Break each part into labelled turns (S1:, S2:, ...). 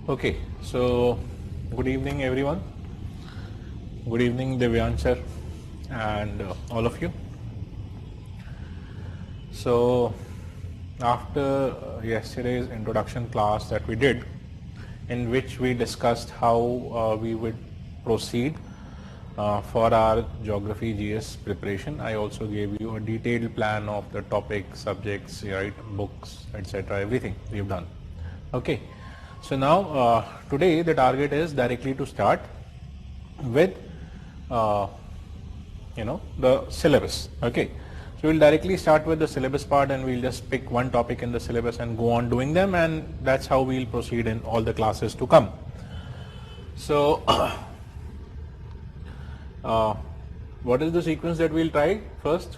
S1: Okay, so good evening everyone. Good evening Devyan sir and all of you. So after yesterday's introduction class that we did, in which we discussed how we would proceed for our geography GS preparation, I also gave you a detailed plan of the topic, subjects, right, books, etc. Everything we have done. Okay, so now today the target is directly to start with the syllabus. Okay, so we'll directly start with the syllabus part and we'll just pick one topic in the syllabus and go on doing them, and that's how we'll proceed in all the classes to come. So what is the sequence that we'll try? First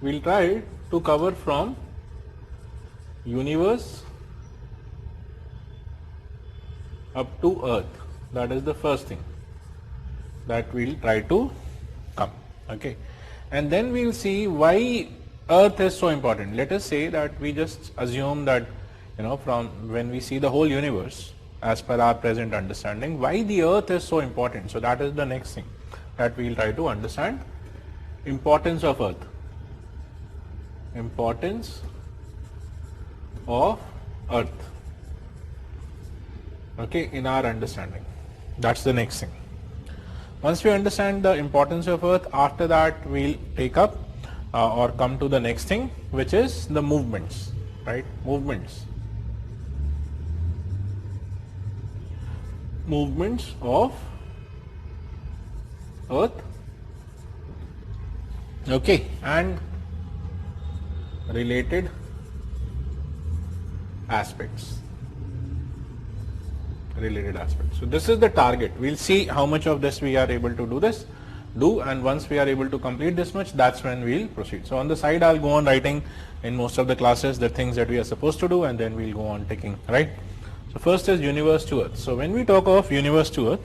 S1: we'll try to cover from universe up to earth. That is the first thing that we'll try to come. Okay, and then we'll see why earth is so important. Let us say that we just assume that from when we see the whole universe as per our present understanding, why the earth is so important. So that is the next thing that we'll try to understand. Importance of earth. Importance of earth. Okay, in our understanding. That's the next thing. Once we understand the importance of earth, after that we'll take up or come to the next thing, which is the movements, right? Movements of earth. Okay, and related aspects. So this is the target. We'll see how much of this we are able to do, and once we are able to complete this much, that's when we'll proceed. So on the side I'll go on writing in most of the classes the things that we are supposed to do, and then we'll go on ticking, right? So first is universe to earth. So when we talk of universe to earth,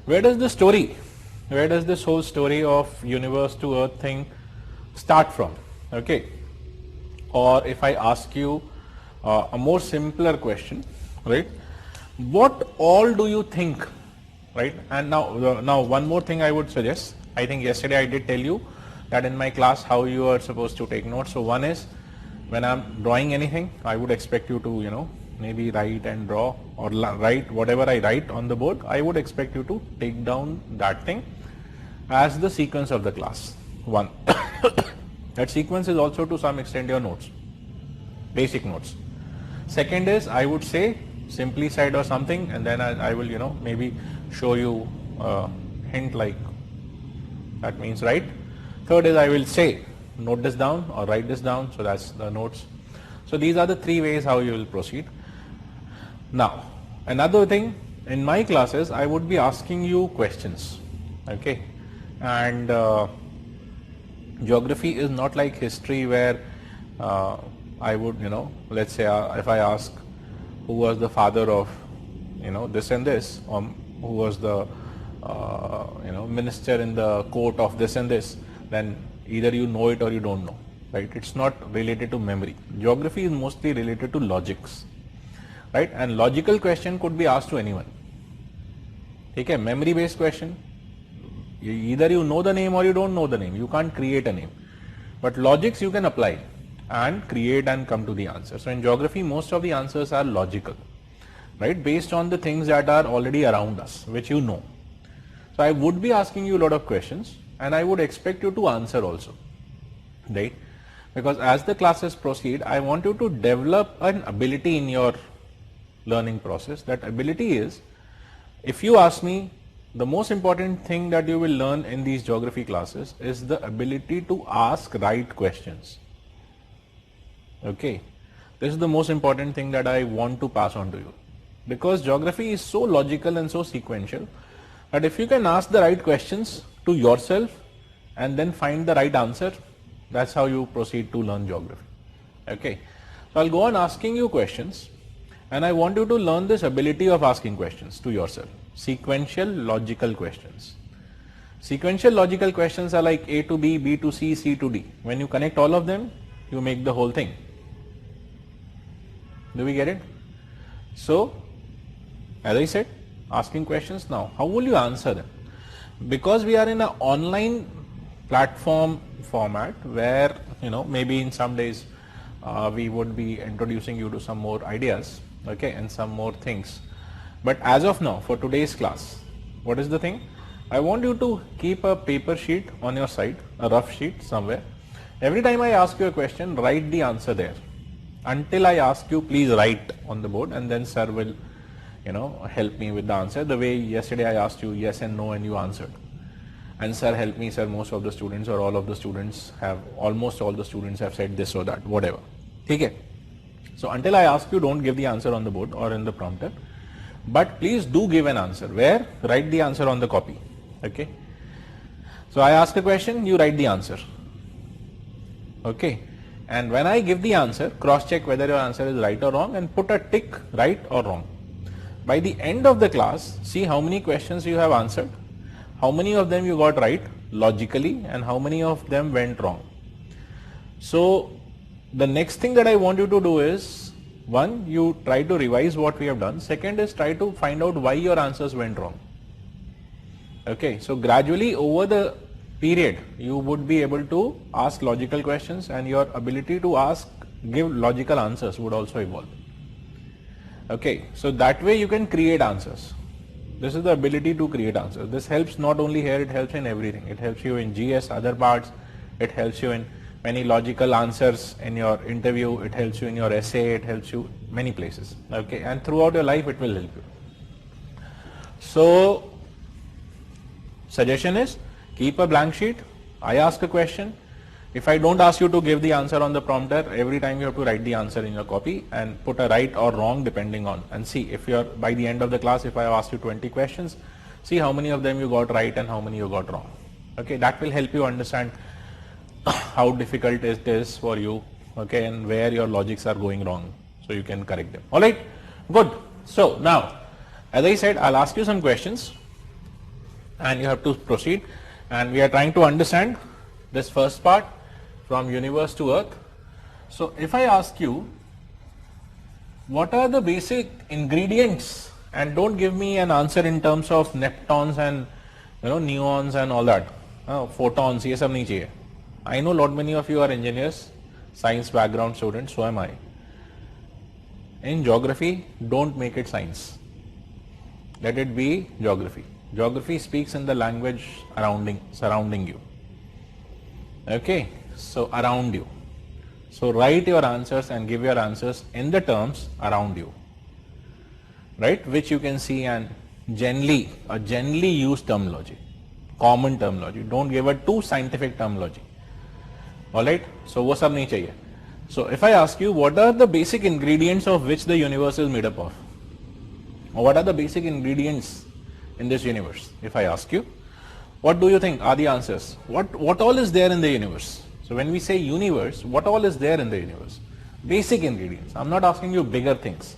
S1: where does this whole story of universe to earth thing start from? Okay, or if I ask you a more simpler question, right? What all do you think, right? And now one more thing I would suggest. I think yesterday I did tell you that in my class how you are supposed to take notes. So one is, when I'm drawing anything, I would expect you to maybe write and draw, or write whatever I write on the board. I would expect you to take down that thing as the sequence of the class. One. That sequence is also to some extent your notes, basic notes. Second is, I would say simply side or something, and then I will maybe show you a hint like that means right. Third is, I will say note this down or write this down, so that's the notes. So these are the three ways how you will proceed. Now another thing, in my classes I would be asking you questions. Okay, and geography is not like history where I would let's say if I ask who was the father of this and this, or who was the minister in the court of this and this, then either you know it or you don't know, right? It's not related to memory. Geography is mostly related to logics, right? And logical question could be asked to anyone. Okay, memory based question, either you know the name or you don't know the name. You can't create a name, but logics you can apply and create and come to the answer. So in geography, most of the answers are logical, right, based on the things that are already around us, which you know. So I would be asking you a lot of questions, and I would expect you to answer also, right? Because as the classes proceed, I want you to develop an ability in your learning process. That ability is, if you ask me, the most important thing that you will learn in these geography classes is the ability to ask right questions. Okay, this is the most important thing that I want to pass on to you, because geography is so logical and so sequential that if you can ask the right questions to yourself and then find the right answer, that's how you proceed to learn geography. Okay, so I'll go on asking you questions, and I want you to learn this ability of asking questions to yourself. Sequential logical questions. Sequential logical questions are like A to B, B to C, C to D. When you connect all of them, you make the whole thing. Do we get it? So As I said, asking questions. Now, how will you answer them? Because we are in an online platform format where, maybe in some days we would be introducing you to some more ideas, okay, and some more things. But as of now, for today's class, what is the thing? I want you to keep a paper sheet on your side, a rough sheet somewhere. Every time I ask you a question, write the answer there. Until I ask you, please write on the board, and then sir will, help me with the answer. The way yesterday I asked you yes and no and you answered. And sir, help me, sir, most of the students or all of the students have, almost all the students have said this or that, whatever. Okay. So until I ask you, don't give the answer on the board or in the prompter. But please do give an answer. Where? Write the answer on the copy. Okay. So I ask a question, you write the answer. Okay. And when I give the answer, cross check whether your answer is right or wrong and put a tick, right or wrong. By the end of the class, see how many questions you have answered, how many of them you got right logically, and how many of them went wrong. So the next thing that I want you to do is, one, you try to revise what we have done. Second is try to find out why your answers went wrong. Okay, so gradually over the period, you would be able to ask logical questions, and your ability to give logical answers would also evolve. Okay, so that way you can create answers. This is the ability to create answers. This helps not only here, it helps in everything. It helps you in GS, other parts. It helps you in many logical answers in your interview. It helps you in your essay. It helps you many places. Okay, and throughout your life it will help you. So suggestion is, keep a blank sheet. I ask a question. If I don't ask you to give the answer on the prompter, every time you have to write the answer in your copy and put a right or wrong depending on, and see if you're, by the end of the class, if I have asked you 20 questions, see how many of them you got right and how many you got wrong. Okay, that will help you understand how difficult it is for you, okay, and where your logics are going wrong, so you can correct them. Alright, good. So now, as I said, I'll ask you some questions and you have to proceed, and we are trying to understand this first part, from universe to earth. So if I ask you, what are the basic ingredients, and don't give me an answer in terms of neptons and neons and all that, photons, ye sab nahi chahiye. I know lot many of you are engineers, science background students, so am I. In geography, don't make it science. Let it be geography. Geography speaks in the language surrounding you. Okay, so around you. So write your answers and give your answers in the terms around you, right, which you can see, and generally used terminology, common terminology. Don't give a too scientific terminology. Alright, so wo sab nahi chahiye. So if I ask you, what are the basic ingredients of which the universe is made up of, or what are the basic ingredients in this universe, if I ask you, what do you think are the answers? What all is there in the universe? So when we say universe, what all is there in the universe? Basic ingredients. I'm not asking you bigger things.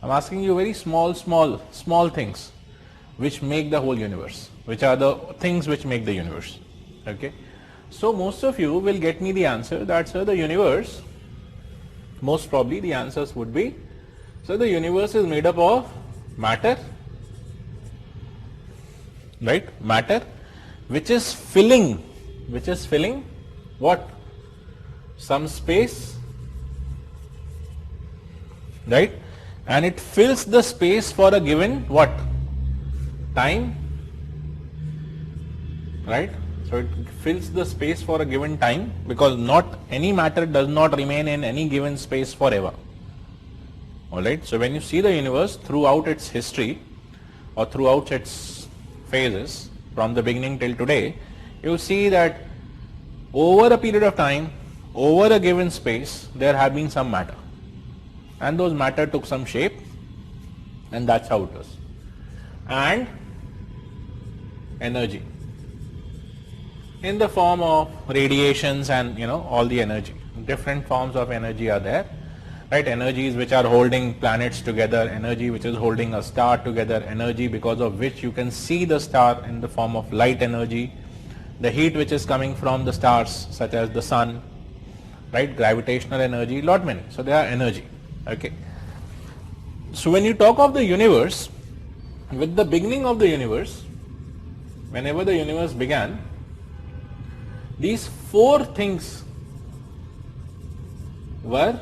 S1: I'm asking you very small things which make the whole universe, which are the things which make the universe. Okay. So most of you will get me the answer that, sir, the universe, most probably the answers would be, so the universe is made up of matter, right? Matter, which is filling what? Some space, right? And it fills the space for a given what? Time, right? So it fills the space for a given time, because not any matter does not remain in any given space forever. Alright, so when you see the universe throughout its history or throughout its phases from the beginning till today, you see that over a period of time, over a given space, there have been some matter, and those matter took some shape, and that's how it was. And energy in the form of radiations and all the energy, different forms of energy are there, right? Energies which are holding planets together, energy which is holding a star together, energy because of which you can see the star in the form of light energy, the heat which is coming from the stars such as the sun, right? Gravitational energy, lot many. So they are energy. Okay. So when you talk of the universe, with the beginning of the universe, whenever the universe began, these four things were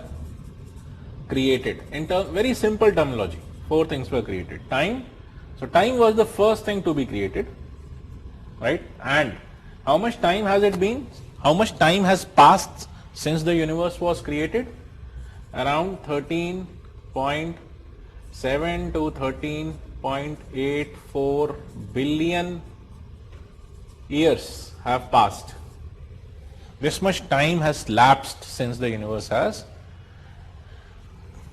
S1: created. In very simple terminology, four things were created. Time, so time was the first thing to be created, right? And how much time has it been? How much time has passed since the universe was created? Around 13.7 to 13.84 billion years have passed. This much time has lapsed since the universe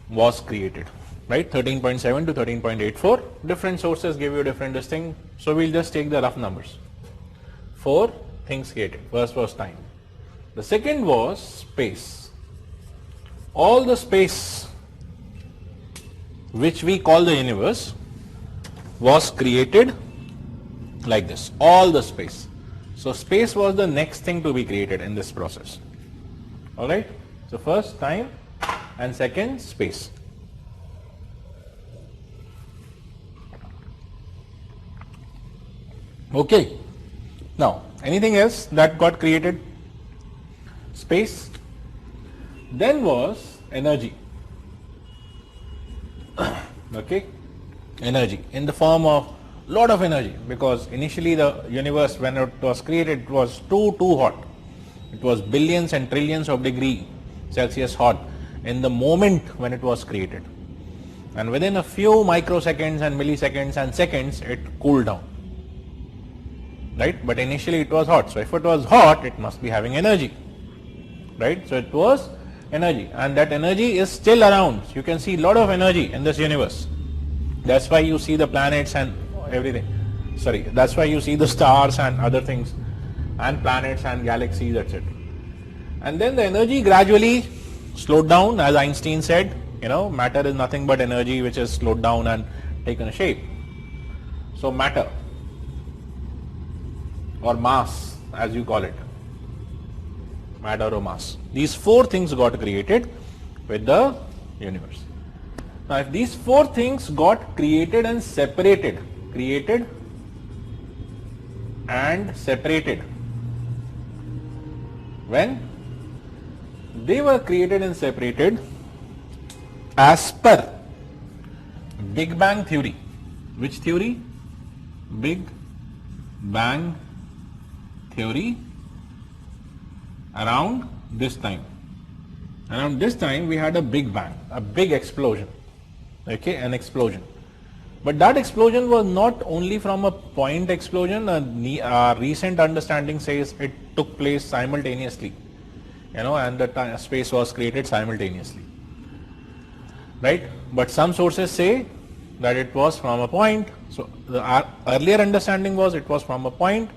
S1: was created, right? 13.7 to 13.84. Different sources give you different this thing. So we'll just take the rough numbers. Four things created. First was time. The second was space. All the space which we call the universe was created like this. All the space. So space was the next thing to be created in this process. Alright. So first time and second space. Okay. Now anything else that got created? Space. Then was energy. Okay. Energy in the form of lot of energy, because initially the universe, when it was created, it was too hot. It was billions and trillions of degree Celsius hot in the moment when it was created, and within a few microseconds and milliseconds and seconds it cooled down, right? But initially it was hot, so if it was hot it must be having energy, right? So it was energy, and that energy is still around. You can see a lot of energy in this universe. That's why you see the planets and everything. Sorry, that's why you see the stars and other things and planets and galaxies, etc. And then the energy gradually slowed down, as Einstein said, matter is nothing but energy which is slowed down and taken a shape. So matter, or mass as you call it, matter or mass. These four things got created with the universe. Now if these four things got created and separated, when they were created and separated as per Big Bang theory. Which theory? Big Bang theory. Around this time we had a Big Bang, a big explosion, okay, an explosion. But that explosion was not only from a point explosion. Our recent understanding says it took place simultaneously, and the space was created simultaneously, right? But some sources say that it was from a point. So our earlier understanding was it was from a point,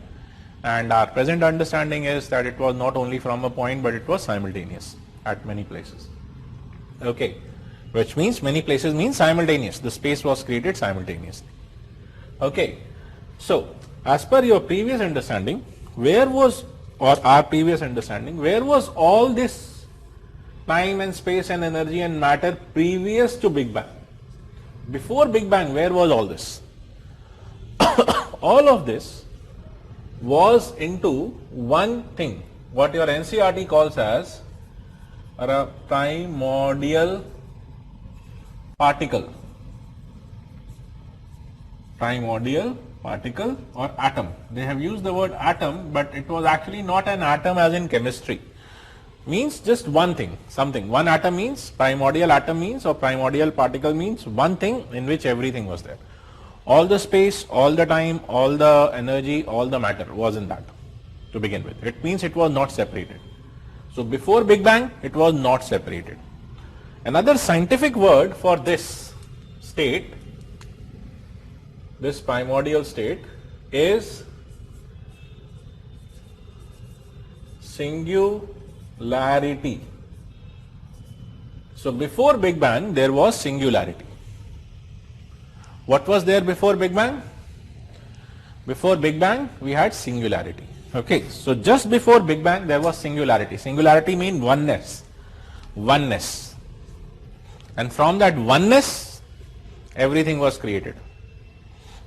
S1: and our present understanding is that it was not only from a point but it was simultaneous at many places. Okay, which means many places means simultaneous. The space was created simultaneously. Okay, so as per your previous understanding, where was all this time and space and energy and matter previous to Big Bang? Before Big Bang, where was all this? All of this was into one thing, what your NCERT calls as a primordial particle. Primordial particle or atom. They have used the word atom, but it was actually not an atom as in chemistry. Means just one thing, something. One atom means, primordial atom means, or primordial particle means one thing in which everything was there. All the space, all the time, all the energy, all the matter was in that to begin with. It means it was not separated. So before Big Bang, it was not separated. Another scientific word for this state, this primordial state, is singularity. So before Big Bang, there was singularity. What was there before Big Bang? Before Big Bang, we had singularity. Okay, so just before Big Bang, there was singularity. Singularity means oneness. Oneness. And from that oneness, everything was created.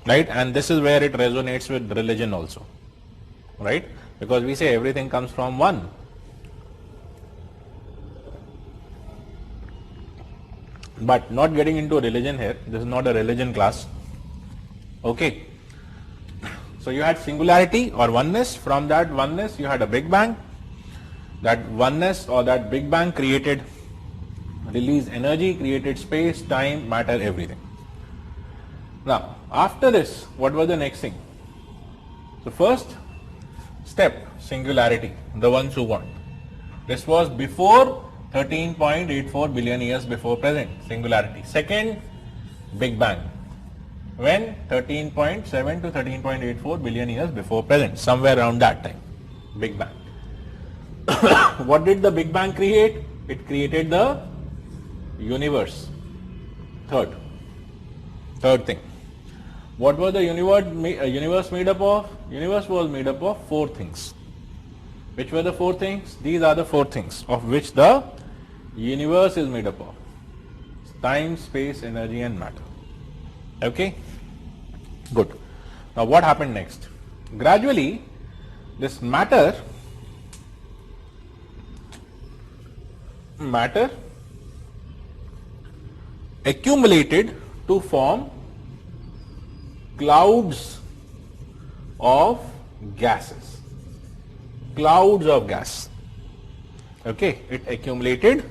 S1: right? And this is where it resonates with religion also, right? Because we say everything comes from one. But not getting into religion here, this is not a religion class. Okay. So you had singularity or oneness, from that oneness you had a Big Bang. That oneness or that Big Bang created, released energy, created space, time, matter, everything. Now, after this, what was the next thing? So first step, singularity, the ones who want. This was before 13.84 billion years before present, singularity. Second, Big Bang. When? 13.7 to 13.84 billion years before present, somewhere around that time, Big Bang. What did the Big Bang create? It created the universe. Third thing. What was the universe made up of? Universe was made up of 4 things. Which were the 4 things? These are the 4 things of which the universe is made up of. Time, space, energy and matter. Okay? Good. Now what happened next? Gradually this matter accumulated to form clouds of gases. Clouds of gas. Okay, it accumulated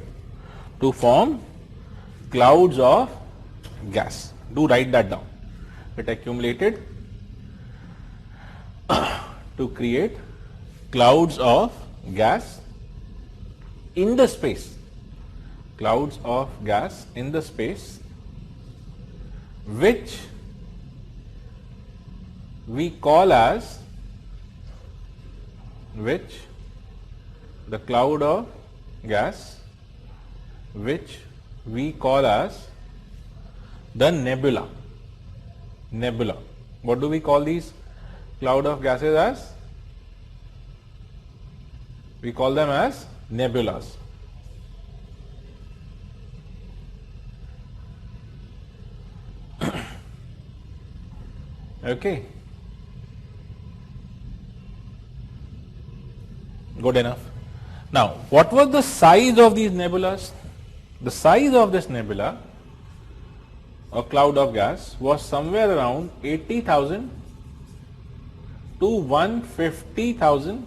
S1: to form clouds of gas. Do write that down. It accumulated to create clouds of gas in the space. Clouds of gas in the space, which we call as, the cloud of gas which we call as the nebula. Nebula. What do we call these cloud of gases as? We call them as nebulas. Okay. Good enough. Now, what was the size of these nebulas? The size of this nebula or cloud of gas was somewhere around 80,000 to 150,000,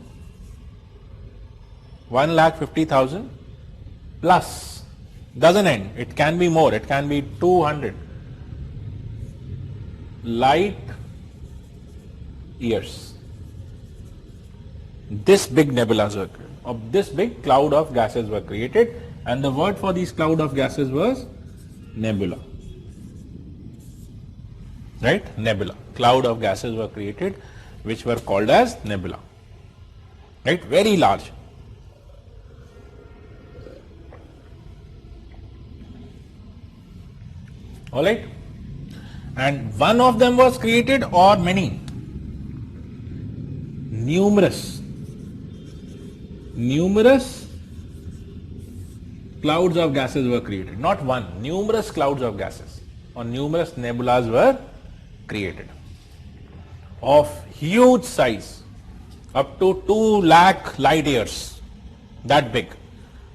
S1: 1,50,000 plus. Doesn't end. It can be more. It can be 200 light years. This big nebulas were created, of this big cloud of gases were created, and the word for these cloud of gases was nebula. Right? Nebula. Cloud of gases were created which were called as nebula. Right? Very large. Alright? And one of them was created or many? Numerous clouds of gases were created. Not one, numerous clouds of gases or numerous nebulas were created of huge size, up to 2 lakh light years, that big.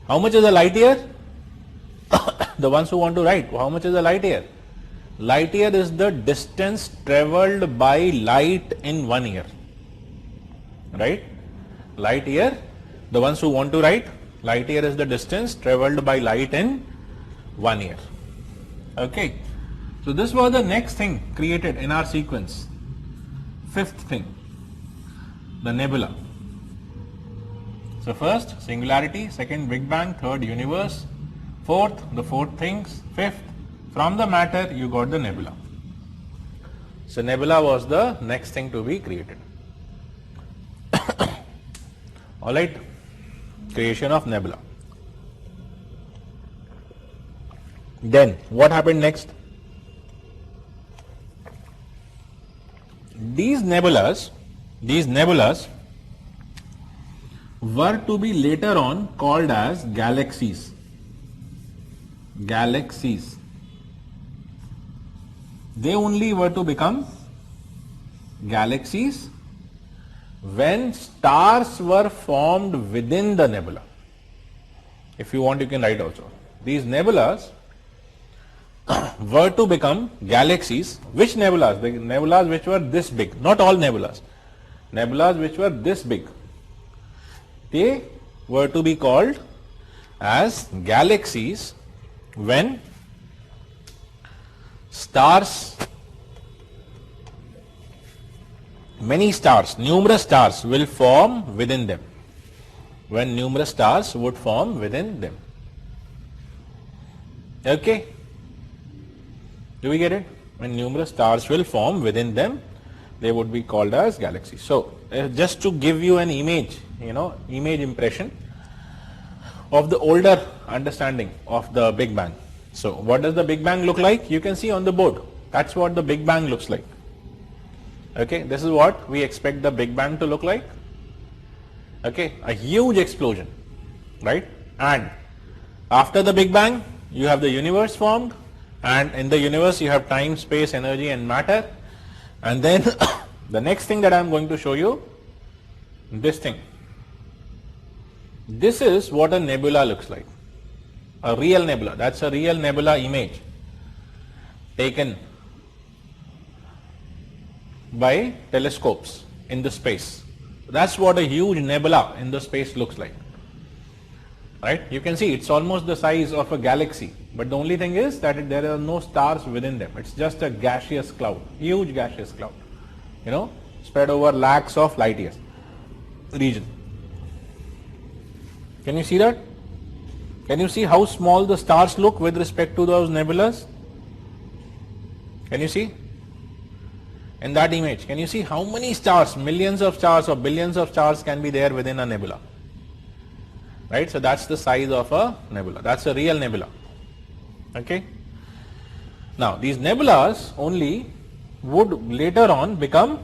S1: How much is a light year? The ones who want to write, how much is a light year? Light year is the distance travelled by light in 1 year. Right? Light year, the ones who want to write, light year is the distance travelled by light in 1 year. Okay. So this was the next thing created in our sequence. Fifth thing, the nebula. So first, singularity. Second, Big Bang. Third, universe. Fourth, the 4 things. Fifth, from the matter you got the nebula. So nebula was the next thing to be created. Alright, creation of nebula. Then what happened next? These nebulas were to be later on called as galaxies. Galaxies. They only were to become galaxies when stars were formed within the nebula. If you want, you can write also. These nebulas were to become galaxies. Which nebulas? The nebulas which were this big, not all nebulas. Nebulas which were this big, they were to be called as galaxies when stars, many stars, numerous stars will form within them. When numerous stars would form within them. Okay? Do we get it? When numerous stars will form within them, they would be called as galaxies. So, just to give you an image, image impression of the older understanding of the Big Bang. So, what does the Big Bang look like? You can see on the board. That's what the Big Bang looks like. Okay, this is what we expect the Big Bang to look like. Okay, a huge explosion, right? And after the Big Bang, you have the universe formed, and in the universe you have time, space, energy and matter. And then the next thing that I am going to show you, this thing. This is what a nebula looks like. A real nebula. That's a real nebula image taken by telescopes in the space. That's what a huge nebula in the space looks like. Right? You can see it's almost the size of a galaxy, but the only thing is that there are no stars within them. It's just a gaseous cloud, huge gaseous cloud, spread over lakhs of light years region. Can you see that? Can you see how small the stars look with respect to those nebulas? Can you see? In that image, can you see how many stars, millions of stars or billions of stars can be there within a nebula? Right? So that's the size of a nebula. That's a real nebula. Okay? Now, these nebulas only would later on become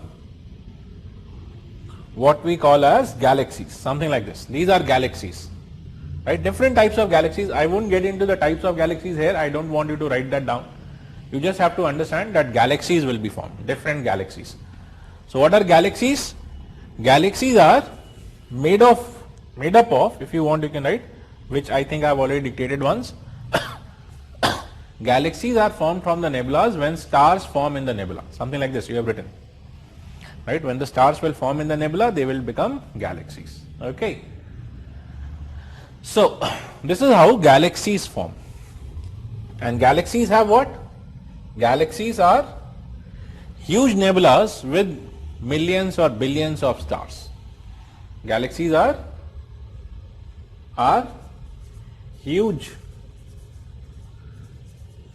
S1: what we call as galaxies, something like this. These are galaxies. Right? Different types of galaxies. I won't get into the types of galaxies here. I don't want you to write that down. You just have to understand that galaxies will be formed, different galaxies. So what are galaxies? Galaxies are made up of, if you want you can write, which I think I have already dictated once. Galaxies are formed from the nebulas when stars form in the nebula. Something like this you have written. Right? When the stars will form in the nebula, they will become galaxies. Okay. So this is how galaxies form. And galaxies have what? Galaxies are huge nebulas with millions or billions of stars. Galaxies are huge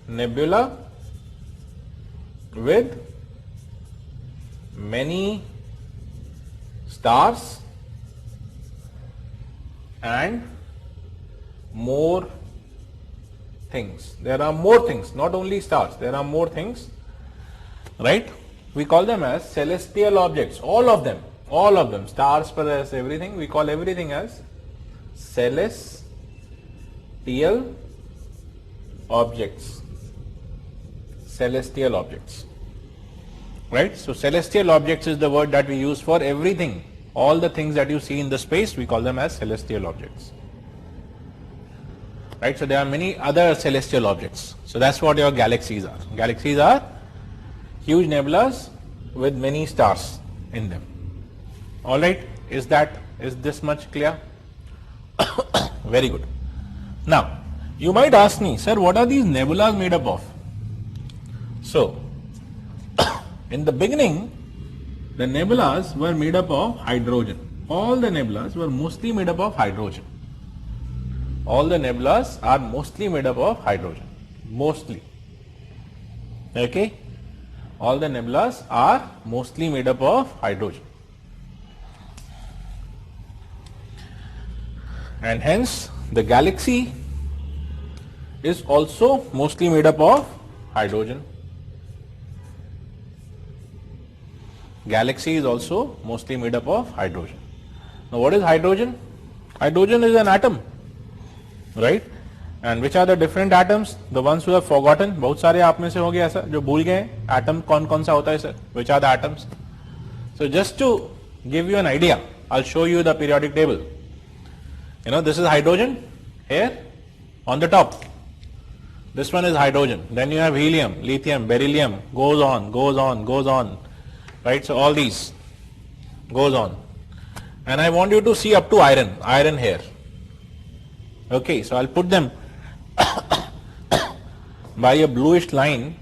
S1: nebula with many stars and more things. There are more things, not only stars, there are more things, right? We call them as celestial objects, all of them, stars, planets, everything, we call everything as celestial objects. Celestial objects, right? So celestial objects is the word that we use for everything. All the things that you see in the space, we call them as celestial objects. Right, so there are many other celestial objects. So that's what your galaxies are. Galaxies are huge nebulas with many stars in them. All right, is this much clear? Very good. Now, you might ask me, sir, what are these nebulas made up of? So, in the beginning, the nebulas were made up of hydrogen. All the nebulas were mostly made up of hydrogen. All the nebulas are mostly made up of hydrogen. Mostly. Okay? All the nebulas are mostly made up of hydrogen. And hence, the galaxy is also mostly made up of hydrogen. Galaxy is also mostly made up of hydrogen. Now, what is hydrogen? Hydrogen is an atom. Right? And which are the different atoms? The ones who have forgotten. बहुत सारे आप में से हो गए ऐसा जो भूल गए एटम कौन कौन सा होता है sir? Which are the atoms? So just to give you an idea, I'll show you the periodic table. You know, this is hydrogen here on the top. This one is hydrogen. Then you have helium, lithium, beryllium, goes on, goes on, goes on. Right? So all these goes on. And I want you to see up to iron, iron here. Okay, so I'll put them by a bluish line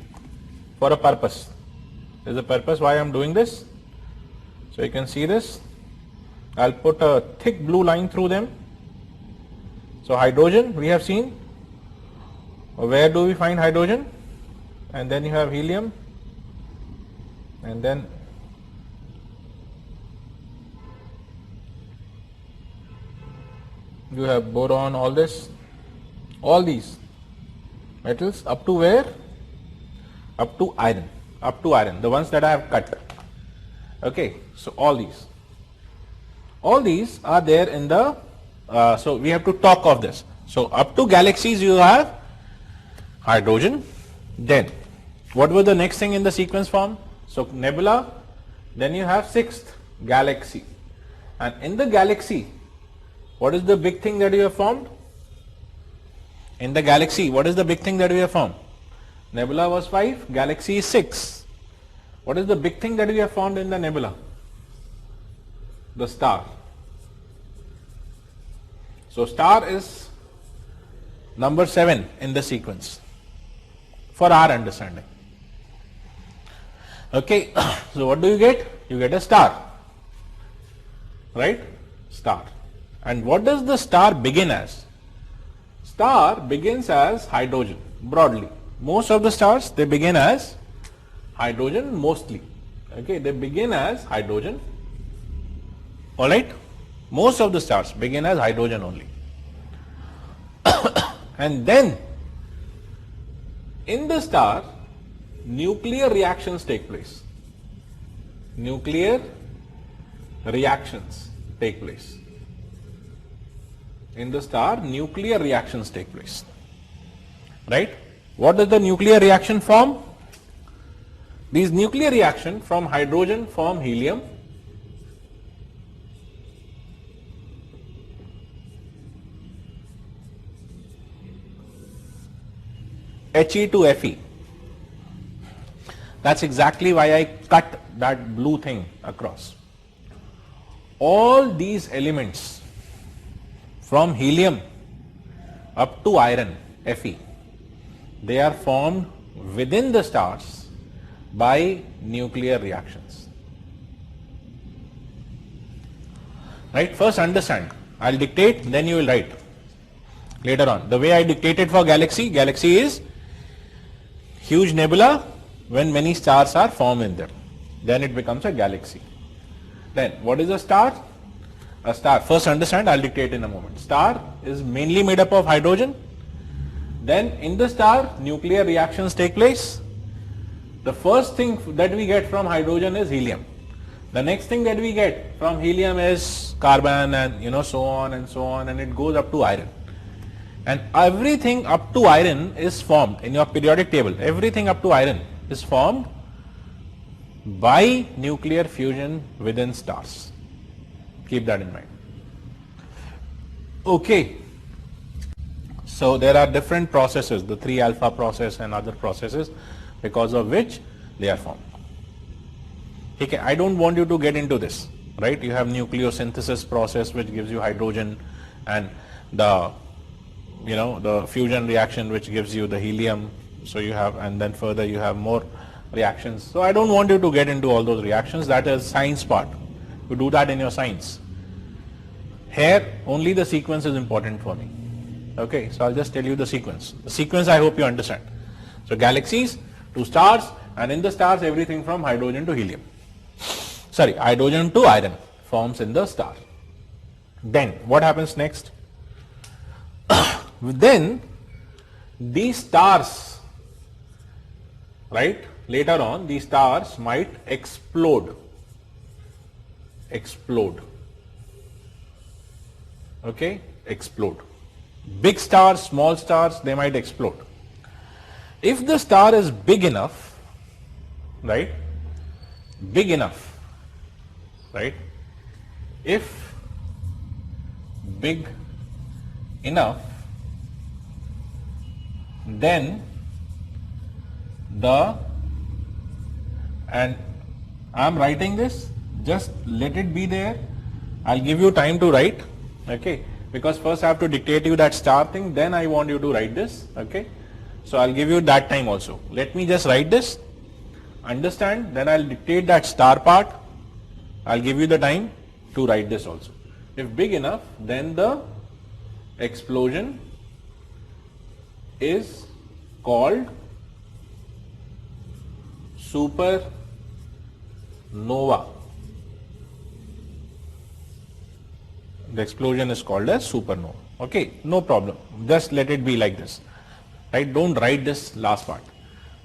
S1: for a purpose. There's a purpose why I'm doing this. So you can see this. I'll put a thick blue line through them. So hydrogen we have seen. Where do we find hydrogen? And then you have helium, and then you have boron, all this, all these metals up to where? Up to iron, the ones that I have cut. Okay, so all these are there in the, so we have to talk of this. So up to galaxies you have hydrogen. Then what was the next thing in the sequence form? So nebula, then you have sixth, galaxy. And in the galaxy, what is the big thing that you have formed? In the galaxy, what is the big thing that we have formed? Nebula was 5, galaxy is 6. What is the big thing that we have formed in the nebula? The star. So star is number 7 in the sequence for our understanding. Okay, so what do you get? You get a star, right? Star. And what does the star begin as? Star begins as hydrogen, broadly. Most of the stars, they begin as hydrogen mostly. Okay, they begin as hydrogen. Alright? Most of the stars begin as hydrogen only. And then, in the star, nuclear reactions take place. Nuclear reactions take place. In the star, nuclear reactions take place. Right? What does the nuclear reaction form? These nuclear reaction from hydrogen form helium. He to Fe. That's exactly why I cut that blue thing across. All these elements from helium up to iron, Fe, they are formed within the stars by nuclear reactions. Right? First understand. I'll dictate, then you will write later on. The way I dictated for galaxy, galaxy is huge nebula when many stars are formed in them. Then it becomes a galaxy. Then what is a star? A star, first understand, I'll dictate in a moment. Star is mainly made up of hydrogen. Then in the star, nuclear reactions take place. The first thing that we get from hydrogen is helium. The next thing that we get from helium is carbon, and so on and so on, and it goes up to iron. And everything up to iron is formed in your periodic table. Everything up to iron is formed by nuclear fusion within stars. Keep that in mind. Okay. So there are different processes, the 3 alpha process and other processes, because of which they are formed. Okay, I don't want you to get into this, right? You have nucleosynthesis process which gives you hydrogen, and the fusion reaction which gives you the helium. So you have, and then further you have more reactions. So I don't want you to get into all those reactions. That is science part. You do that in your science. Here only the sequence is important for me. Okay, so I'll just tell you the sequence. The sequence I hope you understand. So galaxies to stars, and in the stars everything from hydrogen to helium. Sorry, hydrogen to iron forms in the star. Then what happens next? Then these stars, right, later on these stars might explode. Okay, explode. Big stars, small stars, they might explode. If the star is big enough, right, big enough, right? If big enough, then and I'm writing this, just let it be there. I'll give you time to write, okay, because first I have to dictate you that star thing, then I want you to write this, okay. So I'll give you that time also. Let me just write this, understand, then I'll dictate that star part. I'll give you the time to write this also. If big enough, then the explosion is called supernova. The explosion is called as supernova. Okay, no problem. Just let it be like this. Right? Don't write this last part.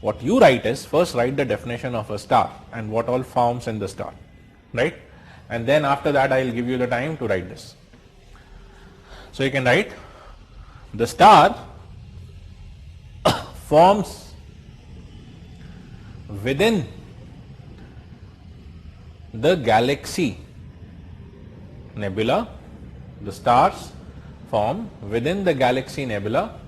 S1: What you write is, first write the definition of a star and what all forms in the star. Right? And then after that I will give you the time to write this. So you can write, the star forms within the galaxy nebula. The stars form within the galaxy nebula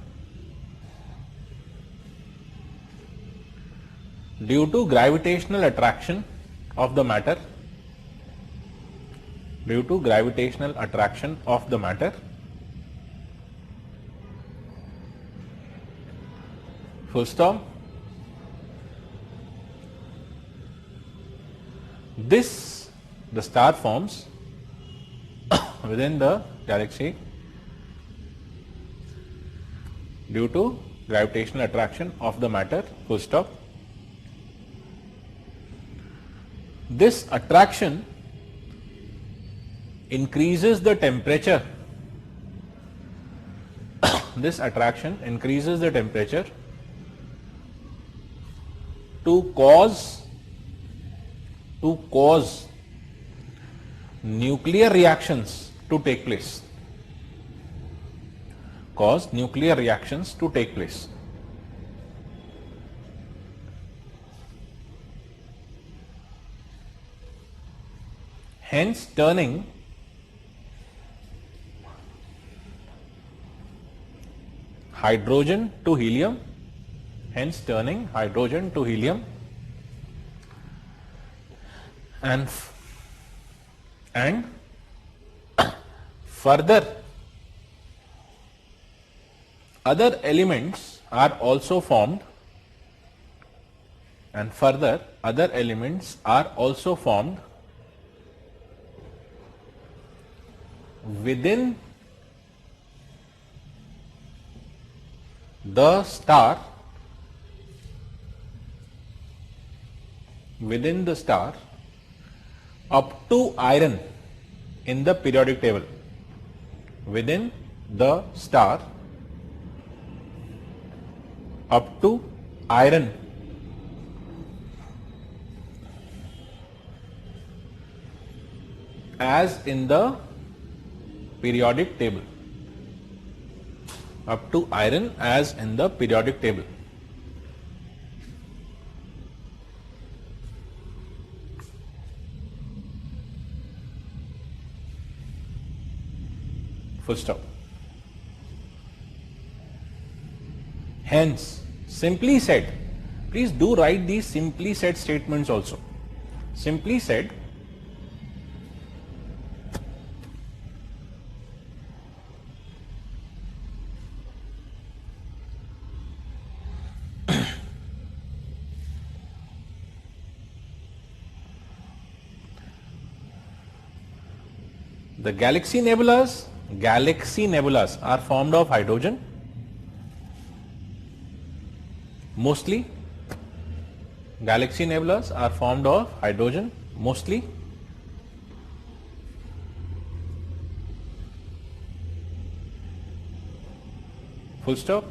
S1: due to gravitational attraction of the matter. Due to gravitational attraction of the matter. Full stop. This, the star forms within the galaxy due to gravitational attraction of the matter, full stop. This attraction increases the temperature. This attraction increases the temperature to cause nuclear reactions to take place. Cause nuclear reactions to take place. Hence turning hydrogen to helium, hence turning hydrogen to helium, and further other elements are also formed, and further other elements are also formed within the star, up to iron in the periodic table. Within the star up to iron as in the periodic table. Up to iron as in the periodic table. Full stop. Hence, simply said, please do write these simply said statements also. Simply said, the galaxy nebulas are formed of hydrogen. Mostly, galaxy nebulas are formed of hydrogen, mostly. Full stop.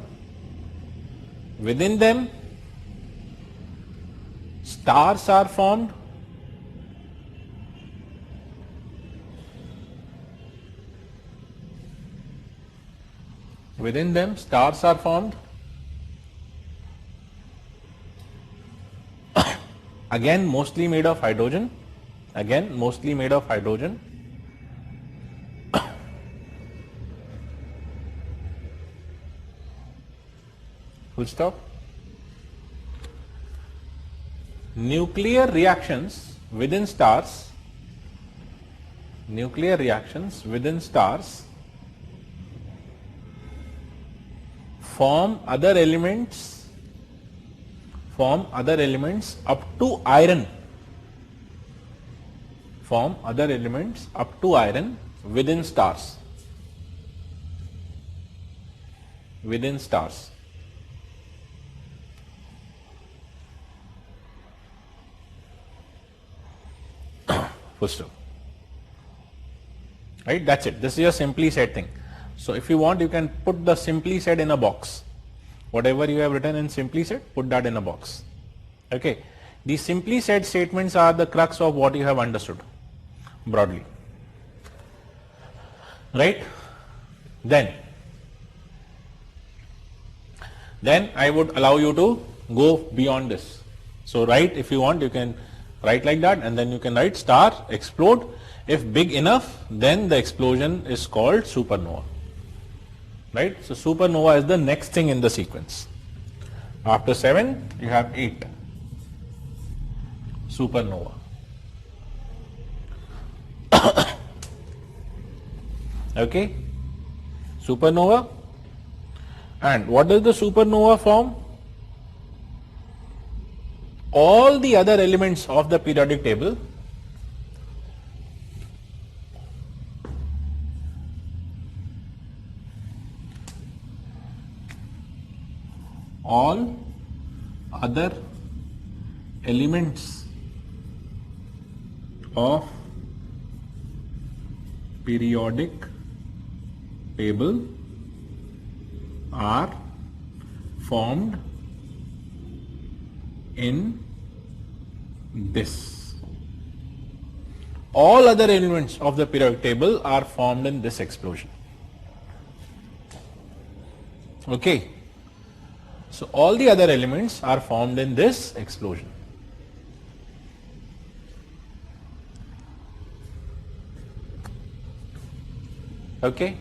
S1: Within them, stars are formed. Within them, stars are formed. Again, mostly made of hydrogen. again mostly made of hydrogen. Full stop. Nuclear reactions within stars, form other elements up to iron, within stars. Full stop. Right, that's it. This is a simply said thing. So if you want, you can put the simply said in a box. Whatever you have written in simply said, put that in a box. Okay. These simply said statements are the crux of what you have understood broadly. Right? Then I would allow you to go beyond this. So write, if you want, you can write like that, and then you can write star explode. If big enough, then the explosion is called supernova. Right? So supernova is the next thing in the sequence. After 7, you have 8. Supernova. Okay? Supernova. And what does the supernova form? All the other elements of the periodic table of periodic table are formed in this. All other elements of the periodic table are formed in this explosion. Okay. So all the other elements are formed in this explosion. Okay.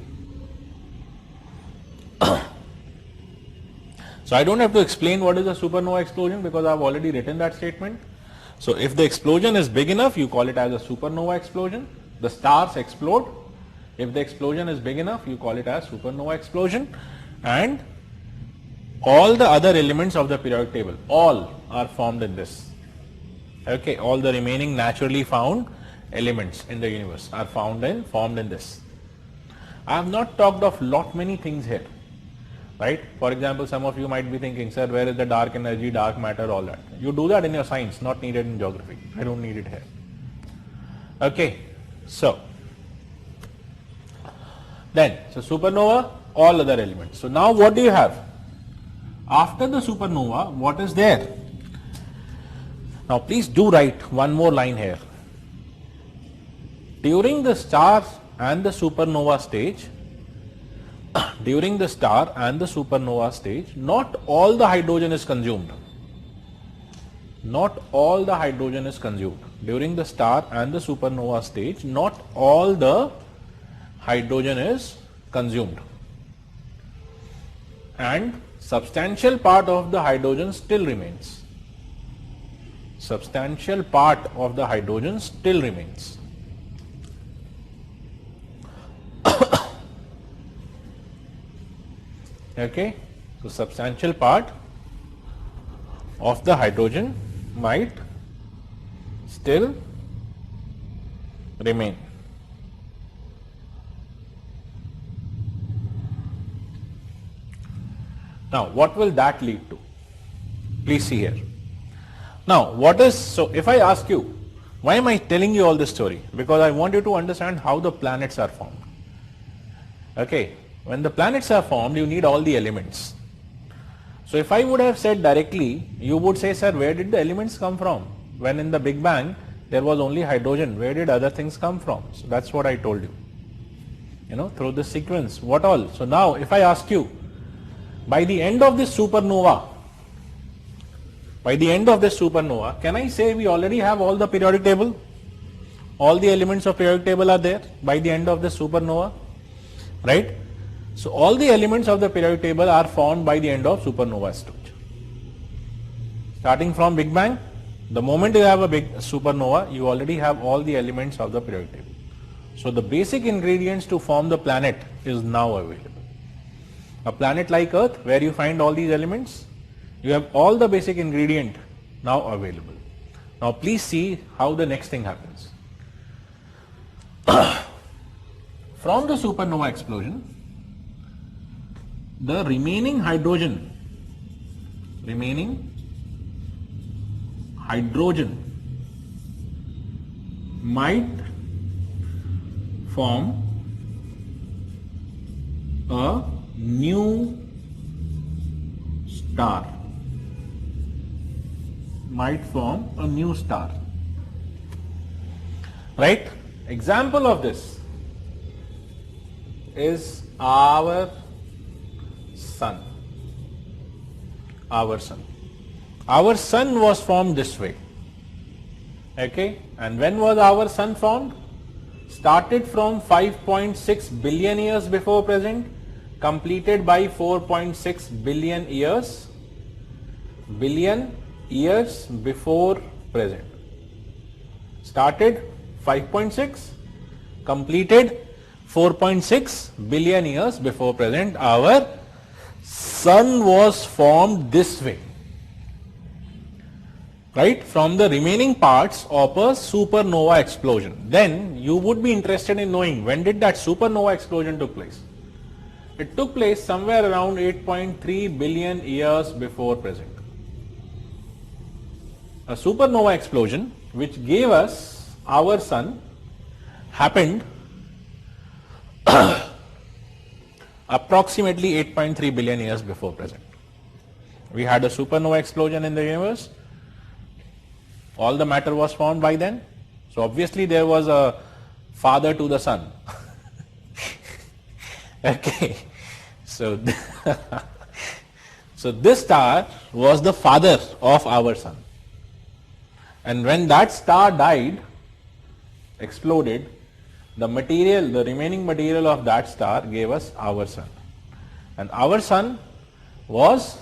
S1: So I don't have to explain what is a supernova explosion because I have already written that statement. So if the explosion is big enough, you call it as a supernova explosion. The stars explode. If the explosion is big enough, you call it as supernova explosion. And all the other elements of the periodic table, all are formed in this. Okay, all the remaining naturally found elements in the universe are formed in this. I have not talked of lot many things here. Right? For example, some of you might be thinking, sir, where is the dark energy, dark matter, all that. You do that in your science, not needed in geography. I don't need it here. Okay. So supernova, all other elements. So now what do you have? After the supernova, what is there? Now please do write one more line here. During the star and the supernova stage, not all the hydrogen is consumed. During the star and the supernova stage, not all the hydrogen is consumed. And substantial part of the hydrogen still remains. Okay, so substantial part of the hydrogen might still remain. Now, what will that lead to? Please see here. Now, so if I ask you, why am I telling you all this story? Because I want you to understand how the planets are formed. Okay. When the planets are formed, you need all the elements. So if I would have said directly, you would say, sir, where did the elements come from? When in the Big Bang, there was only hydrogen. Where did other things come from? So that's what I told you. Through this sequence, what all? So now, if I ask you, by the end of this supernova, can I say we already have all the periodic table? All the elements of periodic table are there by the end of the supernova, right? So all the elements of the periodic table are formed by the end of supernova stage. Starting from Big Bang, the moment you have a big supernova, you already have all the elements of the periodic table. So the basic ingredients to form the planet is now available. A planet like Earth, where you find all these elements, you have all the basic ingredient now available. Now please see how the next thing happens. From the supernova explosion, the remaining hydrogen might form a new star. Right? Example of this is our sun. Our sun was formed this way. Okay? And when was our sun formed? Started from 5.6 billion years before present, completed by 4.6 billion years before present. Started 5.6, completed 4.6 billion years before present. Our sun was formed this way, right, from the remaining parts of a supernova explosion. Then you would be interested in knowing when did that supernova explosion took place. It took place somewhere around 8.3 billion years before present. A supernova explosion which gave us our sun happened approximately 8.3 billion years before present. We had a supernova explosion in the universe. All the matter was formed by then. So obviously there was a father to the sun. Okay. So, so this star was the father of our sun. And when that star died, exploded, the remaining material of that star gave us our sun. And our sun was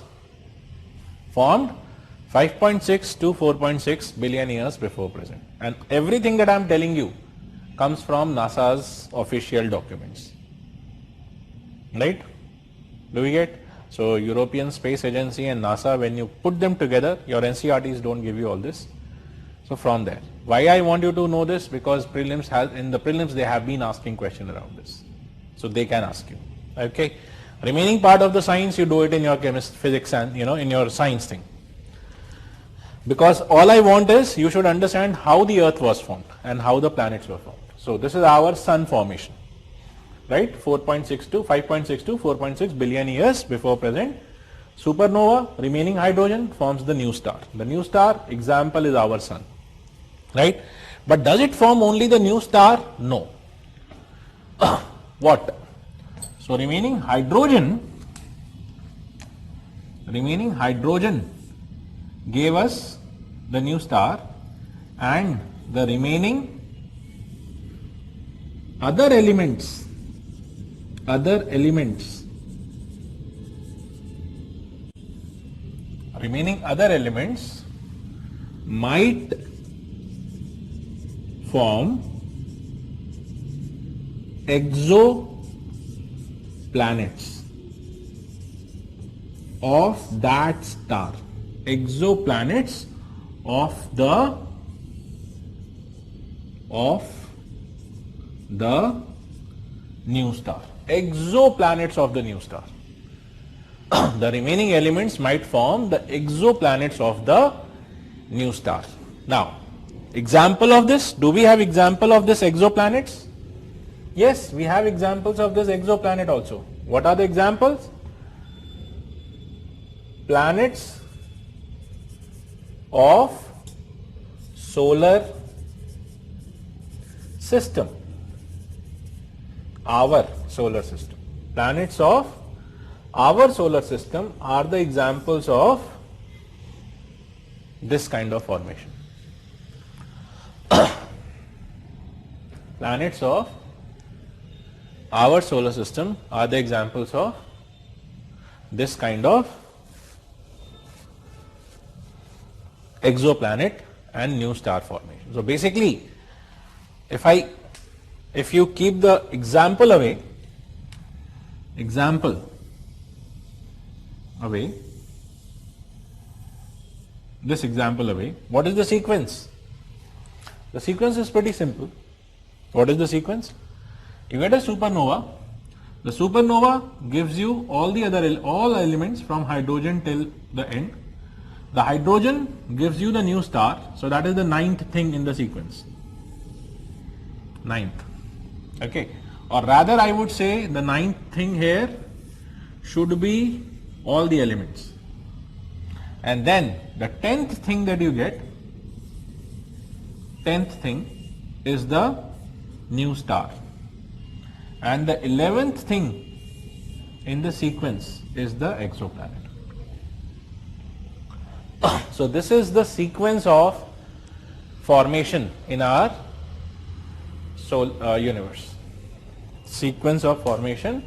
S1: formed 5.6 to 4.6 billion years before present. And everything that I am telling you comes from NASA's official documents. Right? Do we get? So European Space Agency and NASA, when you put them together, your NCERTs don't give you all this. So from there. Why I want you to know this? Because in the prelims they have been asking questions around this. So they can ask you. Okay. Remaining part of the science, you do it in your physics and in your science thing. Because all I want is you should understand how the earth was formed and how the planets were formed. So this is our sun formation. Right? 5.6 to 4.6 billion years before present. Supernova, remaining hydrogen forms the new star. The new star example is our sun. Right? But does it form only the new star? No. What? So remaining hydrogen gave us the new star, and the remaining other elements might form exoplanets of that star. Exoplanets of the new star. Exoplanets of the new star. The remaining elements might form the exoplanets of the new star. Now, example of this, do we have example of this exoplanets? Yes, we have examples of this exoplanet also. What are the examples? Planets of solar system. Our solar system. Planets of our solar system are the examples of this kind of formation. planets of our solar system are the examples of this kind of exoplanet and new star formation. So basically, if you keep the example away, this example away, what is the sequence? The sequence is pretty simple. What is the sequence? You get a supernova. The supernova gives you all elements from hydrogen till the end. The hydrogen gives you the new star. So that is the ninth thing in the sequence. Ninth. Okay. Or rather I would say the ninth thing here should be all the elements. And then the 10th thing that you get, 10th thing is the new star. And the 11th thing in the sequence is the exoplanet. So this is the sequence of formation in our universe. Sequence of formation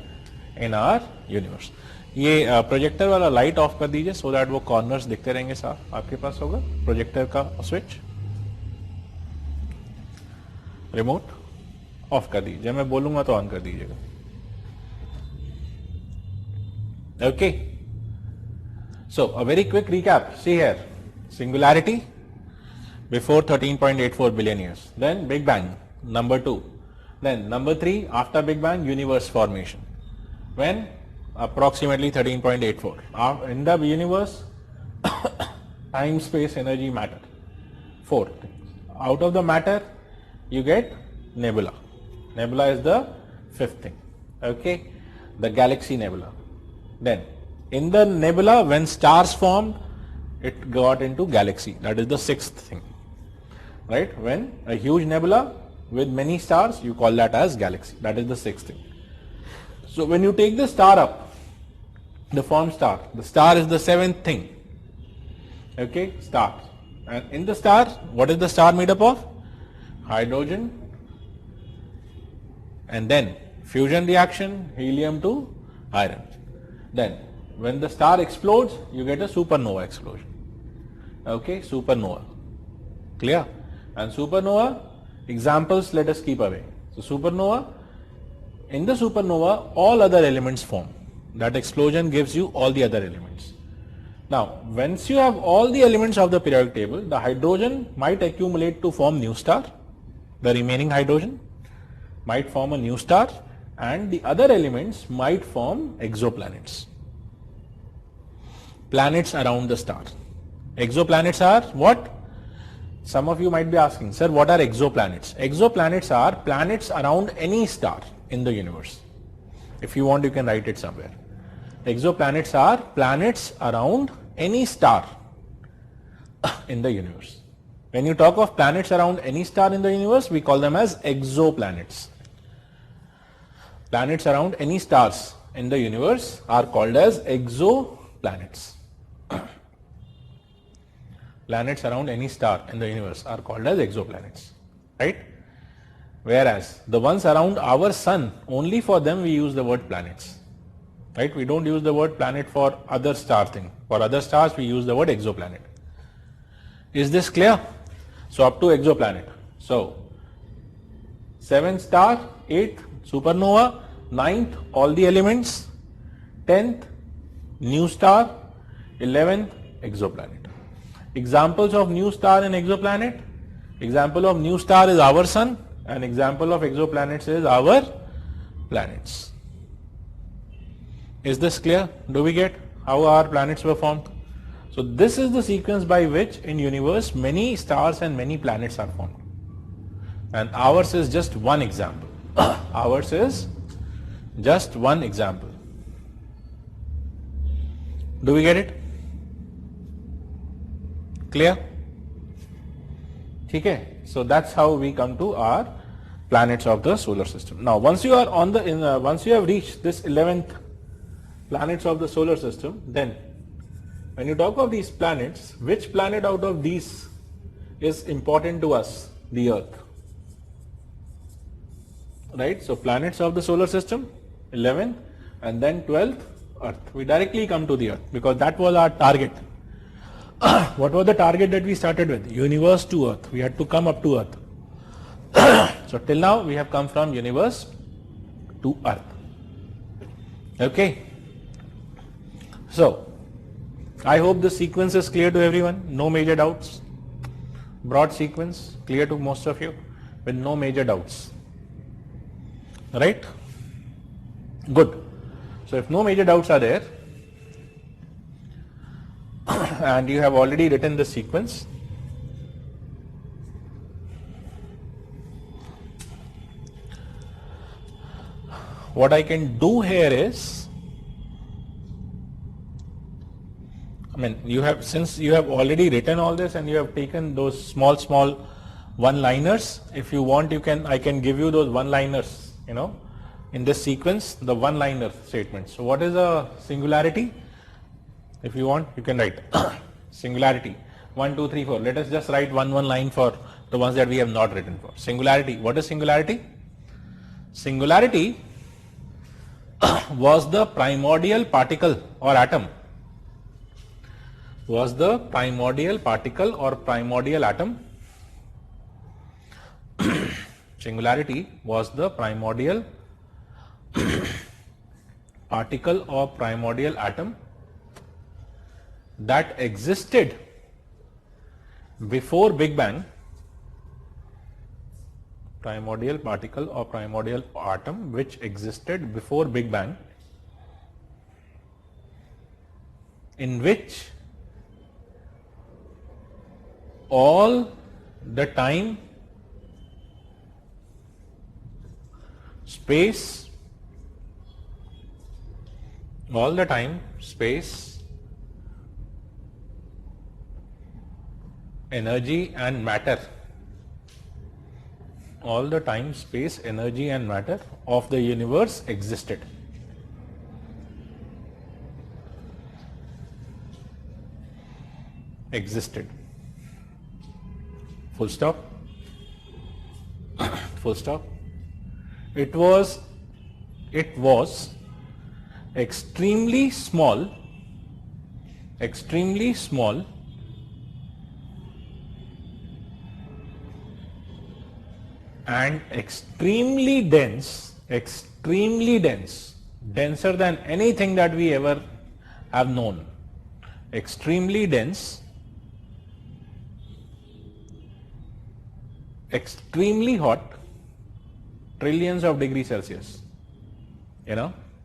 S1: in our universe. ये projector वाला light of कर दीजिए so that वो corners दिखते रहेंगे साफ. आपके पास होगा प्रोजेक्टर का स्विच, रिमोट ऑफ कर दीजिए. मैं बोलूंगा तो ऑन कर दीजिएगा. Okay. So a very quick recap. See here, singularity before 13.84 billion years. Then Big Bang, number 2. Then number 3, after Big Bang, universe formation. When approximately 13.84. In the universe, time, space, energy, matter. 4 things. Out of the matter, you get nebula. Nebula is the 5th thing. Okay, the galaxy nebula. Then in the nebula, when stars formed, it got into galaxy. That is the 6th thing. Right? When a huge nebula with many stars, you call that as galaxy. That is the 6th thing. So when you take the star up, the form star, the star is the 7th thing. Okay, star. And in the star, what is the star made up of? Hydrogen, and then fusion reaction, helium to iron. Then when the star explodes, you get a supernova explosion. Okay, supernova. Clear? And supernova examples let us keep away. So supernova, in the supernova, all other elements form. That explosion gives you all the other elements. Now, once you have all the elements of the periodic table, the hydrogen might accumulate to form new star. The remaining hydrogen might form a new star, and the other elements might form exoplanets. Planets around the star. Exoplanets are what? Some of you might be asking, sir, what are exoplanets? Exoplanets are planets around any star in the universe. If you want, you can write it somewhere. Exoplanets are planets around any star in the universe. When you talk of planets around any star in the universe, we call them as exoplanets. Planets around any stars in the universe are called as exoplanets. Planets around any star in the universe are called as exoplanets, right? Whereas the ones around our sun, only for them we use the word planets, right? We don't use the word planet for other star thing. For other stars we use the word exoplanet. Is this clear? So up to exoplanet. So 7th star, 8th supernova, 9th all the elements, 10th new star, 11th exoplanet. Examples of new star and exoplanet. Example of new star is our sun, and example of exoplanets is our planets. Is this clear? Do we get how our planets were formed? So this is the sequence by which in universe many stars and many planets are formed. And ours is just one example. Ours is just one example. Do we get it? Clear? Okay. So that's how we come to our planets of the solar system. Now, once you are on the once you have reached this 11th planets of the solar system, then when you talk of these planets, which planet out of these is important to us? The Earth. right? So planets of the solar system, 11th, and then 12th, Earth. We directly come to the Earth because that was our target. What was the target that we started with? Universe to Earth. We had to come up to Earth. So till now we have come from universe to Earth. Okay. So I hope the sequence is clear to everyone. No major doubts. Broad sequence clear to most of you with no major doubts. Right? Good. So if no major doubts are there and you have already written the sequence, what I can do here is, since you have already written all this and you have taken those small one-liners, if you want I can give you those one-liners, in this sequence, the one-liner statements. So what is a singularity? If you want, you can write singularity 1, 2, 3, 4. Let us just write one line for the ones that we have not written for. Singularity. What is singularity? Singularity was the primordial particle or atom. Was the primordial particle or primordial atom. Singularity was the primordial particle or primordial atom that existed before Big Bang. Primordial particle or primordial atom which existed before Big Bang, in which all the time, space, energy and matter, all the time, space, energy and matter of the universe existed. Full stop. Full stop. It was extremely small and extremely dense, denser than anything that we ever have known. Extremely dense, extremely hot, trillions of degrees Celsius,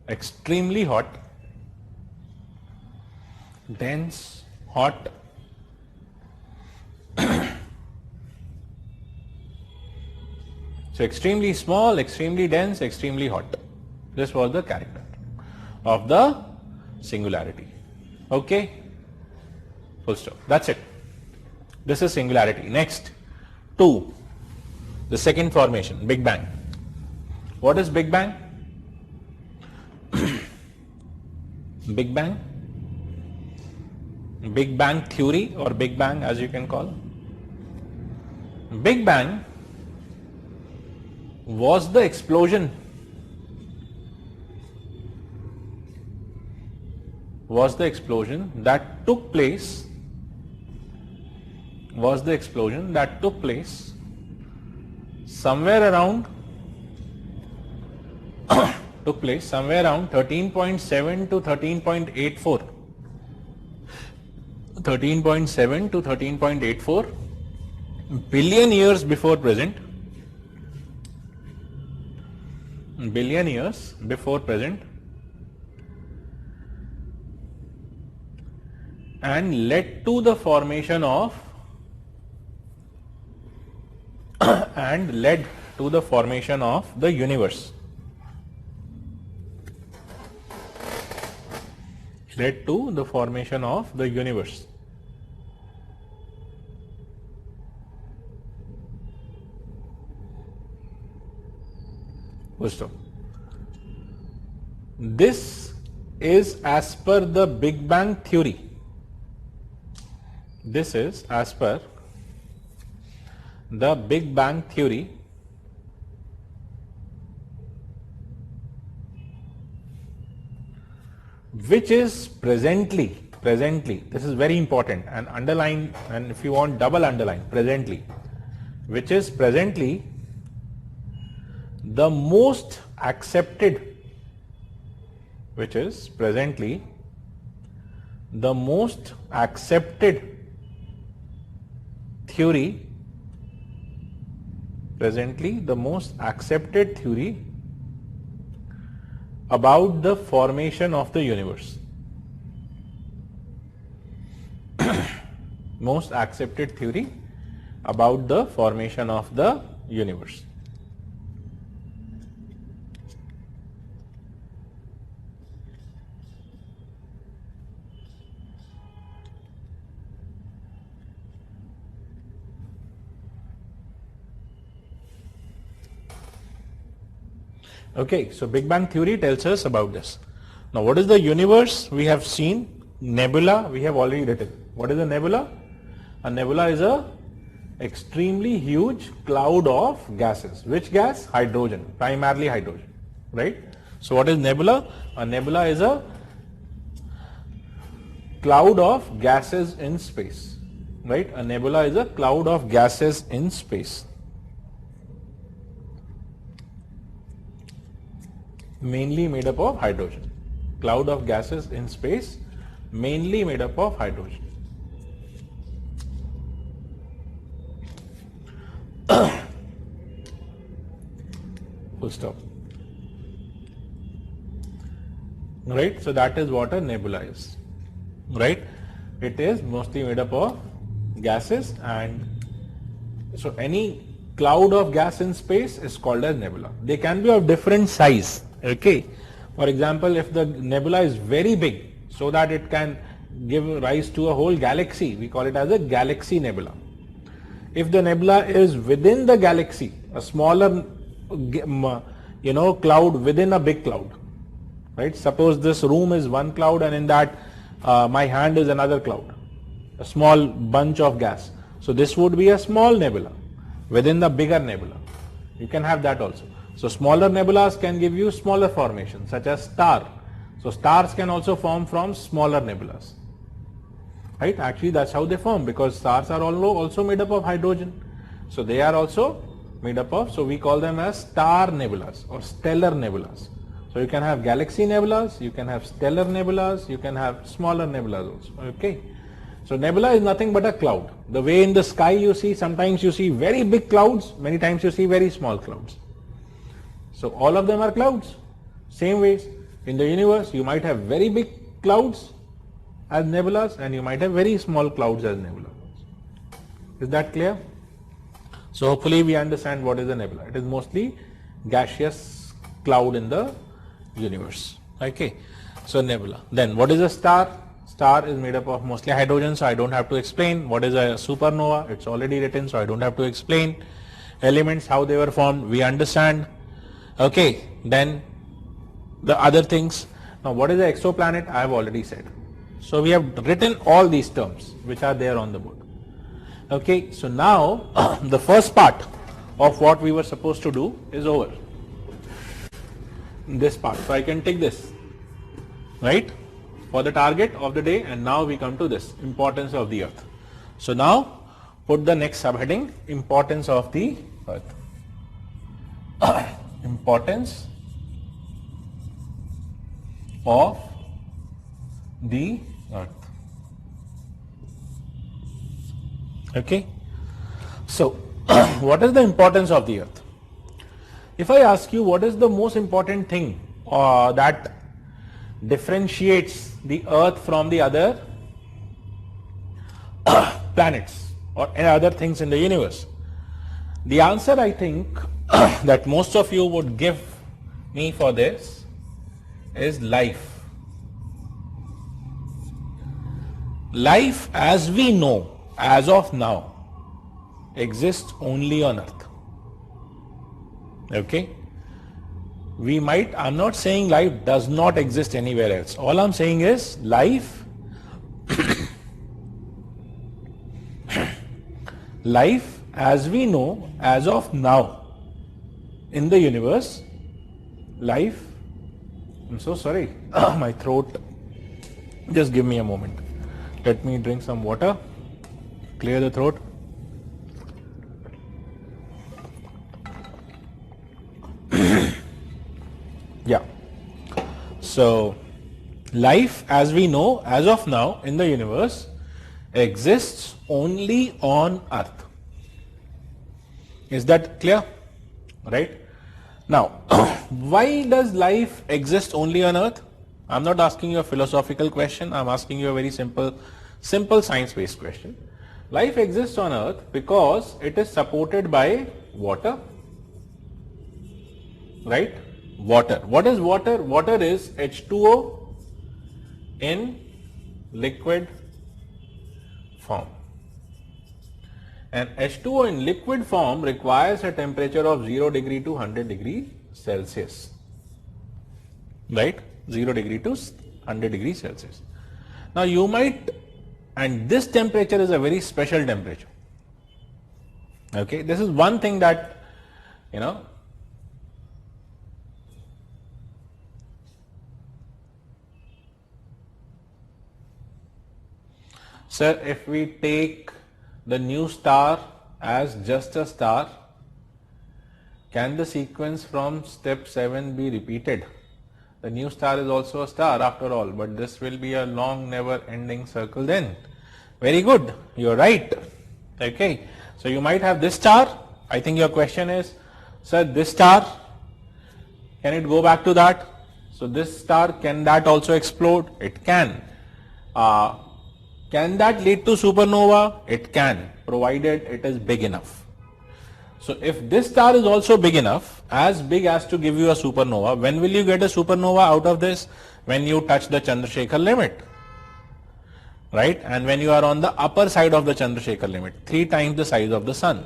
S1: extremely hot, dense, hot, so extremely small, extremely dense, extremely hot. This was the character of the singularity. Okay? Full stop. That's it. This is singularity. Next, 2. The second formation, Big Bang. What is Big Bang? Big Bang? Big Bang theory or Big Bang as you can call. Big Bang was the explosion that took place somewhere around 13.7 to 13.84 billion years before present, and led to the formation of the universe. This is as per the Big Bang theory. This is as per the Big Bang theory, which is presently, this is very important, and underline, and if you want double underline, presently, which is presently the most accepted, which is presently the most accepted theory, presently the most accepted theory about the formation of the universe. Most accepted theory about the formation of the universe. Okay, so Big Bang theory tells us about this. Now, what is the universe? We have seen nebula, we have already written. What is a nebula? A nebula is a extremely huge cloud of gases. Which gas? Hydrogen, primarily hydrogen, right? So what is nebula? A nebula is a cloud of gases in space, right? A nebula is a cloud of gases in space, mainly made up of hydrogen. Cloud of gases in space, mainly made up of hydrogen. Full stop. Right, so that is what a nebula is, right? It is mostly made up of gases, and so any cloud of gas in space is called as nebula. They can be of different size, okay? For example, if the nebula is very big, so that it can give rise to a whole galaxy, we call it as a galaxy nebula. If the nebula is within the galaxy, a smaller cloud within a big cloud, right? Suppose this room is one cloud, and in that my hand is another cloud, a small bunch of gas. So this would be a small nebula within the bigger nebula. You can have that also. So smaller nebulas can give you smaller formations, such as star. So stars can also form from smaller nebulas, right? Actually, that's how they form, because stars are also made up of hydrogen. So they are also made up of, so we call them as star nebulas or stellar nebulas. So you can have galaxy nebulas, you can have stellar nebulas, you can have smaller nebulas also, okay? So nebula is nothing but a cloud. The way in the sky you see, sometimes you see very big clouds, many times you see very small clouds. So all of them are clouds. Same ways, in the universe you might have very big clouds as nebulas, and you might have very small clouds as nebulas. Is that clear? So hopefully we understand what is a nebula. It is mostly gaseous cloud in the universe. Okay. So nebula. Then what is a star? Star is made up of mostly hydrogen, so I don't have to explain. What is a supernova? It's already written, so I don't have to explain. Elements, how they were formed, we understand. Okay. Then the other things. Now what is an exoplanet? I have already said. So we have written all these terms which are there on the board. Okay, so now the first part of what we were supposed to do is over. This part. So I can take this, right, for the target of the day, and now we come to this, importance of the earth. So now put the next subheading, importance of the earth. Importance of the earth. Okay. So what is the importance of the earth? If I ask you what is the most important thing that differentiates the earth from the other planets or any other things in the universe, the answer I think that most of you would give me for this is life. Life as we know, as of now, exists only on earth. Okay? We might, I'm not saying life does not exist anywhere else. All I'm saying is life life as we know, as of now, in the universe, life, I'm so sorry, my throat Just give me a moment. Let me drink some water, clear the throat. Yeah. So, life as we know, as of now in the universe, exists only on Earth. Is that clear? Right? Now, why does life exist only on Earth? I'm not asking you a philosophical question. I'm asking you a very simple science-based question. Life exists on Earth because it is supported by water, right? Water. What is water? Water is H2O in liquid form. And H2O in liquid form requires a temperature of 0 degree to 100 degree Celsius, right? 0 degree to 100 degree Celsius. Now you might, and this temperature is a very special temperature. Okay, this is one thing that, you know, sir, if we take the new star as just a star, can the sequence from step 7 be repeated? The new star is also a star after all, but this will be a long never ending circle then. Very good, you're right. Okay, so you might have this star. I think your question is, sir, this star, can it go back to that? So this star, can that also explode? It can. Can that lead to supernova? It can, provided it is big enough. So if this star is also big enough, as big as to give you a supernova, when will you get a supernova out of this? When you touch the Chandrasekhar limit, right? And when you are on the upper side of the Chandrasekhar limit, 3 times the size of the sun.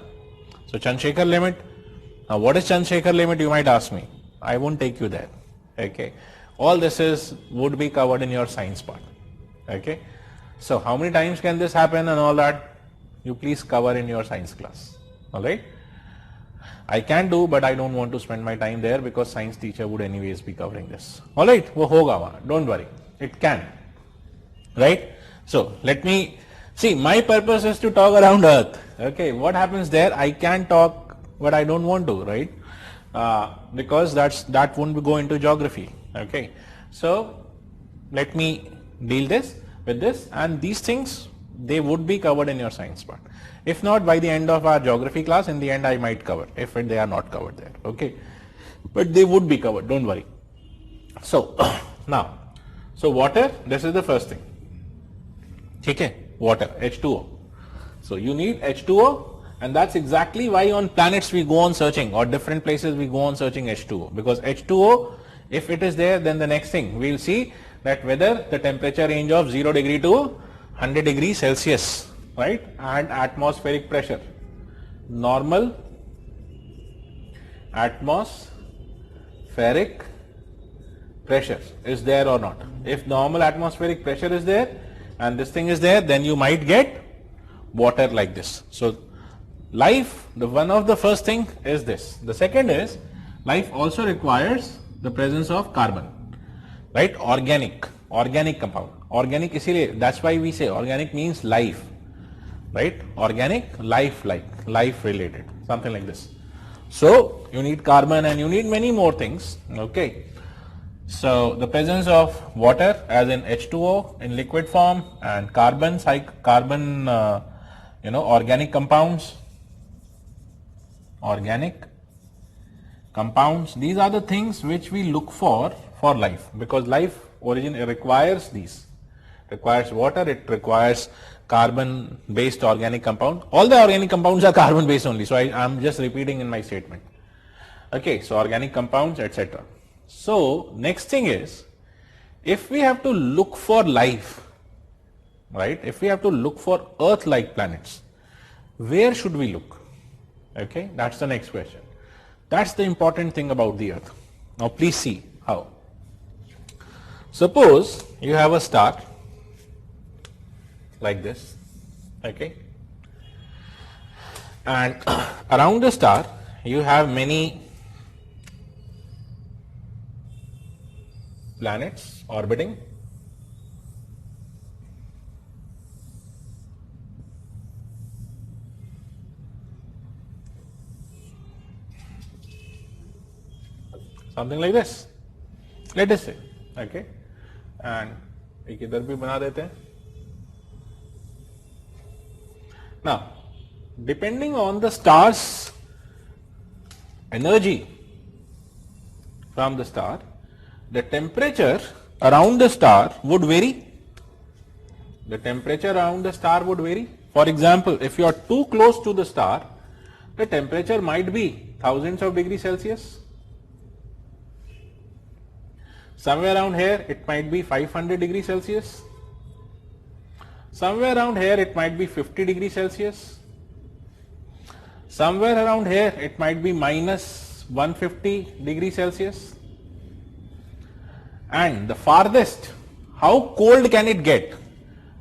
S1: So Chandrasekhar limit, now what is Chandrasekhar limit, you might ask me. I won't take you there. Okay. All this would be covered in your science part. Okay. So how many times can this happen and all that? You please cover in your science class. Alright. I can do, but I don't want to spend my time there because science teacher would anyways be covering this. Alright, wo hoga wahan, don't worry. It can. Right? So let me see, my purpose is to talk around Earth. Okay, what happens there? I can talk, but I don't want to, right? Because that won't go into geography. Okay. So let me deal with this, and these things, they would be covered in your science part. If not, by the end of our geography class, in the end I might cover, if they are not covered there. Okay, but they would be covered, don't worry. So now, so water, this is the first thing. Okay, water, H2O. So you need H2O, and that's exactly why on planets we go on searching, or different places we go on searching H2O, because H2O, if it is there, then the next thing we'll see that whether the temperature range of 0 degree to 100 degrees Celsius, right, and atmospheric pressure, normal atmospheric pressure is there or not. If normal atmospheric pressure is there and this thing is there, then you might get water like this. So life, the one of the first thing is this. The second is, life also requires the presence of carbon, right? Organic compound. Organic, इसीलिए, that's why we say organic means life, right? Organic, life related, something like this. So you need carbon and you need many more things. Okay. So the presence of water, as in H2O in liquid form, and organic compounds. These are the things which we look for life, because life requires these. Requires water, it requires carbon based organic compound. All the organic compounds are carbon based only, so I am just repeating in my statement. Okay, so organic compounds, etc. So next thing is, if we have to look for life, right, if we have to look for Earth like planets, where should we look? Okay, that's the next question. That's the important thing about the Earth. Now please see how. Suppose you have a star like this, okay, and around the star you have many planets orbiting, something like this, let us say, okay, and एक इधर भी बना देते हैं. Now, depending on the star's energy from the star, the temperature around the star would vary. The temperature around the star would vary. For example, if you are too close to the star, the temperature might be thousands of degrees Celsius. Somewhere around here it might be 500 degrees Celsius. Somewhere around here it might be 50 degrees Celsius. Somewhere around here it might be minus 150 degrees Celsius. And the farthest, how cold can it get?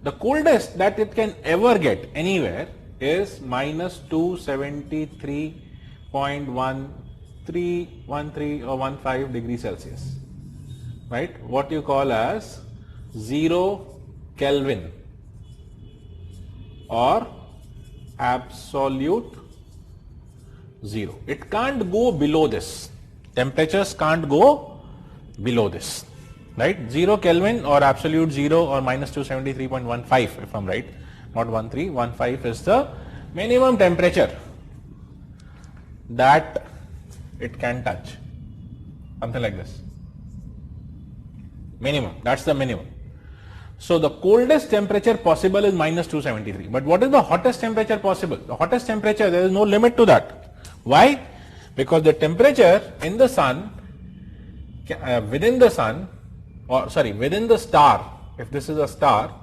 S1: The coldest that it can ever get anywhere is minus 273.1313 or 15 degrees Celsius, right? What you call as 0 Kelvin or absolute zero. It can't go below this. Temperatures can't go below this, right? 0 Kelvin or absolute zero or minus 273.15 if I'm right, not 13, 15 is the minimum temperature that it can touch, something like this. Minimum, that's the minimum. So the coldest temperature possible is minus 273. But what is the hottest temperature possible? The hottest temperature, there is no limit to that. Why? Because the temperature in the sun, within the sun, or sorry, within the star, if this is a star,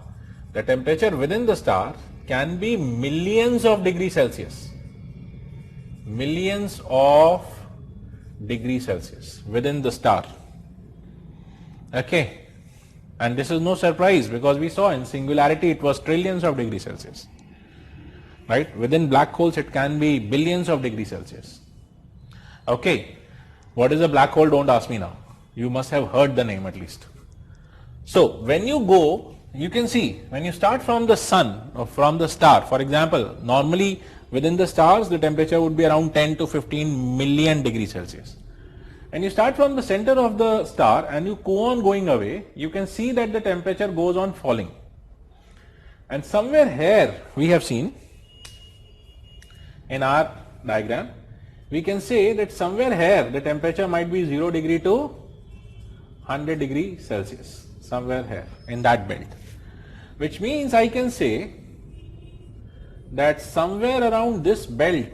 S1: the temperature within the star can be millions of degrees Celsius. Millions of degrees Celsius within the star. Okay. And this is no surprise because we saw in singularity it was trillions of degrees Celsius. Right? Within black holes it can be billions of degrees Celsius. Okay. What is a black hole? Don't ask me now. You must have heard the name at least. So when you go, you can see when you start from the sun or from the star, for example, normally within the stars the temperature would be around 10 to 15 million degrees Celsius. And you start from the center of the star and you go on going away, you can see that the temperature goes on falling. And somewhere here we have seen in our diagram, we can say that somewhere here the temperature might be 0 degree to 100 degree Celsius, somewhere here in that belt. Which means I can say that somewhere around this belt,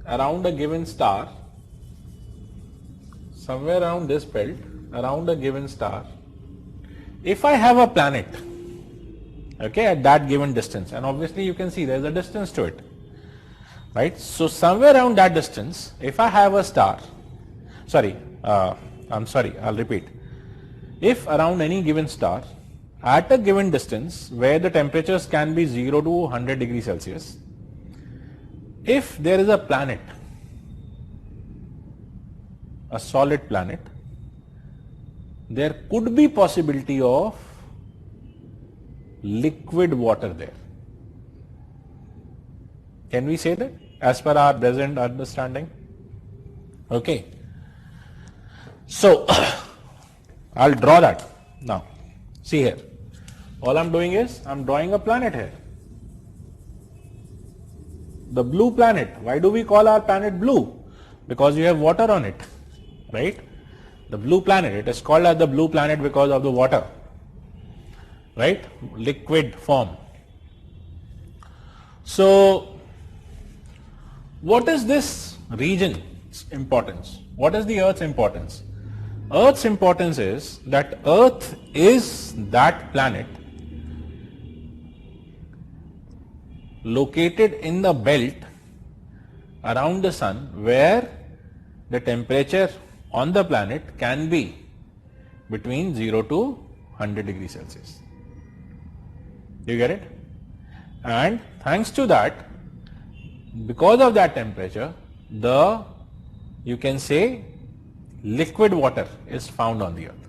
S1: around a given star, somewhere around this belt, around a given star, if I have a planet, okay, at that given distance, and obviously you can see there is a distance to it, right? So somewhere around that distance, if I have a star, I'll repeat. If around any given star, at a given distance where the temperatures can be 0 to 100 degrees Celsius, if there is a planet, a solid planet, there could be possibility of liquid water there. Can we say that as per our present understanding? Okay. So I'll draw that now. See here. All I'm doing is I'm drawing a planet here. The blue planet. Why do we call our planet blue? Because you have water on it, right? The blue planet, it is called as the blue planet because of the water, right? Liquid form. So what is this region's importance? What is the Earth's importance? Earth's importance is that Earth is that planet located in the belt around the sun where the temperature on the planet can be between 0 to 100 degrees Celsius. You get it? And thanks to that, because of that temperature, you can say liquid water is found on the Earth.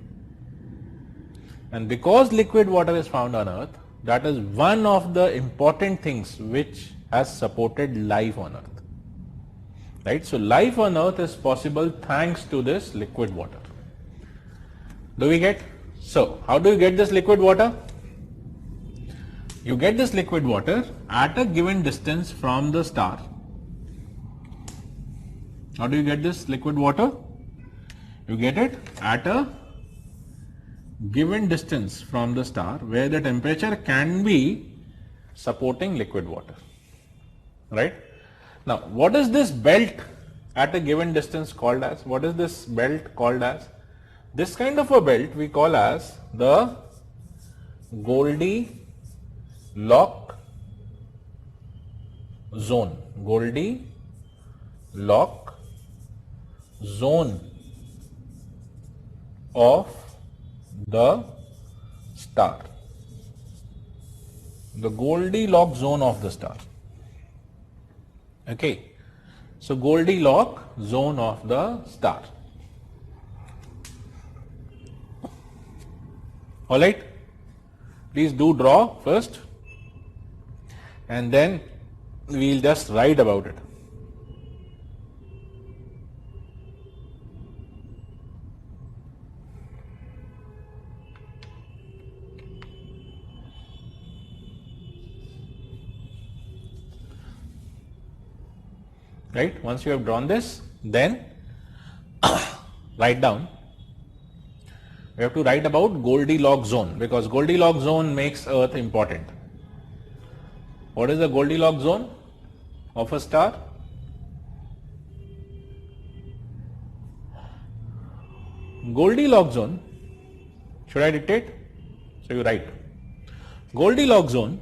S1: And because liquid water is found on Earth, that is one of the important things which has supported life on Earth. right? So life on earth is possible thanks to this liquid water. Do we get? So how do you get this liquid water? You get this liquid water at a given distance from the star. How do you get this liquid water? You get it at a given distance from the star where the temperature can be supporting liquid water, right? Now, what is this belt at a given distance called as? What is this belt called as? This kind of a belt we call as the Goldilocks zone. Goldilocks zone of the star. The Goldilocks zone of the star. Okay. So Goldilocks zone of the star. Alright. Please do draw first and then we'll just write about it. Right? Once you have drawn this, then write down. We have to write about Goldilocks zone because Goldilocks zone makes Earth important. What is the Goldilocks zone of a star? Goldilocks zone, should I dictate? So you write. Goldilocks zone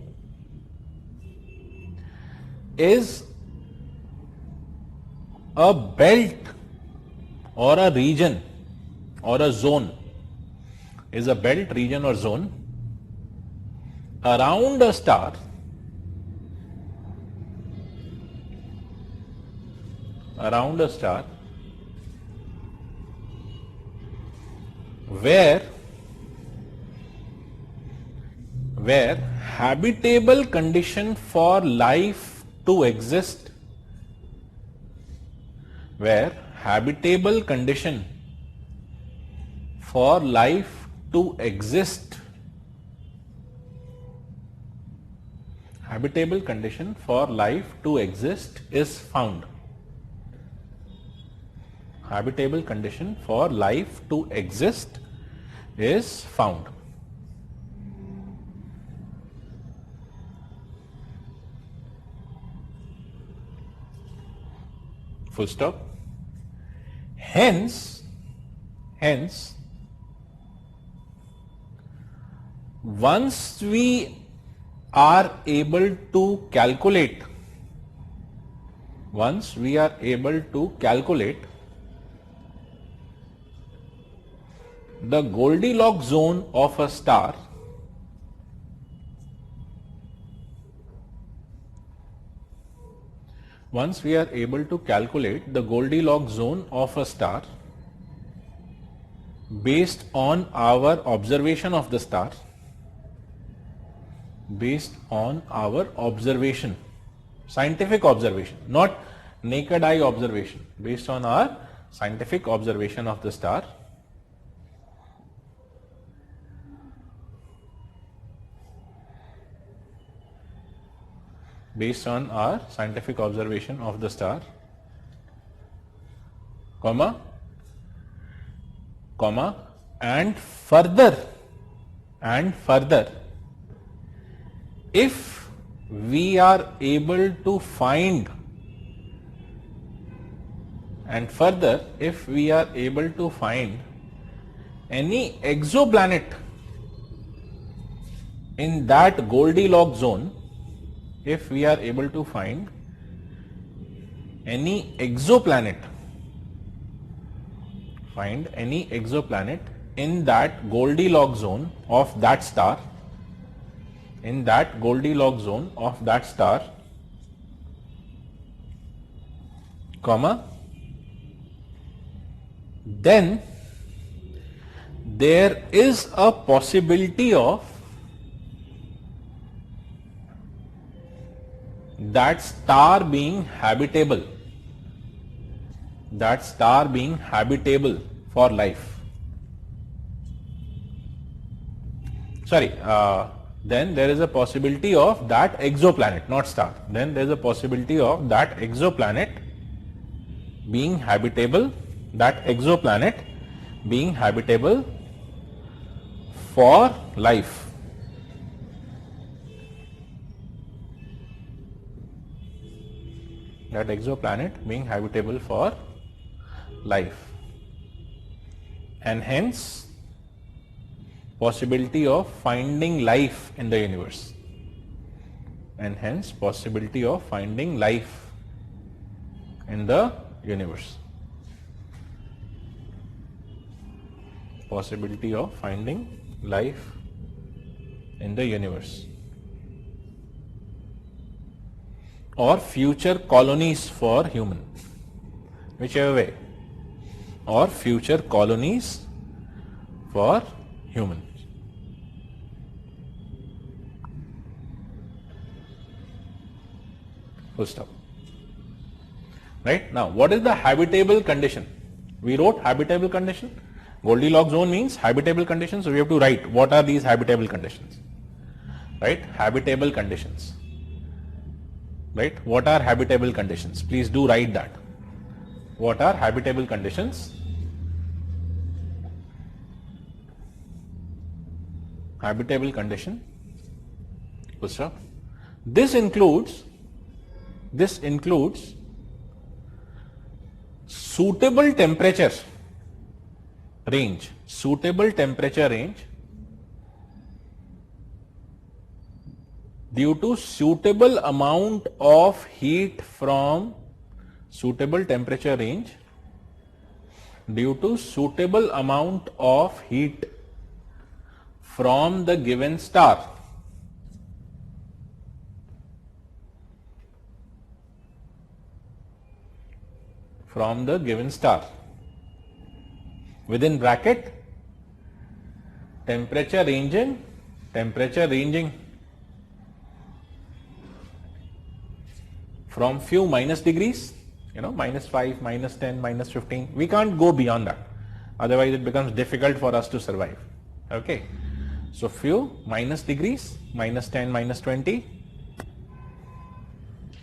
S1: is a belt or a region or a zone, is a belt, region or zone around a star where habitable condition for life to exist, where habitable condition for life to exist, habitable condition for life to exist is found. Habitable condition for life to exist is found. Full stop. Hence, once we are able to calculate the Goldilocks zone of a star, once we are able to calculate the Goldilocks zone of a star based on our observation of the star, based on our observation, scientific observation, not naked eye observation, based on our scientific observation of the star, based on our scientific observation of the star, comma, and further, if we are able to find, any exoplanet in that Goldilocks zone, if we are able to find any exoplanet, in that Goldilocks zone of that star, comma, then there is a possibility of that star being habitable. that star being habitable for life. Sorry, then there is a possibility of that exoplanet, not star. Then there is a possibility of that exoplanet being habitable, for life. That exoplanet being habitable for life, and hence possibility of finding life in the universe, possibility of finding life in the universe. Or future colonies for human, whichever way, or future colonies for human. Full stop. Right? Now, what is the habitable condition? We wrote habitable condition. Goldilocks zone means habitable conditions. So we have to write what are these habitable conditions. Right? Habitable conditions. Right? What are habitable conditions? Please do write that. What are habitable conditions? Habitable condition. Full stop. This includes suitable temperature range, due to suitable amount of heat from suitable temperature range, due to suitable amount of heat from the given star. From the given star. Within bracket, temperature ranging from few minus degrees, -5, -10, -15. We can't go beyond that. Otherwise it becomes difficult for us to survive. Okay. So few minus degrees, -10, -20,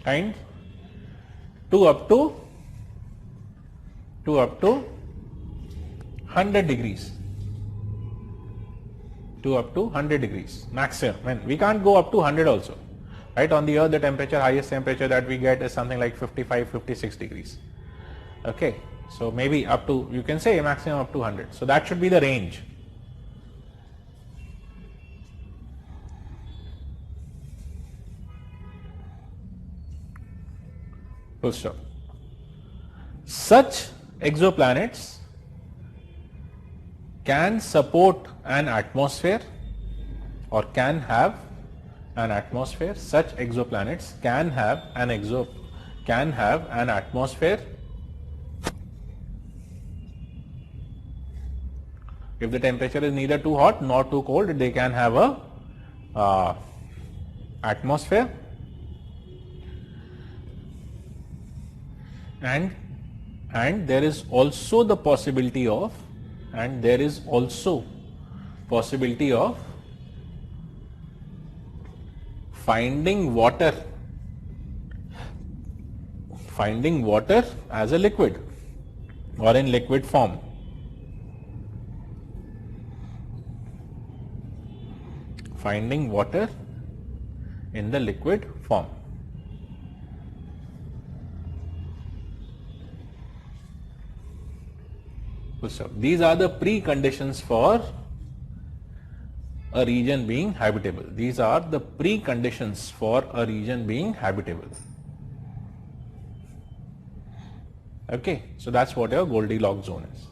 S1: and to up to 100 degrees. Maximum. When we can't go up to 100 also. Right? On the earth, the highest temperature that we get is something like 55, 56 degrees. Okay. So maybe up to, you can say maximum up to 100. So that should be the range. Full stop. Such exoplanets can support an atmosphere, or can have an atmosphere. Such exoplanets can have an atmosphere if the temperature is neither too hot nor too cold. They can have a atmosphere, and there is also the possibility of finding water as a liquid or in liquid form. Finding water in the liquid form. So these are the preconditions for a region being habitable. These are the preconditions for a region being habitable. Okay, so that's what your Goldilocks zone is.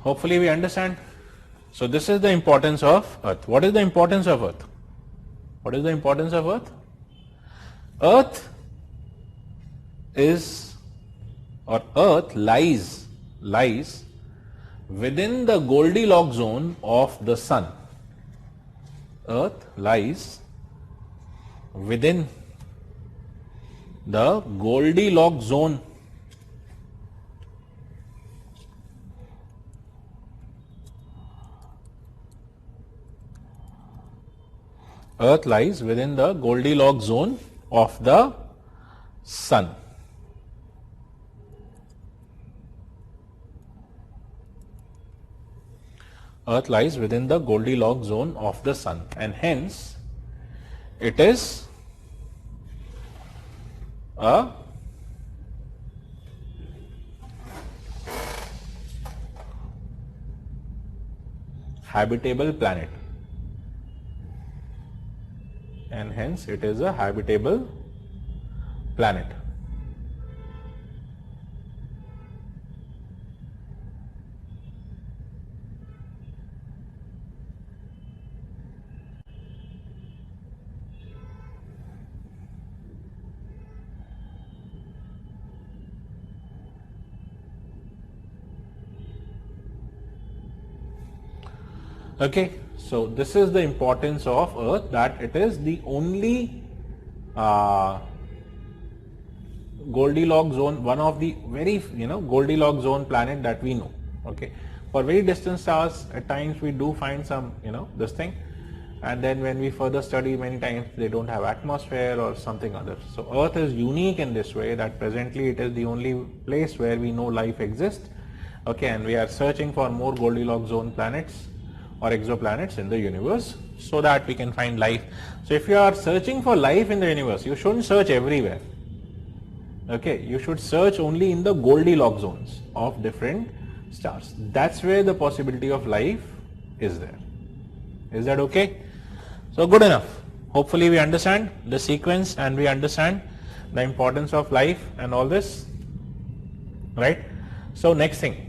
S1: Hopefully we understand. So this is the importance of Earth. What is the importance of Earth? What is the importance of Earth? Earth is, or Earth lies within the Goldilocks zone of the Sun. Earth lies within the Goldilocks zone Earth lies within the Goldilocks zone of the sun. Earth lies within the Goldilocks zone of the sun, and hence it is a habitable planet, and hence it is a habitable planet. Okay, so this is the importance of Earth, that it is the only Goldilocks zone, one of the very Goldilocks zone planet that we know. Okay, for very distant stars, at times we do find some this thing, and then when we further study, many times they don't have atmosphere or something other. So Earth is unique in this way that presently it is the only place where we know life exists. Okay, and we are searching for more Goldilocks zone planets or exoplanets in the universe so that we can find life. So if you are searching for life in the universe, you shouldn't search everywhere. Okay, you should search only in the Goldilocks zones of different stars. That's where the possibility of life is there. Is that okay? So good enough. Hopefully we understand the sequence and we understand the importance of life and all this, right? So next thing,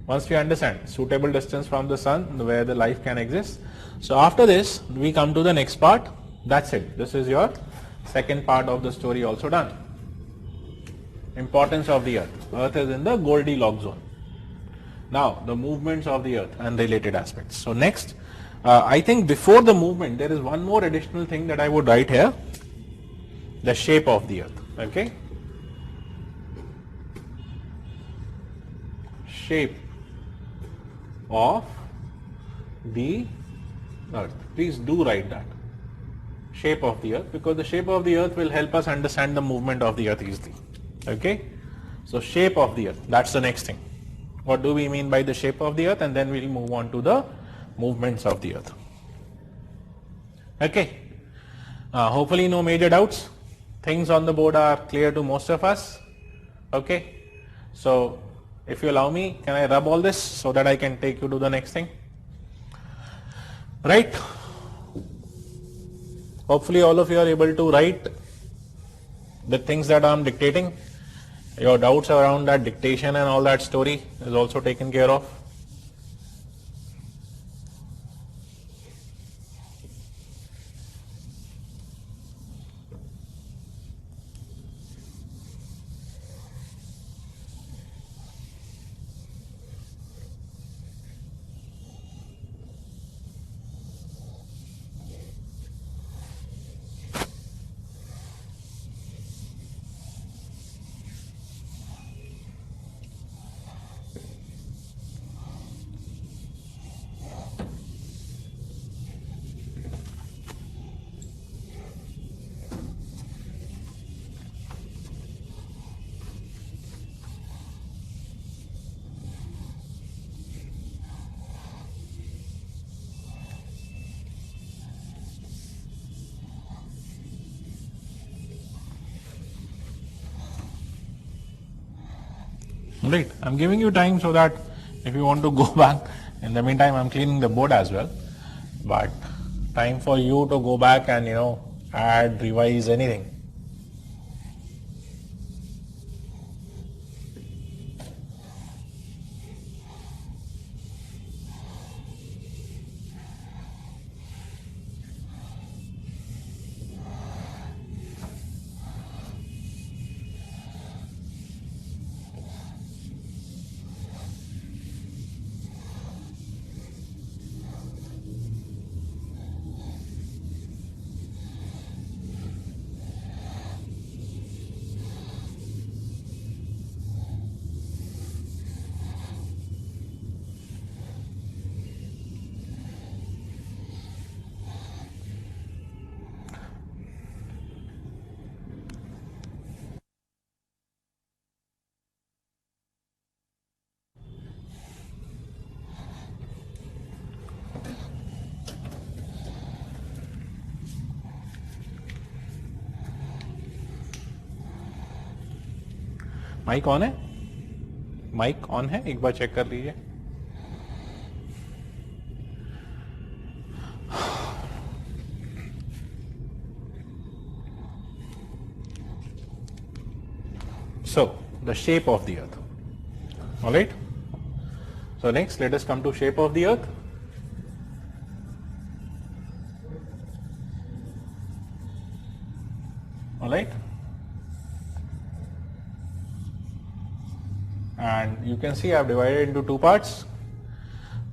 S1: once we understand suitable distance from the sun where the life can exist. So after this we come to the next part. That's it. This is your second part of the story also done. Importance of the Earth. Earth is in the Goldilocks zone. Now the movements of the Earth and related aspects. So next, I think before the movement there is one more additional thing that I would write here. The shape of the Earth. Okay. Shape of the Earth. Please do write that. Shape of the Earth, because the shape of the Earth will help us understand the movement of the Earth easily. Okay. So shape of the Earth. That's the next thing. What do we mean by the shape of the Earth? And then we'll move on to the movements of the Earth. Okay. Hopefully no major doubts. Things on the board are clear to most of us. Okay. So if you allow me, can I rub all this so that I can take you to the next thing? Right. Hopefully all of you are able to write the things that I am dictating. Your doubts around that dictation and all that story is also taken care of. Right. I'm giving you time so that if you want to go back, in the meantime I'm cleaning the board as well. But time for you to go back and add, revise anything. Mic on है? Mic on है, एक बार check कर लीजिए. So the shape of the earth. All right. So next, let us come to shape of the earth. All right. And you can see I have divided into two parts.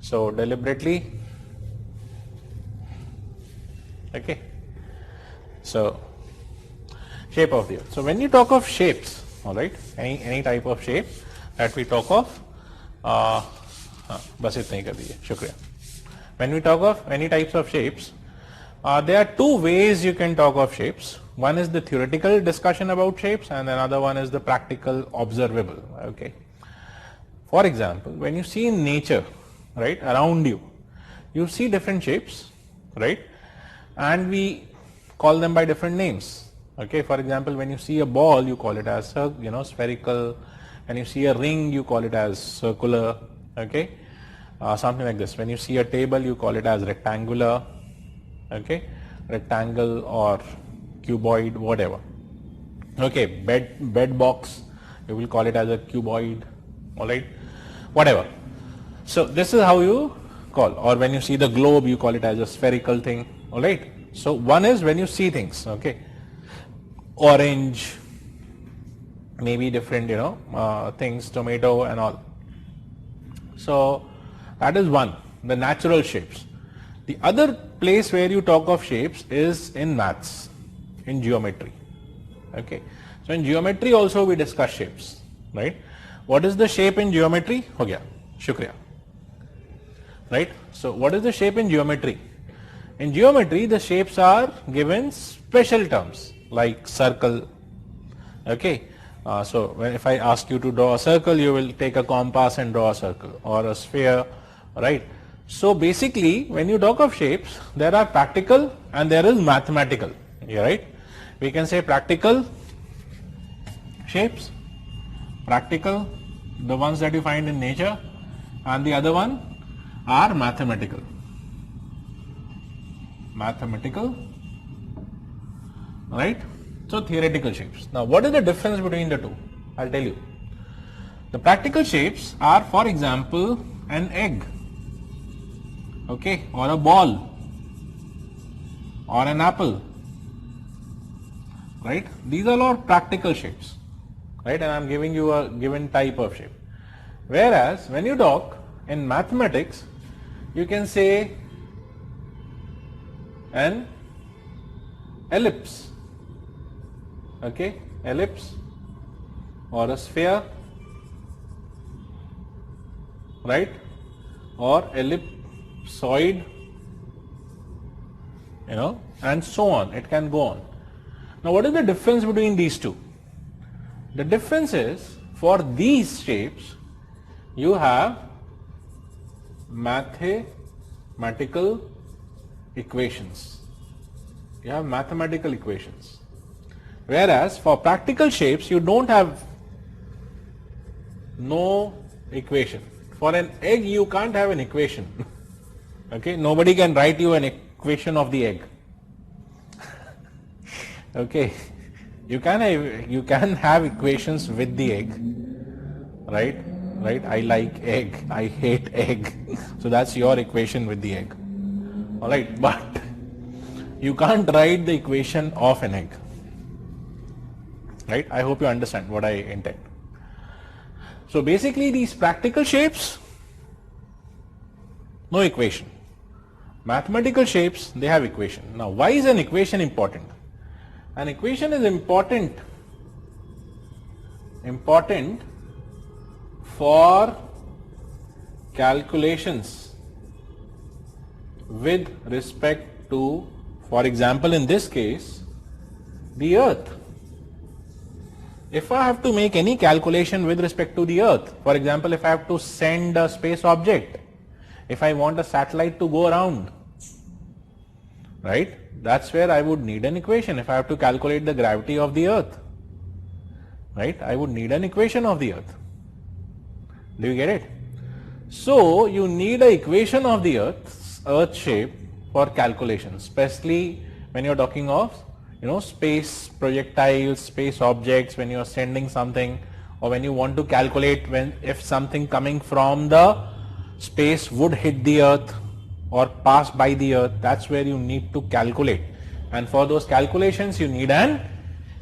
S1: So deliberately. Okay. So shape of the earth. So when you talk of shapes, all right, any type of shape that we talk of, बस इतना ही कर दीजिए, शुक्रिया. When we talk of any types of shapes, there are two ways you can talk of shapes. One is the theoretical discussion about shapes, and another one is the practical observable. Okay. For example, when you see in nature, right, around you, you see different shapes, right, and we call them by different names. Okay, for example, when you see a ball, you call it as spherical. When you see a ring, you call it as circular. Okay, something like this. When you see a table, you call it as rectangular. Okay, rectangle or cuboid, whatever. Okay, bed box, you will call it as a cuboid. All right, whatever. So this is how you call. Or when you see the globe, you call it as a spherical thing. All right. So one is when you see things. Okay. Orange, maybe different, things, tomato and all. So that is one, the natural shapes. The other place where you talk of shapes is in maths, in geometry. Okay. So in geometry also we discuss shapes, right? What is the shape in geometry? Ho gaya, shukriya. Right? So what is the shape in geometry? In geometry, the shapes are given special terms like circle. Okay. So if I ask you to draw a circle, you will take a compass and draw a circle, or a sphere, right? So basically, when you talk of shapes, there are practical and there is mathematical. Yeah, right? We can say practical shapes, practical, the ones that you find in nature, and the other one are mathematical. Mathematical, right? So theoretical shapes. Now what is the difference between the two? I'll tell you. The practical shapes are, for example, an egg, okay, or a ball, or an apple, right? These are all practical shapes, right? And I'm giving you a given type of shape. Whereas when you talk in mathematics, you can say an ellipse, okay, ellipse, or a sphere, right, or ellipsoid, and so on. It can go on. Now what is the difference between these two? The difference is, for these shapes you have mathematical equations. You have mathematical equations. Whereas for practical shapes, you don't have no equation. For an egg, you can't have an equation. Okay, nobody can write you an equation of the egg. Okay, you can have equations with the egg, right? Right? I like egg. I hate egg. So that's your equation with the egg. All right, but you can't write the equation of an egg. Right? I hope you understand what I intend. So basically, these practical shapes, no equation. Mathematical shapes, they have equation. Now, why is an equation important? An equation is important for calculations with respect to, for example, in this case, the earth. If I have to make any calculation with respect to the earth, for example, if I have to send a space object, if I want a satellite to go around, right, that's where I would need an equation if I have to calculate the gravity of the earth. right? I would need an equation of the earth. Do you get it? So you need an equation of the earth shape for calculations, especially when you're talking of, space projectiles, space objects, when you're sending something, or when you want to calculate if something coming from the space would hit the earth or pass by the earth. That's where you need to calculate, and for those calculations you need an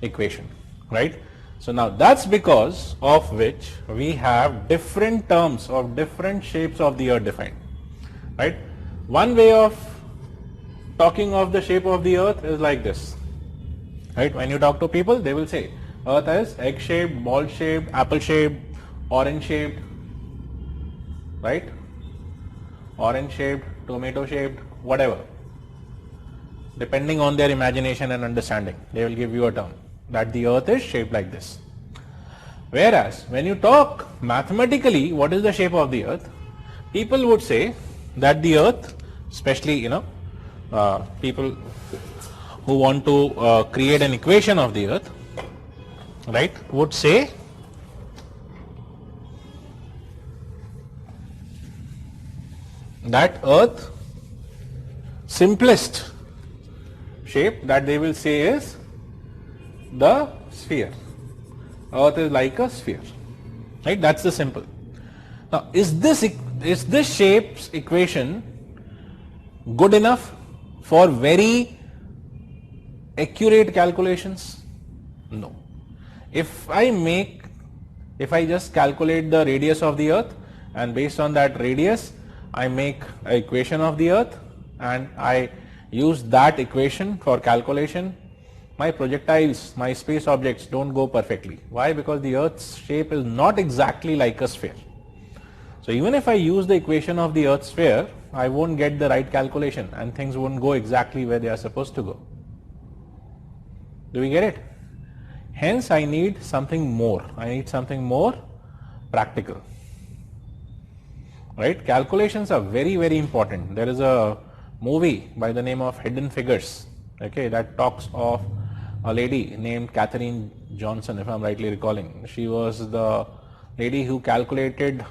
S1: equation, right? So now that's because of which we have different terms of different shapes of the earth defined, right? One way of talking of the shape of the earth is like this, right? When you talk to people, they will say earth is egg shaped, ball shaped, apple shaped, orange shaped, right? Orange shaped, tomato shaped, whatever. Depending on their imagination and understanding, they will give you a term that the earth is shaped like this. Whereas when you talk mathematically, what is the shape of the earth? People would say that the earth, especially people who want to create an equation of the earth, right, would say that earth simplest shape that they will say is the sphere. Earth is like a sphere, right? That's the simple. Now, is this shape's equation good enough for very accurate calculations? No. If I just calculate the radius of the earth, and based on that radius I make an equation of the earth, and I use that equation for calculation, my projectiles, my space objects don't go perfectly. Why? Because the earth's shape is not exactly like a sphere. So even if I use the equation of the earth sphere, I won't get the right calculation and things won't go exactly where they are supposed to go. Do we get it? Hence I need something more. I need something more practical. Right? Calculations are very, very important. There is a movie by the name of Hidden Figures, okay, that talks of a lady named Katherine Johnson, if I'm rightly recalling. She was the lady who calculated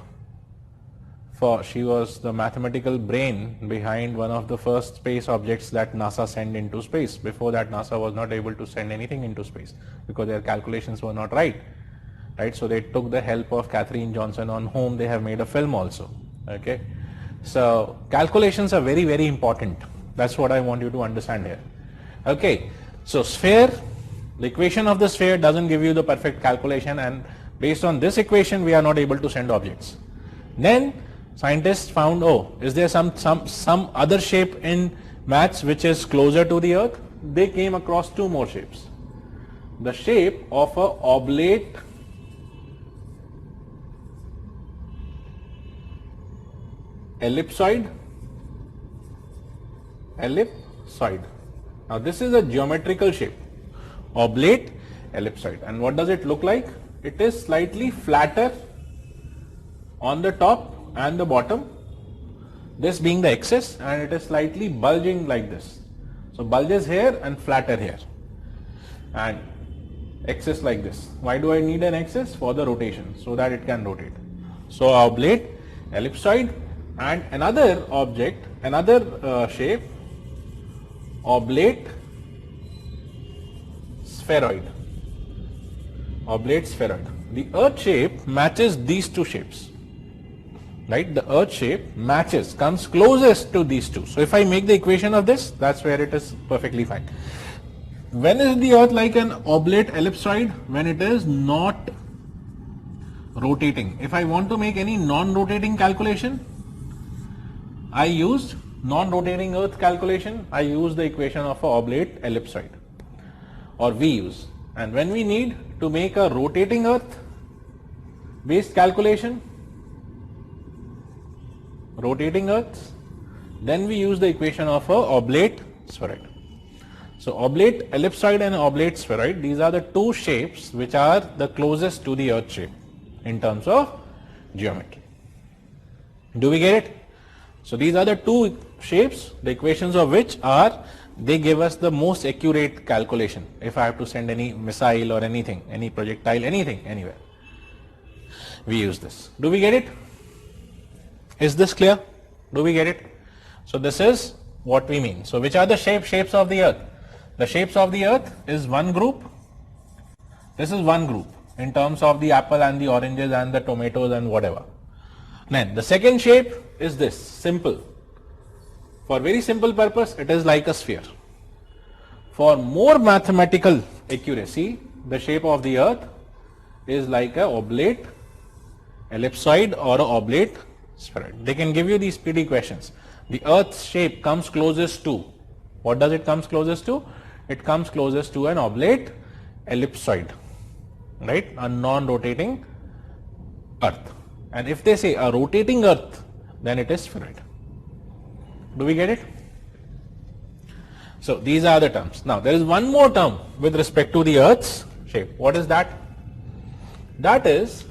S1: she was the mathematical brain behind one of the first space objects that NASA sent into space. Before that, NASA was not able to send anything into space because their calculations were not right. So they took the help of Katherine Johnson, on whom they have made a film also. Okay. So calculations are very, very important. That's what I want you to understand here. Okay. So sphere, the equation of the sphere doesn't give you the perfect calculation, and based on this equation we are not able to send objects. Then scientists found, is there some other shape in maths which is closer to the earth? They came across two more shapes. The shape of a oblate ellipsoid. Now this is a geometrical shape, oblate ellipsoid. And what does it look like? It is slightly flatter on the top and the bottom, this being the axis, and it is slightly bulging like this. So bulges here and flatter here, and axis like this. Why do I need an axis? For the rotation, so that it can rotate. So oblate ellipsoid. And another object, another shape, oblate spheroid. Oblate spheroid. The earth shape matches these two shapes. Right? The earth shape comes closest to these two. So if I make the equation of this, that's where it is perfectly fine. When is the earth like an oblate ellipsoid? When it is not rotating. If I want to make any non-rotating calculation, I use non-rotating earth calculation, I use the equation of an oblate ellipsoid, or we use. And when we need to make a rotating earth based calculation, then we use the equation of an oblate spheroid. So oblate ellipsoid and oblate spheroid, these are the two shapes which are the closest to the earth shape in terms of geometry. Do we get it? So these are the two shapes, the equations of which are they give us the most accurate calculation if I have to send any missile or anything, any projectile, anything, anywhere. We use this. Do we get it? Is this clear? Do we get it? So this is what we mean. So which are the shapes of the earth? The shapes of the earth is one group. This is one group in terms of the apple and the oranges and the tomatoes and whatever. Then the second shape is this, simple. For very simple purpose, it is like a sphere. For more mathematical accuracy, the shape of the earth is like a oblate, ellipsoid or a oblate spheroid. They can give you these PD questions. The earth's shape comes closest to, what does it comes closest to? It comes closest to an oblate ellipsoid, right? A non-rotating earth. And if they say a rotating earth, then it is spheroid. Do we get it? So these are the terms. Now there is one more term with respect to the earth's shape. What is that? That is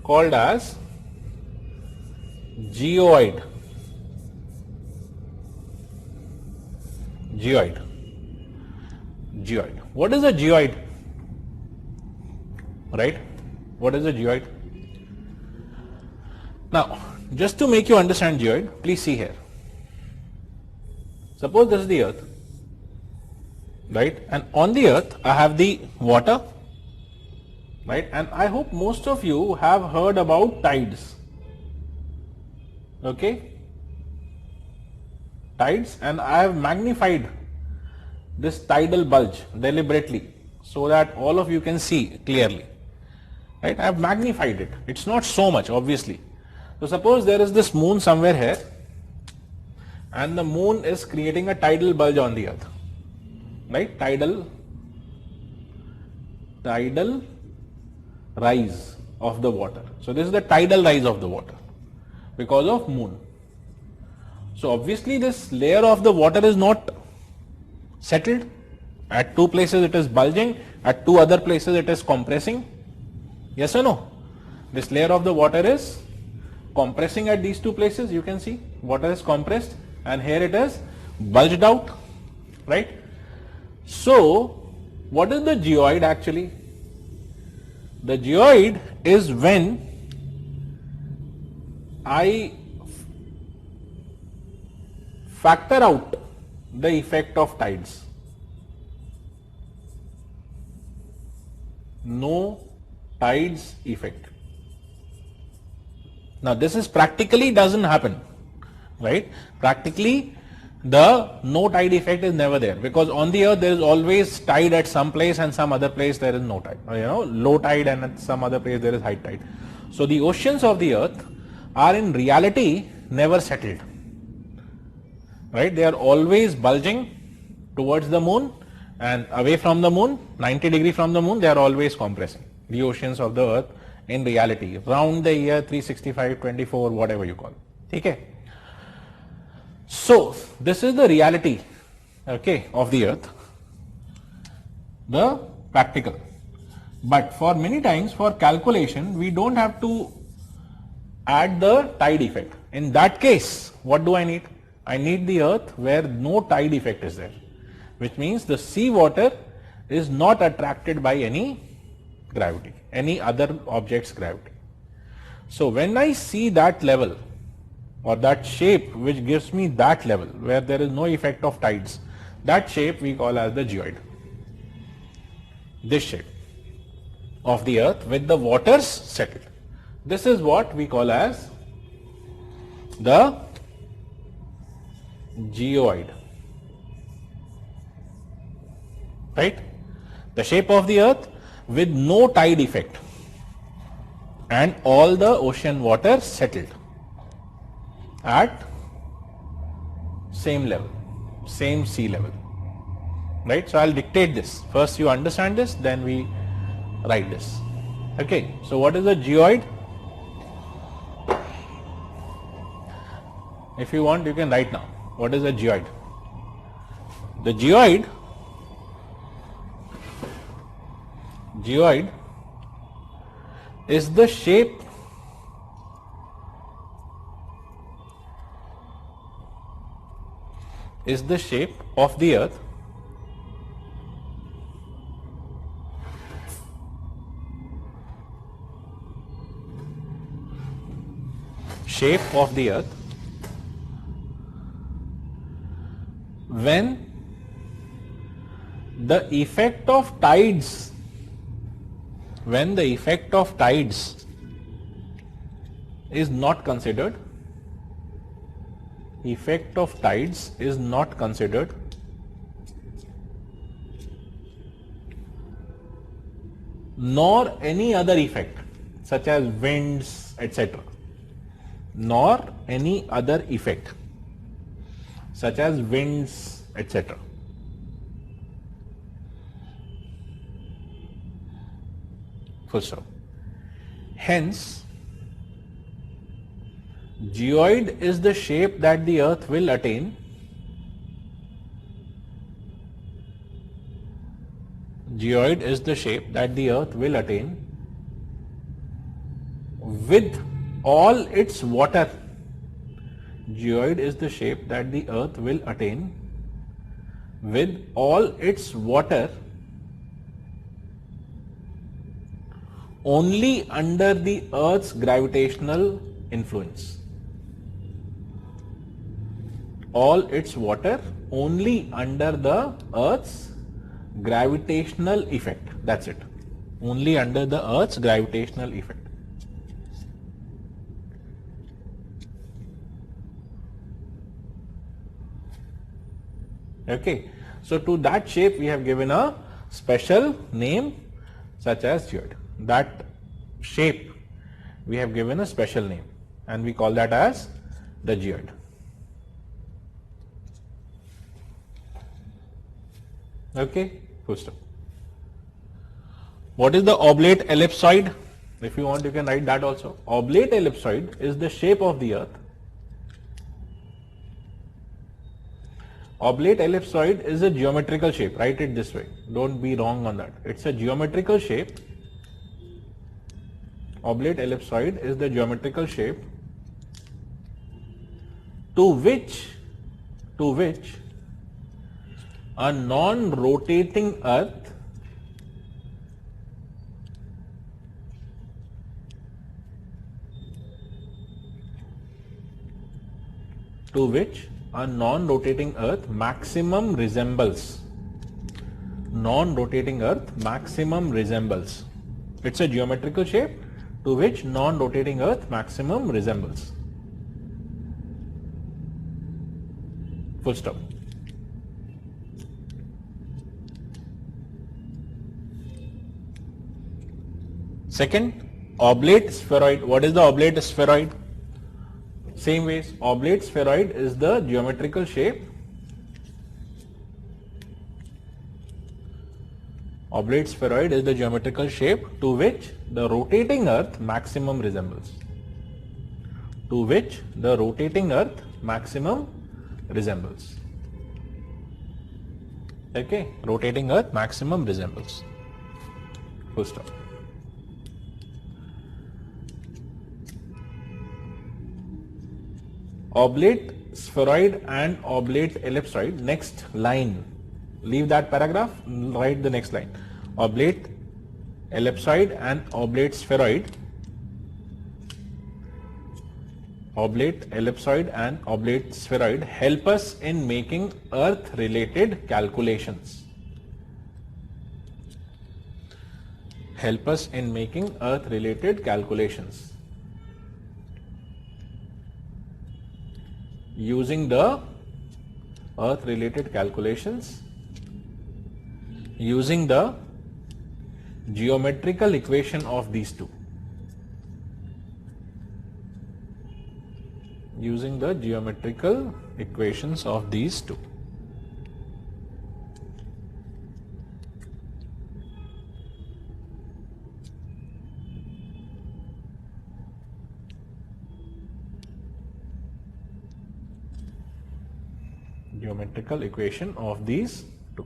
S1: called as geoid. Geoid. Geoid. What is a geoid? Right? What is a geoid? Now, just to make you understand geoid, please see here. Suppose this is the earth, right? And on the earth, I have the water, right? And I hope most of you have heard about tides. Okay? Tides, and I have magnified this tidal bulge deliberately so that all of you can see clearly. Right? I have magnified it. It's not so much, obviously. So suppose there is this moon somewhere here, and the moon is creating a tidal bulge on the earth, right? Tidal rise of the water. So this is the tidal rise of the water because of moon. So obviously this layer of the water is not settled. At two places it is bulging, at two other places it is compressing. Yes or no? This layer of the water is compressing at these two places. You can see water is compressed, and here it is bulged out, right? So what is the geoid actually? The geoid is when I factor out the effect of tides. No tides effect. Now this is practically doesn't happen, right? Practically the no tide effect is never there, because on the earth there is always tide at some place and some other place there is no tide, low tide, and at some other place there is high tide. So the oceans of the earth are in reality never settled, right? They are always bulging towards the moon and away from the moon, 90 degrees from the moon, they are always compressing. The oceans of the earth in reality round the year 365, 24, whatever you call it. Okay. So this is the reality, okay, of the earth, the practical. But for many times for calculation we don't have to add the tide effect. In that case, what do I need? I need the earth where no tide effect is there, which means the sea water is not attracted by any gravity, any other object's gravity. So when I see that level or that shape which gives me that level where there is no effect of tides, that shape we call as the geoid. This shape of the earth with the waters settled. This is what we call as the geoid, right? The shape of the earth with no tide effect and all the ocean water settled at same level, same sea level, right? So I'll dictate this. First you understand this, then we write this. Okay, so what is a geoid? If you want, you can write now. What is a geoid? The geoid is the shape is the shape of the earth when the effect of tides is not considered, nor any other effect such as winds, etc. Nor any other effect such as winds, etc. Full stop. Hence, geoid is the shape that the earth will attain with all its water. Geoid is the shape that the earth will attain with all its water only under the earth's gravitational influence. All its water only under the earth's gravitational effect. That's it. Only under the earth's gravitational effect. Okay. So to that shape we have given a special name such as geoid. That shape we have given a special name and we call that as the geoid. Okay, full stop. What is the oblate ellipsoid? If you want, you can write that also. Oblate ellipsoid is the shape of the earth. Oblate ellipsoid is a geometrical shape. Write it this way. Don't be wrong on that. It's a geometrical shape. Oblate ellipsoid is the geometrical shape to which a non-rotating earth maximum resembles. It's a geometrical shape to which non-rotating earth maximum resembles. Full stop. Second, oblate spheroid. What is the oblate spheroid? Same ways, oblate spheroid is the geometrical shape. Oblate spheroid is the geometrical shape to which the rotating earth maximum resembles. Okay, rotating earth maximum resembles. Full stop. Oblate spheroid and oblate ellipsoid. Next line. Leave that paragraph, write the next line. Oblate ellipsoid and oblate spheroid. Oblate ellipsoid and oblate spheroid help us in making earth related calculations. Using the earth related calculations using the geometrical equation of these two. Using the geometrical equations of these two. Geometrical equation of these two.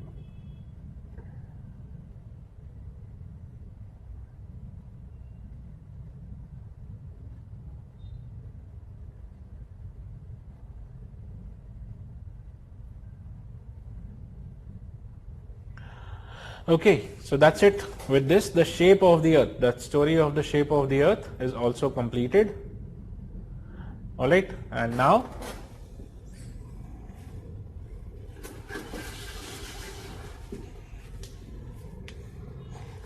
S1: Okay, so that's it. With this, the shape of the earth, the story of the shape of the earth is also completed. All right, and now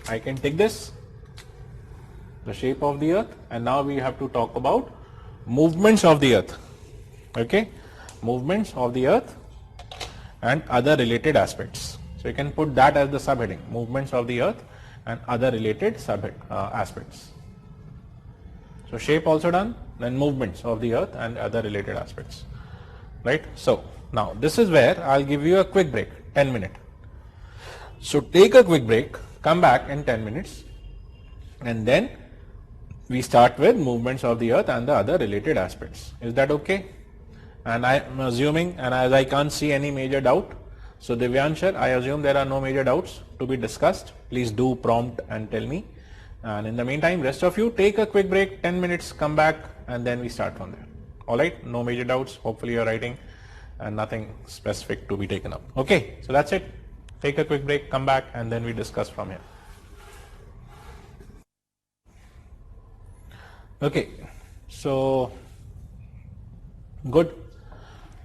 S1: I can take this, the shape of the earth, and now we have to talk about movements of the earth. Okay, movements of the earth and other related aspects. So you can put that as the subheading, movements of the earth and other related aspects. So shape also done, then movements of the earth and other related aspects, right? So now this is where I'll give you a quick break, 10 minutes. So take a quick break, come back in 10 minutes, and then we start with movements of the earth and the other related aspects. Is that okay? And I am assuming, and as I can't see any major doubt, so Divyanshar, I assume there are no major doubts to be discussed. Please do prompt and tell me. And in the meantime, rest of you take a quick break, 10 minutes, come back, and then we start from there. All right, no major doubts. Hopefully you're writing and nothing specific to be taken up. Okay, so that's it. Take a quick break, come back, and then we discuss from here. Okay, so good.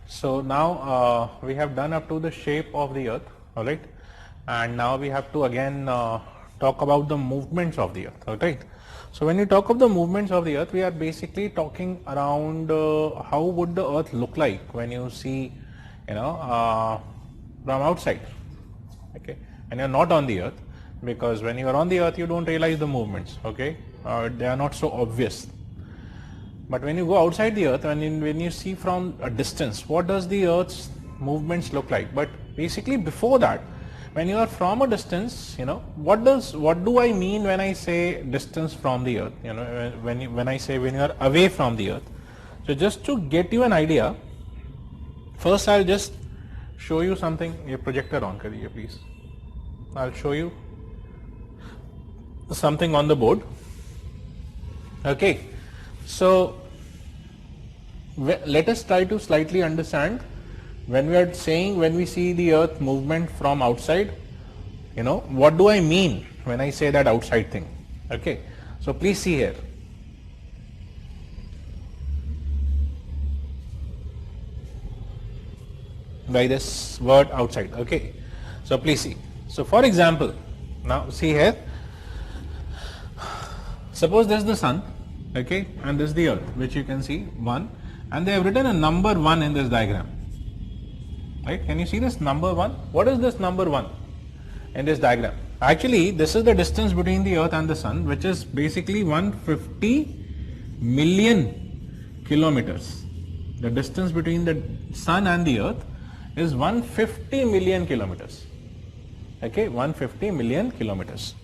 S1: So now we have done up to the shape of the earth, all right, and now we have to again talk about the movements of the earth, all right. So when you talk of the movements of the earth, we are basically talking around how would the earth look like when you see, you know, from outside, okay, and you're not on the earth, because when you are on the earth you don't realize the movements, okay, they are not so obvious. But when you go outside the earth, when you see from a distance, what does the earth's movements look like? But basically before that, when you are from a distance, you know, what do I mean when I say distance from the earth? You know, when I say when you are away from the earth. So just to get you an idea, first I'll just show you something. Ye projector on kariye please. I'll show you something on the board. Okay. So let us try to slightly understand when we are saying, when we see the earth movement from outside, you know, what do I mean when I say that outside thing? Okay, so please see here. By this word outside, okay, so please see. So for example, now see here, suppose this is the sun, okay, and this is the earth, which you can see 1, and they have written a number 1 in this diagram, right? Can you see this number 1? What is this number 1 in this diagram? Actually, this is the distance between the earth and the sun, which is basically 150 million kilometers. The distance between the sun and the earth is 150 million kilometers, okay, 150 million kilometers.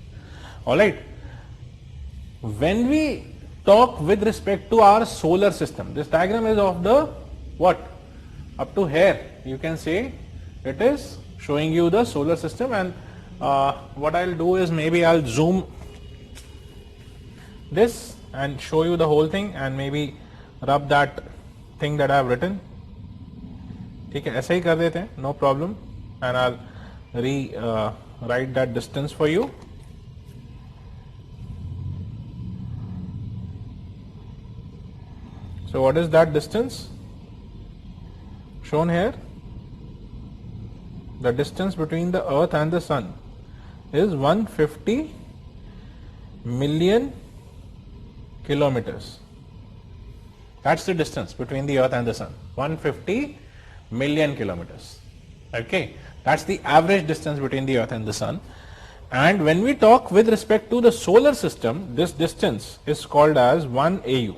S1: All right, when we talk with respect to our solar system, this diagram is of the what? Up to here, you can say it is showing you the solar system, and what I'll do is maybe I'll zoom this and show you the whole thing, and maybe rub that thing that I have written. ठीक है, ऐसा ही कर देते हैं, no problem, and I'll write that distance for you. So what is that distance shown here? The distance between the earth and the sun is 150 million kilometers. That's the distance between the earth and the sun, 150 million kilometers. Okay, that's the average distance between the earth and the sun. And when we talk with respect to the solar system, this distance is called as 1 AU.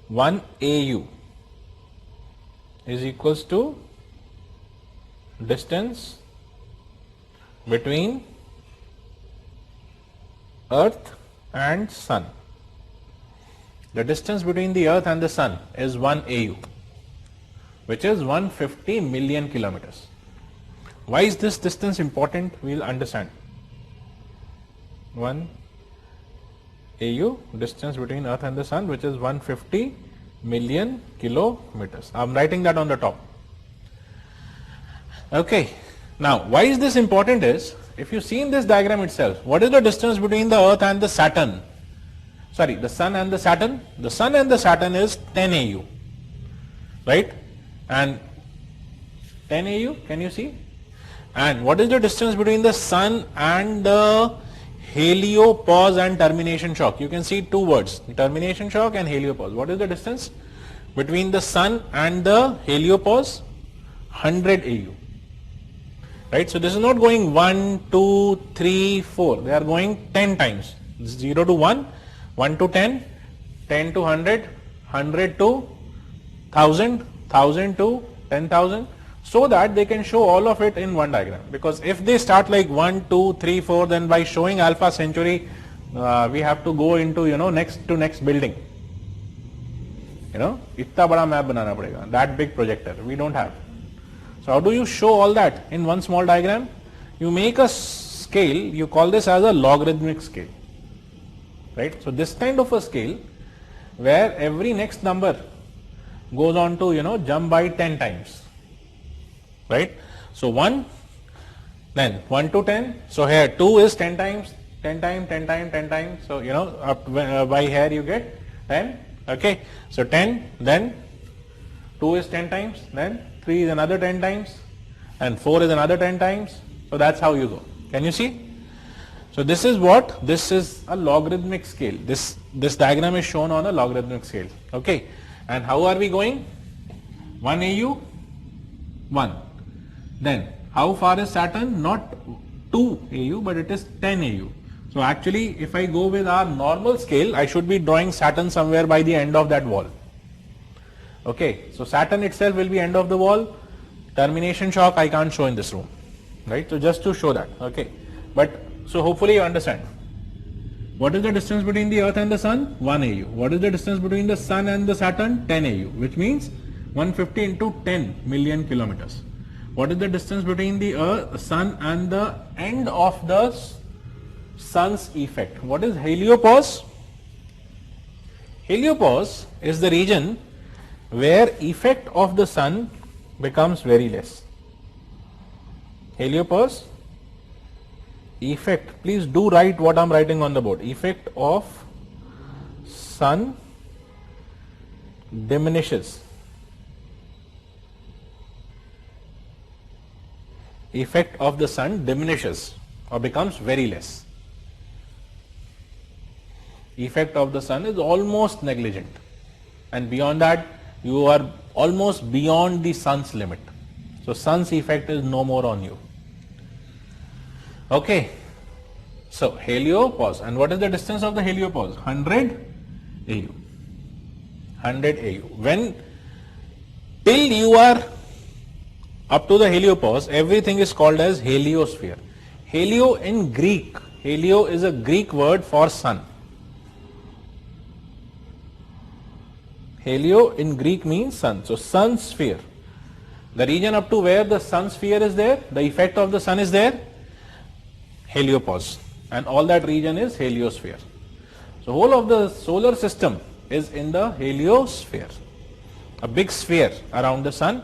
S1: 1 AU is equals to distance between earth and sun. The distance between the earth and the sun is 1 AU, which is 150 million kilometers. Why is this distance important? We'll understand. 1 AU, distance between earth and the sun, which is 150 million kilometers. I'm writing that on the top. Okay, Now, why is this important is, if you see in this diagram itself, what is the distance between the Earth and the Saturn? Sorry, the Sun and the Saturn? The Sun and the Saturn is 10 AU, right? And 10 AU, can you see? And what is the distance between the Sun and the heliopause and termination shock? You can see two words, termination shock and heliopause. What is the distance between the Sun and the heliopause? 100 AU. Right, so this is not going 1, 2, 3, 4. They are going 10 times. 0 to 1, 1 to 10, 10 to 100, 100 to 1000, 1000 to 10,000, so that they can show all of it in one diagram. Because if they start like 1, 2, 3, 4, then by showing alpha century, we have to go into, next to next building. Itna bada map banana padega, that big projector. We don't have. So how do you show all that in one small diagram? You make a scale, you call this as a logarithmic scale, right? So this kind of a scale where every next number goes on to, jump by 10 times, right? So 1, then 1 to 10, so here 2 is 10 times, 10 times, 10 times, 10 times, so up by here you get 10, okay? So 10, then 2 is 10 times, then 3 is another 10 times, and 4 is another 10 times. So that's how you go. Can you see? So this is what? This is a logarithmic scale. This diagram is shown on a logarithmic scale. Okay. And how are we going? 1 AU, 1. Then how far is Saturn? Not 2 AU, but it is 10 AU. So actually, if I go with our normal scale, I should be drawing Saturn somewhere by the end of that wall. Okay, so Saturn itself will be end of the wall. Termination shock I can't show in this room, right? So just to show that, okay. But so hopefully you understand. What is the distance between the Earth and the Sun? 1 AU. What is the distance between the Sun and the Saturn? 10 AU, which means 150 into 10 million kilometers. What is the distance between the Earth, Sun and the end of the Sun's effect? What is heliopause? Heliopause is the region where effect of the Sun becomes very less. Heliopause, effect, please do write what I am writing on the board. Effect of Sun diminishes. Effect of the Sun diminishes or becomes very less. Effect of the Sun is almost negligent, and beyond that you are almost beyond the Sun's limit. So Sun's effect is no more on you. Okay. So heliopause. And what is the distance of the heliopause? 100 AU. 100 AU. When till you are up to the heliopause, everything is called as heliosphere. Helio in Greek. Helio is a Greek word for sun. Helio in Greek means sun. So sun sphere. The region up to where the sun sphere is there, the effect of the sun is there, heliopause. And all that region is heliosphere. So whole of the solar system is in the heliosphere. A big sphere around the sun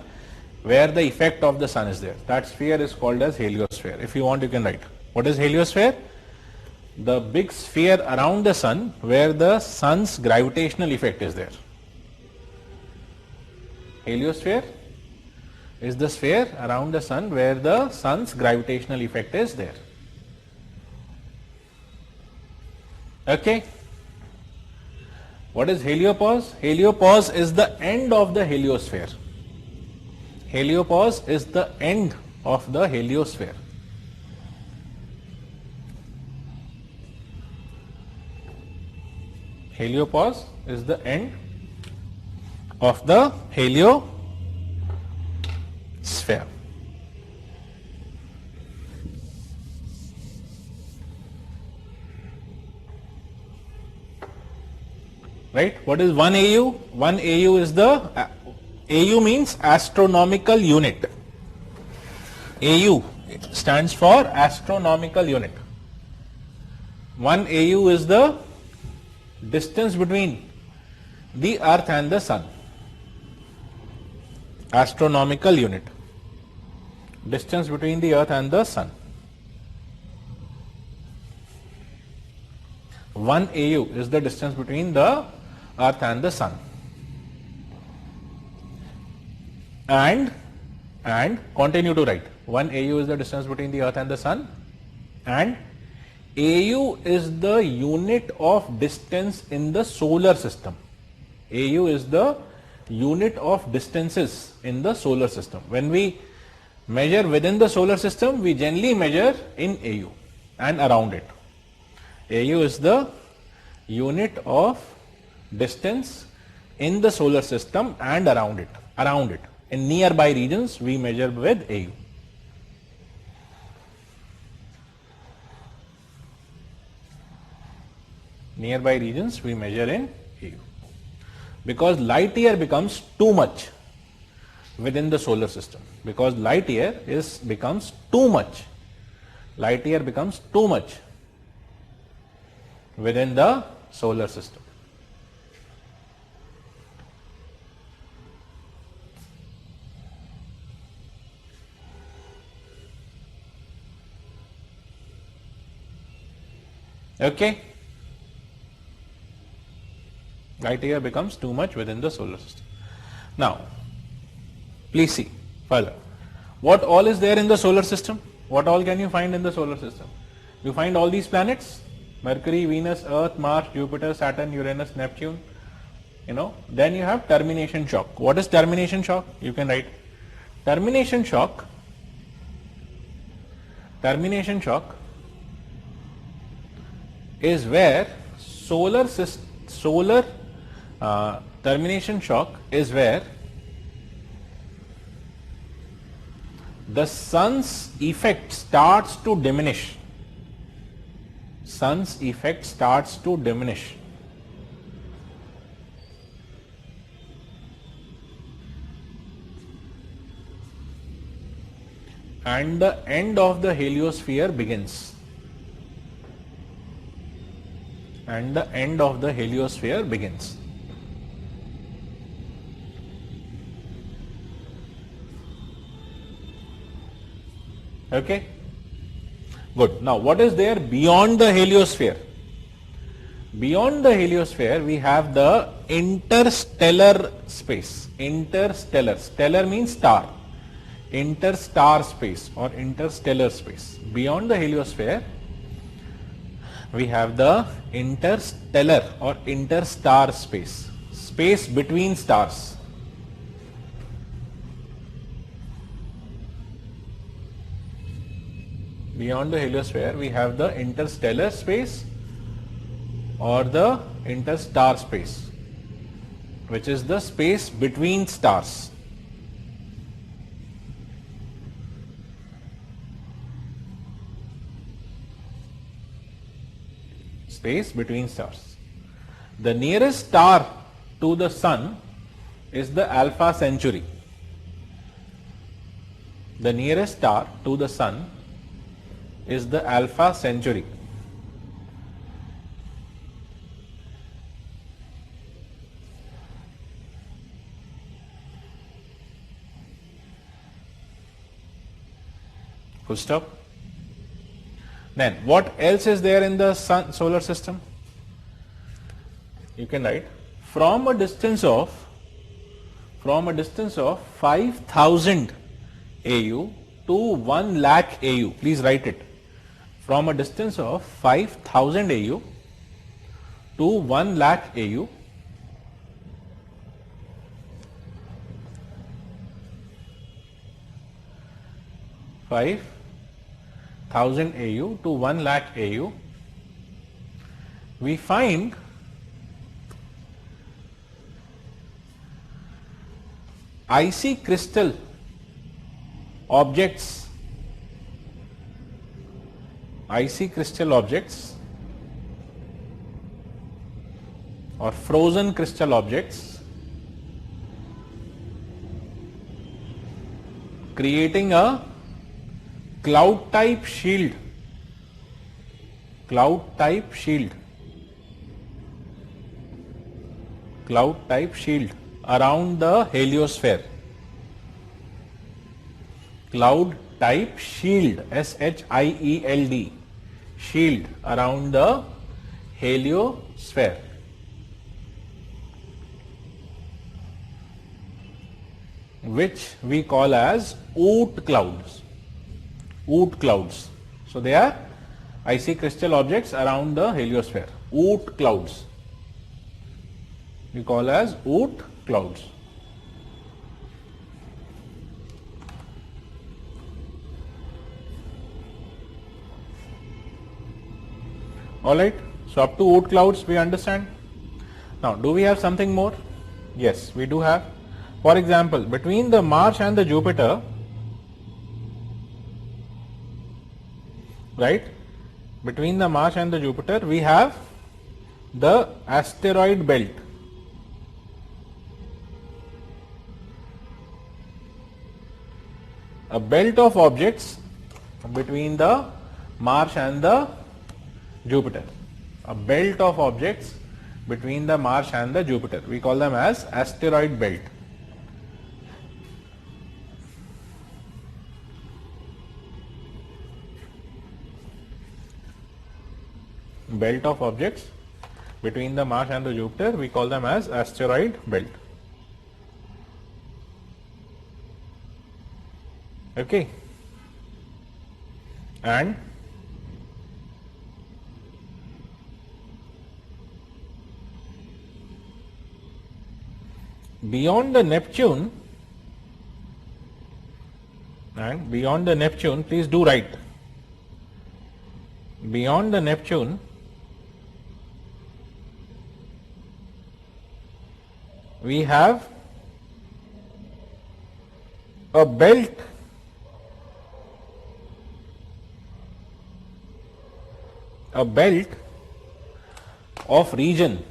S1: where the effect of the sun is there. That sphere is called as heliosphere. If you want, you can write. What is heliosphere? The big sphere around the sun where the sun's gravitational effect is there. Heliosphere is the sphere around the sun where the sun's gravitational effect is there. Okay. What is heliopause? Heliopause is the end of the heliosphere. Heliopause is the end of the heliosphere. Heliopause is the end of the heliosphere. Right? What is 1 AU? 1 AU is the, AU means astronomical unit. AU stands for astronomical unit. 1 AU is the distance between the earth and the sun. Astronomical unit. distance between the earth and the sun. 1 AU is the distance between the earth and the sun. And continue to write. 1 AU is the distance between the earth and the sun, and AU is the unit of distance in the solar system. AU is the unit of distances in the solar system. When we measure within the solar system, we generally measure in AU and around it. AU is the unit of distance in the solar system and around it. In nearby regions, we measure with AU. Nearby regions, we measure in AU. Because light year becomes too much within the solar system. Because light year becomes too much. Light year becomes too much within the solar system. Okay. Light year becomes too much within the solar system. Now, please see further. What all is there in the solar system? What all can you find in the solar system? You find all these planets: Mercury, Venus, Earth, Mars, Jupiter, Saturn, Uranus, Neptune. Then you have termination shock. What is termination shock? You can write termination shock. Termination shock is where termination shock is where the sun's effect starts to diminish. Sun's effect starts to diminish. And the end of the heliosphere begins. And the end of the heliosphere begins. Okay? Good. Now, what is there beyond the heliosphere? Beyond the heliosphere, we have the interstellar space. Interstellar. Stellar means star. Interstar space or interstellar space. Beyond the heliosphere, we have the interstellar or interstar space. Space between stars. Beyond the heliosphere, we have the interstellar space or the interstar space, which is the space between stars. Space between stars. The nearest star to the sun is the Alpha Centauri. The nearest star to the sun is the Alpha Centauri. Full stop. Then what else is there in the solar system? You can write from a distance of 5000 AU to 1 lakh AU. Please write it. From a distance of 5000 AU to 1 lakh AU, five 1000 AU to 1 lakh AU, we find icy crystal objects, or frozen crystal objects, creating a cloud type shield around the heliosphere. Cloud type shield, SHIELD, shield around the heliosphere. Which we call as Oort clouds. Oort clouds. So they are icy crystal objects around the heliosphere. Oort clouds. We call as Oort clouds. Alright, so up to Oort clouds we understand. Now, do we have something more? Yes, we do have. For example, between the Mars and the Jupiter, right, between the Mars and the Jupiter, we have the asteroid belt. A belt of objects between the Mars and the Jupiter. A belt of objects between the Mars and the Jupiter. We call them as asteroid belt. Belt of objects between the Mars and the Jupiter, we call them as asteroid belt. Okay. And beyond the Neptune, please do write. Beyond the Neptune, we have a belt of region,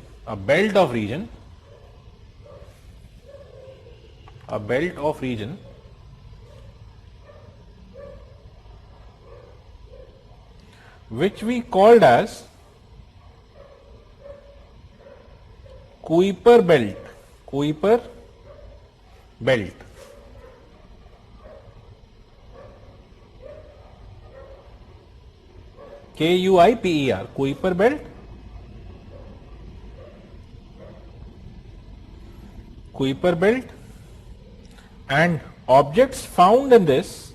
S1: which we called as Kuiper belt. Kuiper belt. Kuiper, Kuiper belt. Kuiper belt, and objects found in this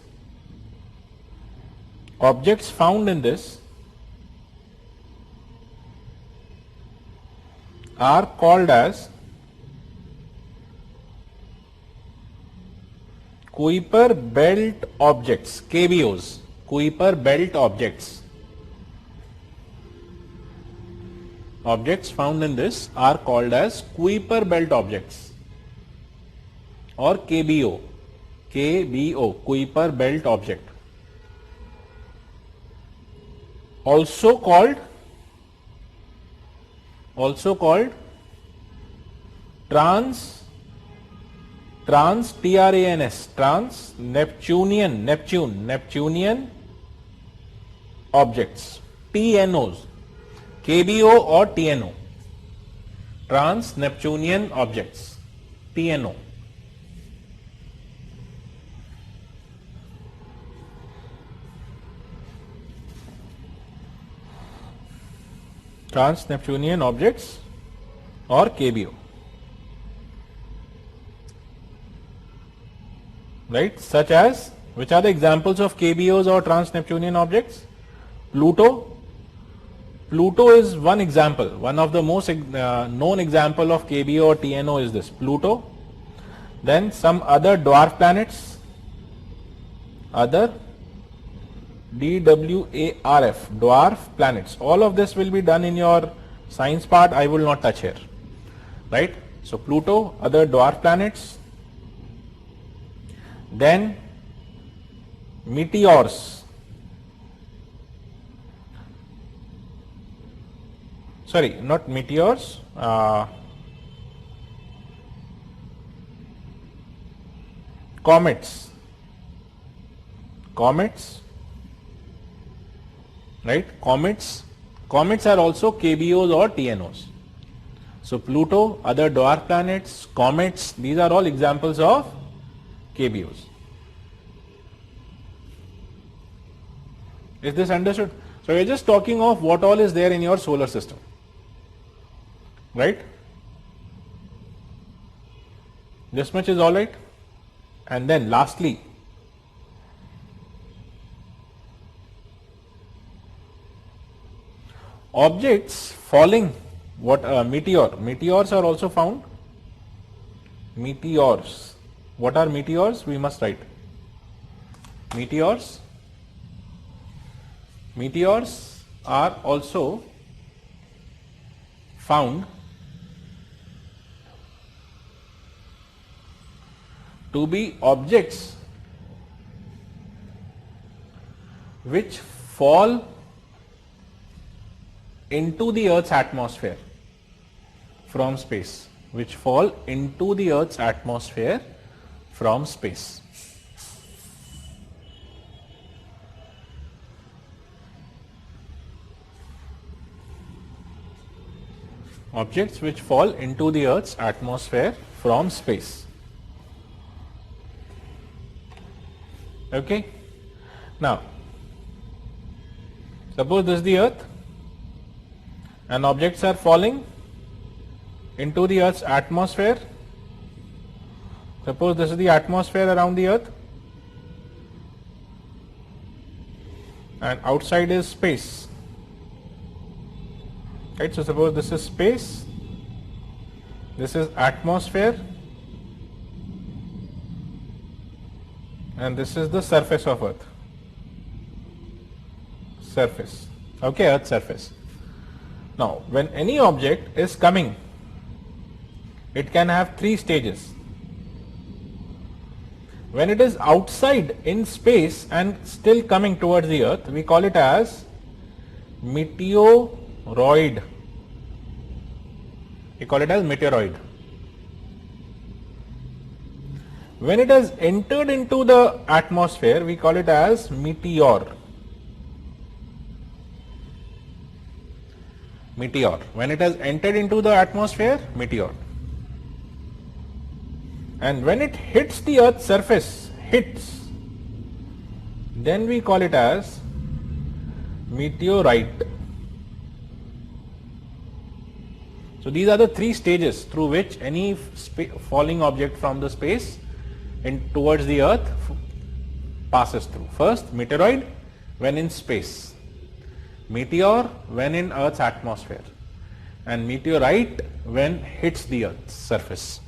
S1: are called as Kuiper belt objects, KBOs, Kuiper belt objects. Objects found in this are called as Kuiper belt objects, or KBO, Kuiper belt object. Also called Neptunian objects, TNOs, KBO or TNO, trans-Neptunian objects, TNO. Trans-Neptunian objects or KBO. Right, such as, which are the examples of KBOs or trans-Neptunian objects? Pluto. Pluto is one example. One of the most known example of KBO or TNO is this, Pluto. Then some other dwarf planets, other DWARF, dwarf planets. All of this will be done in your science part. I will not touch here. Right. So Pluto, other dwarf planets. Then meteors. Sorry, not meteors. Comets. Right? Comets are also KBOs or TNOs. So Pluto, other dwarf planets, comets, these are all examples of KBOs. Is this understood? So we are just talking of what all is there in your solar system, right? This much is all right. And then lastly, objects falling, what meteors are also found. Meteors, what are meteors? We must write meteors are also found to be objects which fall into the Earth's atmosphere from space, which fall into the Earth's atmosphere from space. Objects which fall into the Earth's atmosphere from space. Okay. Now, suppose this is the Earth and objects are falling into the Earth's atmosphere. Suppose this is the atmosphere around the Earth and outside is space. Right, so suppose this is space, this is atmosphere, and this is the surface of Earth. Surface. Okay, Earth surface. Now, when any object is coming, it can have three stages. When it is outside in space and still coming towards the Earth, we call it as meteoroid. We call it as meteoroid. When it has entered into the atmosphere, we call it as meteor. Meteor. When it has entered into the atmosphere, meteor. And when it hits the Earth's surface, then we call it as meteorite. So these are the three stages through which any falling object from the space towards the Earth passes through. First, meteoroid when in space, meteor when in Earth's atmosphere, and meteorite when hits the Earth's surface.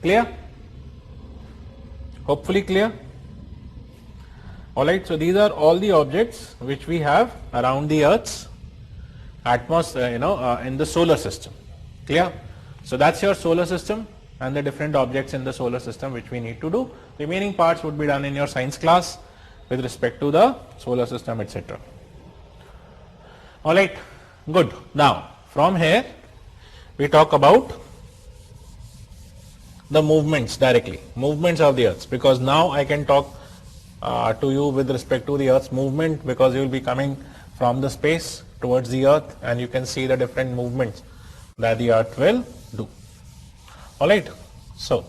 S1: Clear? Hopefully clear. Alright, so these are all the objects which we have around the Earth's atmosphere, in the solar system. Clear? So that's your solar system and the different objects in the solar system which we need to do. Remaining parts would be done in your science class with respect to the solar system, etc. Alright, good. Now, from here we talk about the movements directly, movements of the Earth, because now I can talk to you with respect to the Earth's movement, because you will be coming from the space towards the Earth and you can see the different movements that the Earth will do. Alright, so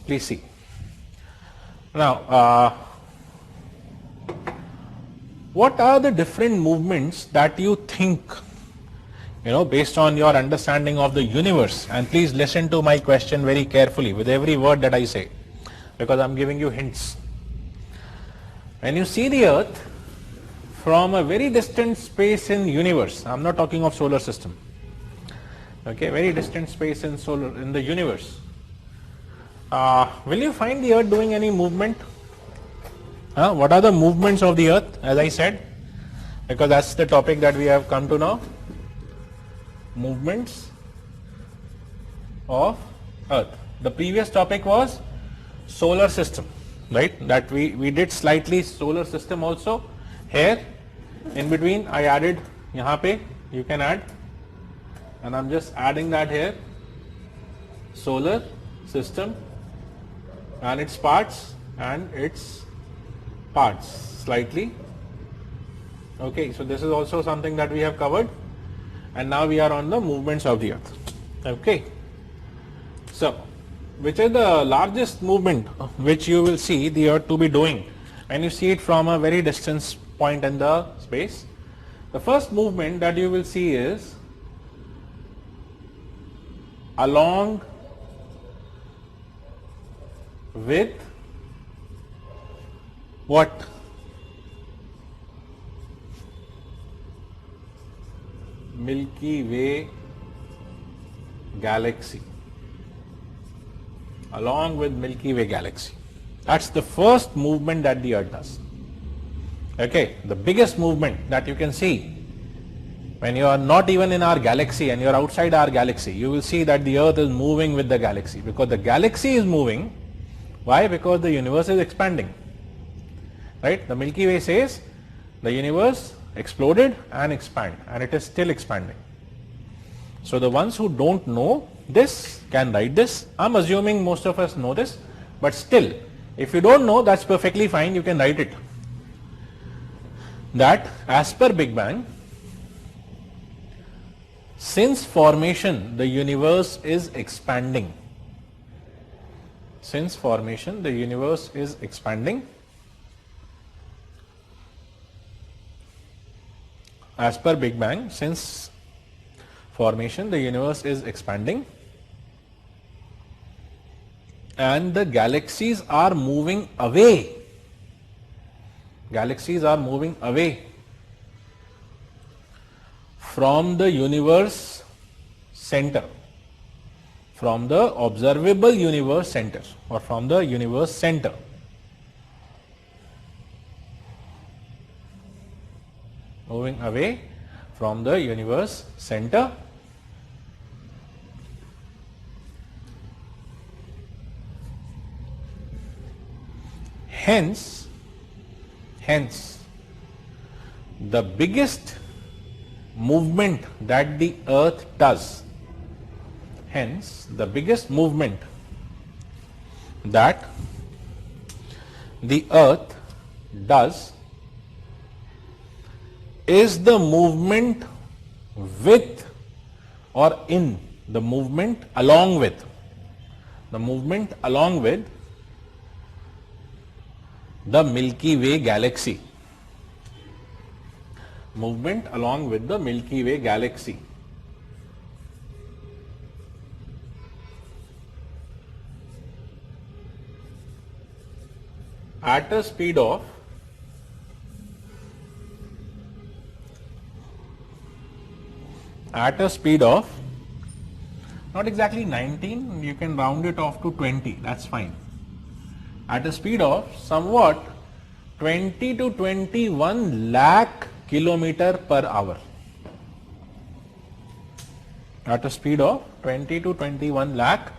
S1: please see. Now, what are the different movements that you think, based on your understanding of the universe? And please listen to my question very carefully with every word that I say, because I am giving you hints. When you see the Earth from a very distant space in universe, I am not talking of solar system, okay, very distant space in the universe, will you find the Earth doing any movement? What are the movements of the Earth, as I said, because that's the topic that we have come to now. Movements of Earth. The previous topic was solar system, right? That we did slightly solar system also. Here in between I added, yahan pe you can add, and I'm just adding that here, solar system and its parts slightly. Okay, so this is also something that we have covered. and now we are on the movements of the earth. Okay. So, which is the largest movement which you will see the earth to be doing when you see it from a very distant point in the space? The first movement that you will see is along with what? Milky Way galaxy. Along with Milky Way galaxy. That's the first movement that the earth does. Okay, the biggest movement that you can see when you are not even in our galaxy and you are outside our galaxy, you will see that the earth is moving with the galaxy, because the galaxy is moving. Why? Because the universe is expanding. Right? The Milky Way says the universe exploded and expand, and it is still expanding. So the ones who don't know this can write this. I'm assuming most of us know this, but still, if you don't know, that's perfectly fine, you can write it. That as per Big Bang, since formation the universe is expanding. Since formation the universe is expanding. As per Big Bang, since formation the universe is expanding and the galaxies are moving away. Galaxies are moving away from the universe center, from the observable universe center, or from the universe center. Moving away from the universe center. Hence, the biggest movement that the earth does, hence the biggest movement that the earth does is the movement with or in, the movement along with, the movement along with the Milky Way galaxy. Movement along with the Milky Way galaxy. At a speed of not exactly 19, you can round it off to 20, that's fine. At a speed of somewhat 20 to 21 lakh kilometer per hour. At a speed of 20 to 21 lakh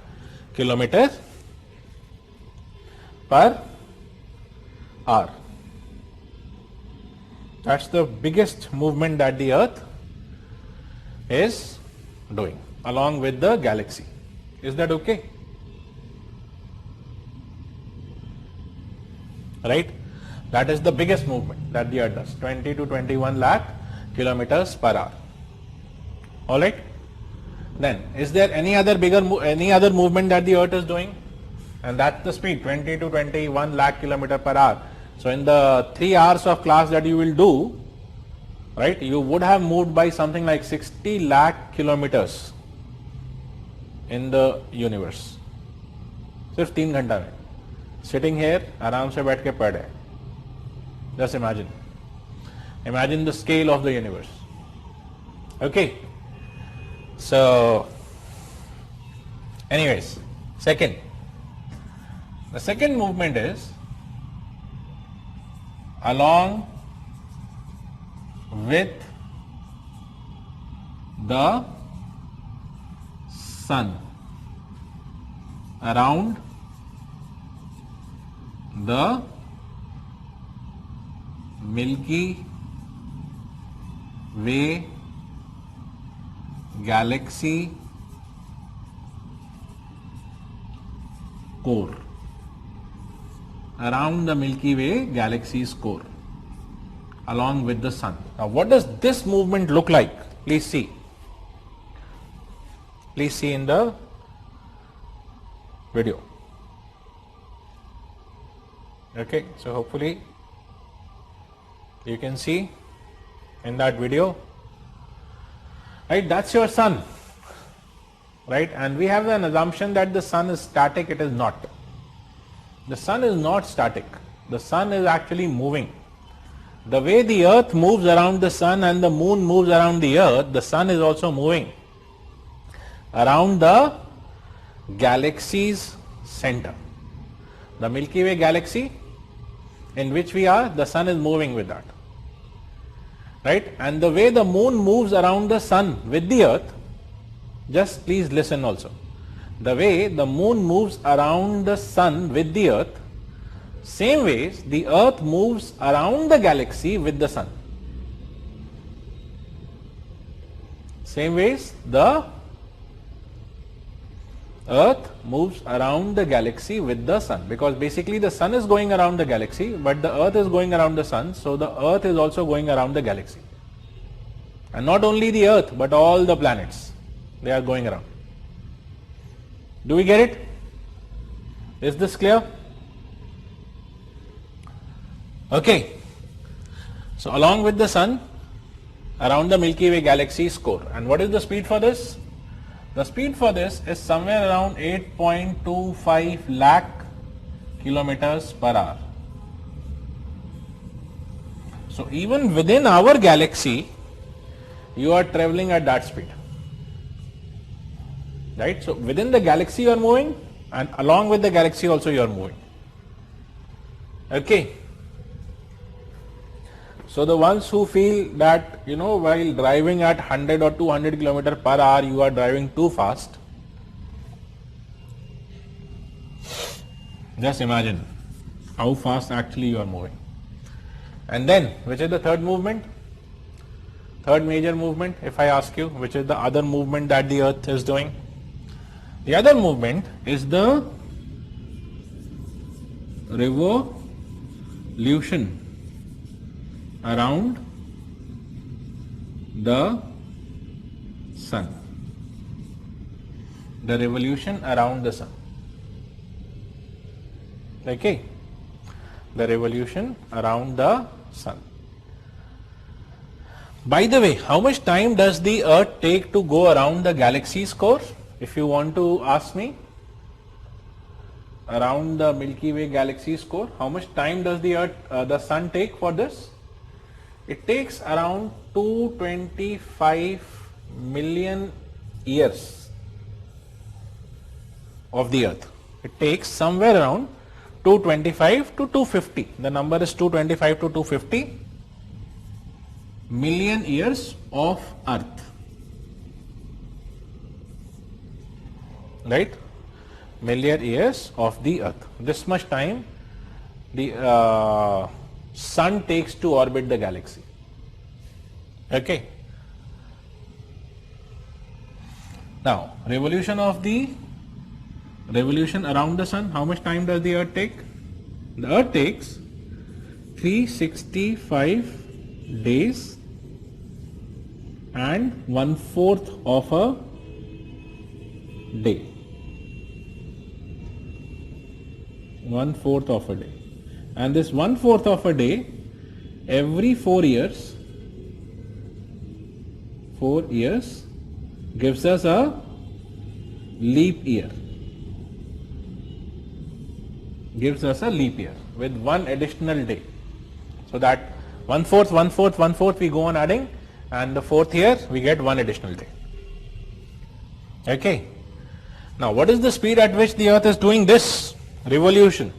S1: kilometers per hour. That's the biggest movement that the earth is doing along with the galaxy. Is that okay? Right? That is the biggest movement that the earth does, 20 to 21 lakh kilometers per hour. Alright? Then, is there any other movement that the earth is doing? And that's the speed, 20 to 21 lakh kilometer per hour. So in the 3 hours of class that you will do, right, you would have moved by something like 60 lakh kilometers in the universe. सिर्फ 3 घंटा में. Sitting here, आराम से बैठ के पढ़ रहे. Just imagine. Imagine the scale of the universe. Okay. So, anyways, second. The second movement is along with the sun, around the Milky Way galaxy core. Around the Milky Way galaxy's core, along with the sun. Now, what does this movement look like? Please see. Please see in the video. Okay, so hopefully you can see in that video, right? That's your sun, right? And we have an assumption that the sun is static. It is not. The sun is not static. The sun is actually moving. The way the earth moves around the sun and the moon moves around the earth, the sun is also moving around the galaxy's center. The Milky Way galaxy in which we are, the sun is moving with that, right? And the way the moon moves around the sun with the earth, just please listen also. The way the moon moves around the sun with the earth, same ways the earth moves around the galaxy with the sun. Same ways the earth moves around the galaxy with the sun, because basically the sun is going around the galaxy, but the earth is going around the sun, so the earth is also going around the galaxy. And not only the earth, but all the planets, they are going around. Do we get it? Is this clear? Okay. So along with the sun, around the Milky Way galaxy score. And what is the speed for this? The speed for this is somewhere around 8.25 lakh kilometers per hour. So even within our galaxy, you are traveling at that speed. Right? So within the galaxy you are moving, and along with the galaxy also you are moving. Okay. So the ones who feel that, while driving at 100 or 200 kilometers per hour, you are driving too fast, just imagine how fast actually you are moving. And then, which is the third movement? Third major movement, if I ask you, which is the other movement that the earth is doing? The other movement is the revolution around the sun. The revolution around the sun. Okay. The revolution around the sun. By the way, how much time does the earth take to go around the galaxy's core? If you want to ask me, around the Milky Way galaxy's core, how much time does the sun take for this? It takes around 225 million years of the earth. It takes somewhere around 225 to 250. The number is 225 to 250 million years of earth. Right? Million years of the earth. This much time the sun takes to orbit the galaxy. Okay. Now, revolution around the sun, how much time does the earth take? The earth takes 365 days and 1/4 of a day. 1/4 of a day. And this 1/4 of a day, every 4 years gives us a leap year. Gives us a leap year with one additional day. So that 1/4 we go on adding, and the 4th year we get one additional day. Okay. Now what is the speed at which the earth is doing this revolution?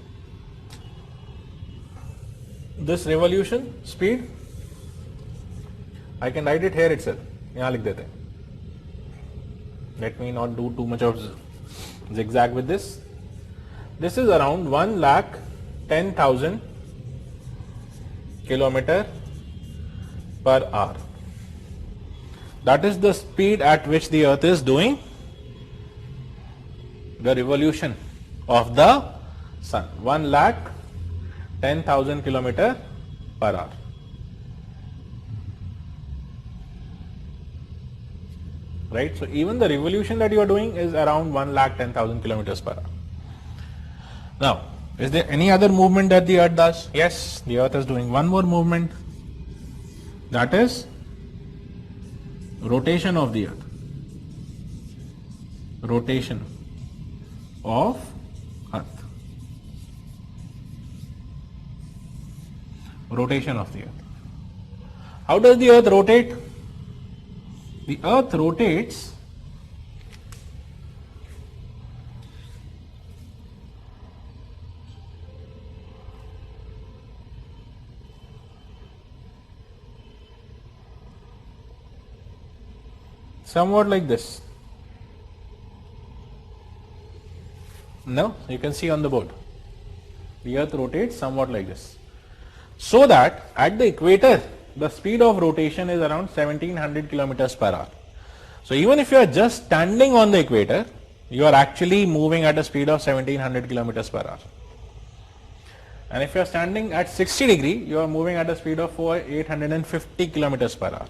S1: This revolution speed, I can write it here itself. यहाँ लिख देते हैं. Let me not do too much of zigzag with this. This is around 1,10,000 kilometer per hour. That is the speed at which the earth is doing the revolution of the sun. 1,10,000 kilometer per hour. right? So even the revolution that you are doing is around 1,10,000 kilometers per hour. Now, is there any other movement that the earth does? Yes, the earth is doing one more movement, that is rotation of the earth. Rotation of earth. Rotation of the earth. How does the earth rotate? The earth rotates somewhat like this. No, you can see on the board. The earth rotates somewhat like this. So that at the equator, the speed of rotation is around 1700 kilometers per hour. So even if you are just standing on the equator, you are actually moving at a speed of 1700 kilometers per hour. And if you are standing at 60 degree, you are moving at a speed of 850 kilometers per hour.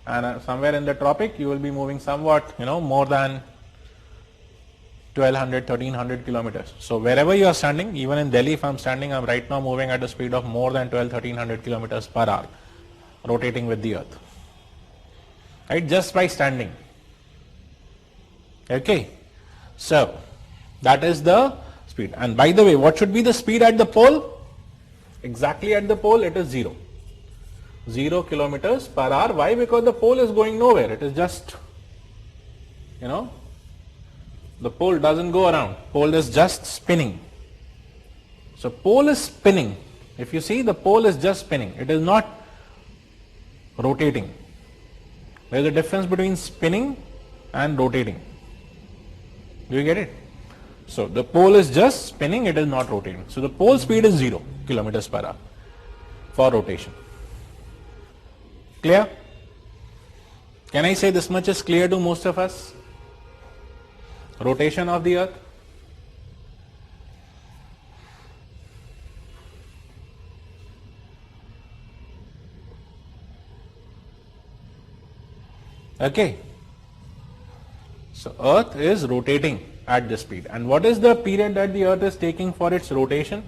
S1: And somewhere in the tropic, you will be moving somewhat, more than 1200, 1300 kilometers. So wherever you are standing, even in Delhi, if I am standing, I am right now moving at a speed of more than 1300 kilometers per hour, rotating with the earth, right, just by standing. Okay, so that is the speed. And by the way, what should be the speed at the pole? Exactly at the pole, it is 0 kilometers per hour. Why? Because the pole is going nowhere. It is just, the pole doesn't go around. Pole is just spinning. So pole is spinning. If you see, the pole is just spinning. It is not rotating. There is a difference between spinning and rotating. Do you get it? So the pole is just spinning. It is not rotating. So the pole speed is 0 kilometers per hour for rotation. Clear? Can I say this much is clear to most of us? Rotation of the earth. Okay. So earth is rotating at this speed. And what is the period that the earth is taking for its rotation?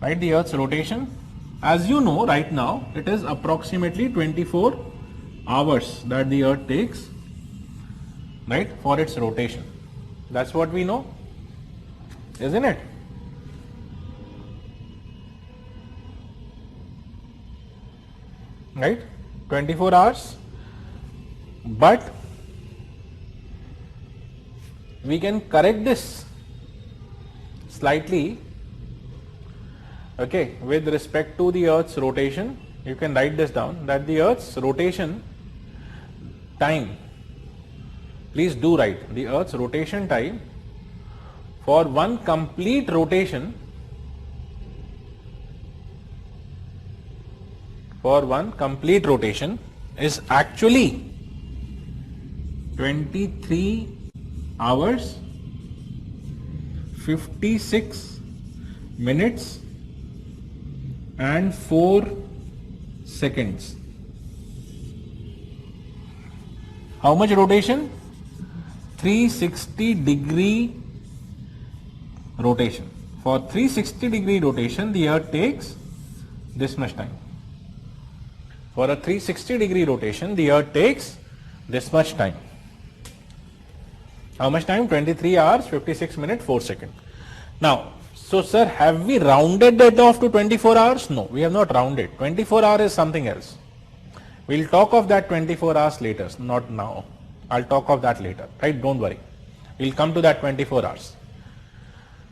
S1: Right, the earth's rotation, as you know right now, it is approximately 24 hours that the earth takes, right, for its rotation. That's what we know, isn't it? Right, 24 hours. But we can correct this slightly, okay, with respect to the earth's rotation. You can write this down, that the earth's rotation time, please do write the earth's rotation time for one complete rotation, is actually 23 hours 56 minutes and 4 seconds. How much rotation? 360 degree rotation. For 360 degree rotation, the earth takes this much time. For a 360 degree rotation, the earth takes this much time. How much time? 23 hours, 56 minutes, 4 seconds. Now, so sir, have we rounded that off to 24 hours? No, we have not rounded. 24 hours is something else. We'll talk of that 24 hours later, not now. I'll talk of that later, right? Don't worry. We'll come to that 24 hours,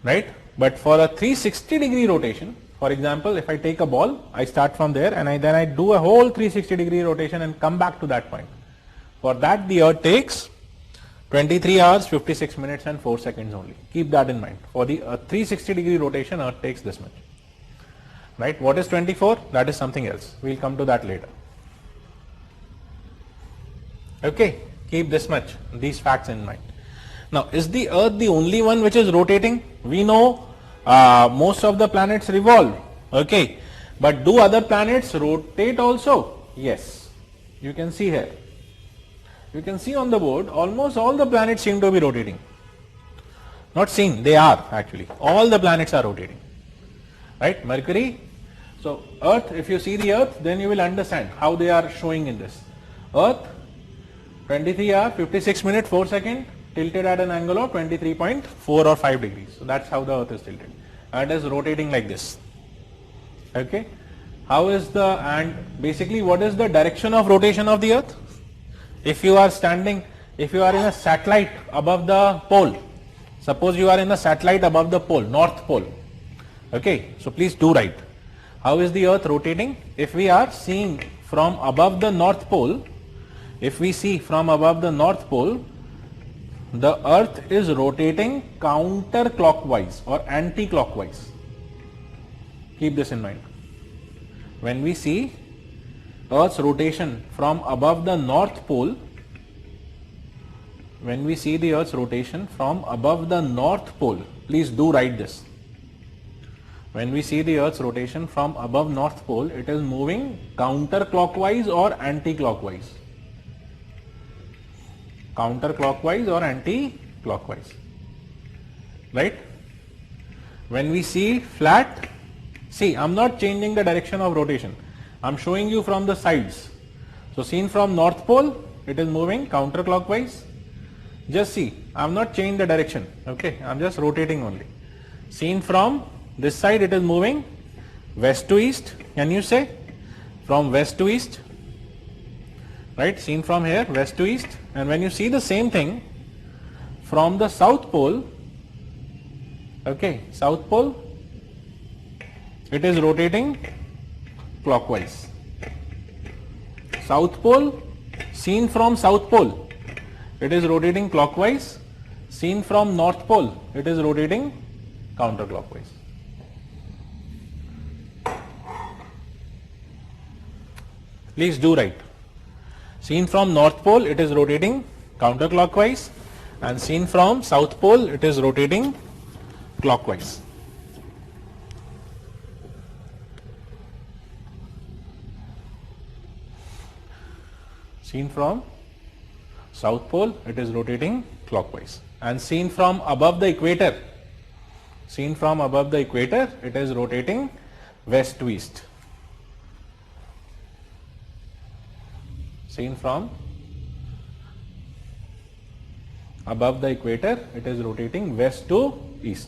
S1: right? But for a 360 degree rotation, for example, if I take a ball, I start from there and then I do a whole 360 degree rotation and come back to that point. For that, the earth takes 23 hours, 56 minutes and 4 seconds only. Keep that in mind. For the 360 degree rotation, earth takes this much. Right? What is 24? That is something else. We'll come to that later. Okay, keep this much, these facts in mind. Now, is the earth the only one which is rotating? We know most of the planets revolve. Okay, but do other planets rotate also? Yes, you can see here. you can see on the board almost all the planets seem to be rotating. Not seen, they are actually. All the planets are rotating. Right? Mercury. So Earth, if you see the Earth, then you will understand how they are showing in this. Earth, 23 hours, 56 minutes, 4 seconds, tilted at an angle of 23.4 or 5 degrees. So that's how the Earth is tilted. And it is rotating like this. Okay. How is and basically what is the direction of rotation of the Earth? If you are standing, if you are in a satellite above the pole, suppose you are in a satellite above the pole, North Pole. Okay, so please do write. How is the Earth rotating? If we are seeing from above the North Pole, if we see from above the North Pole, the Earth is rotating counterclockwise or anti-clockwise. Keep this in mind. When we see Earth's rotation from above the North Pole, when we see the Earth's rotation from above the North Pole, please do write this. When we see the Earth's rotation from above North Pole, it is moving counterclockwise or anti-clockwise. Counterclockwise or anti-clockwise. Right? When we see flat, see, I am not changing the direction of rotation. I am showing you from the sides. So seen from North Pole, it is moving counterclockwise. Just see, I have not changed the direction. Okay, I am just rotating only. Seen from this side, it is moving west to east. Can you say? From west to east. Right, seen from here, west to east. And when you see the same thing from the South Pole, okay, South Pole, it is rotating clockwise. South Pole, seen from South Pole, it is rotating clockwise. Seen from North Pole, it is rotating counterclockwise. Please do write. Seen from North Pole, it is rotating counterclockwise, and seen from South Pole, it is rotating clockwise. Seen from South Pole, it is rotating clockwise, and seen from above the equator, it is rotating west to east. Seen from above the equator, it is rotating west to east.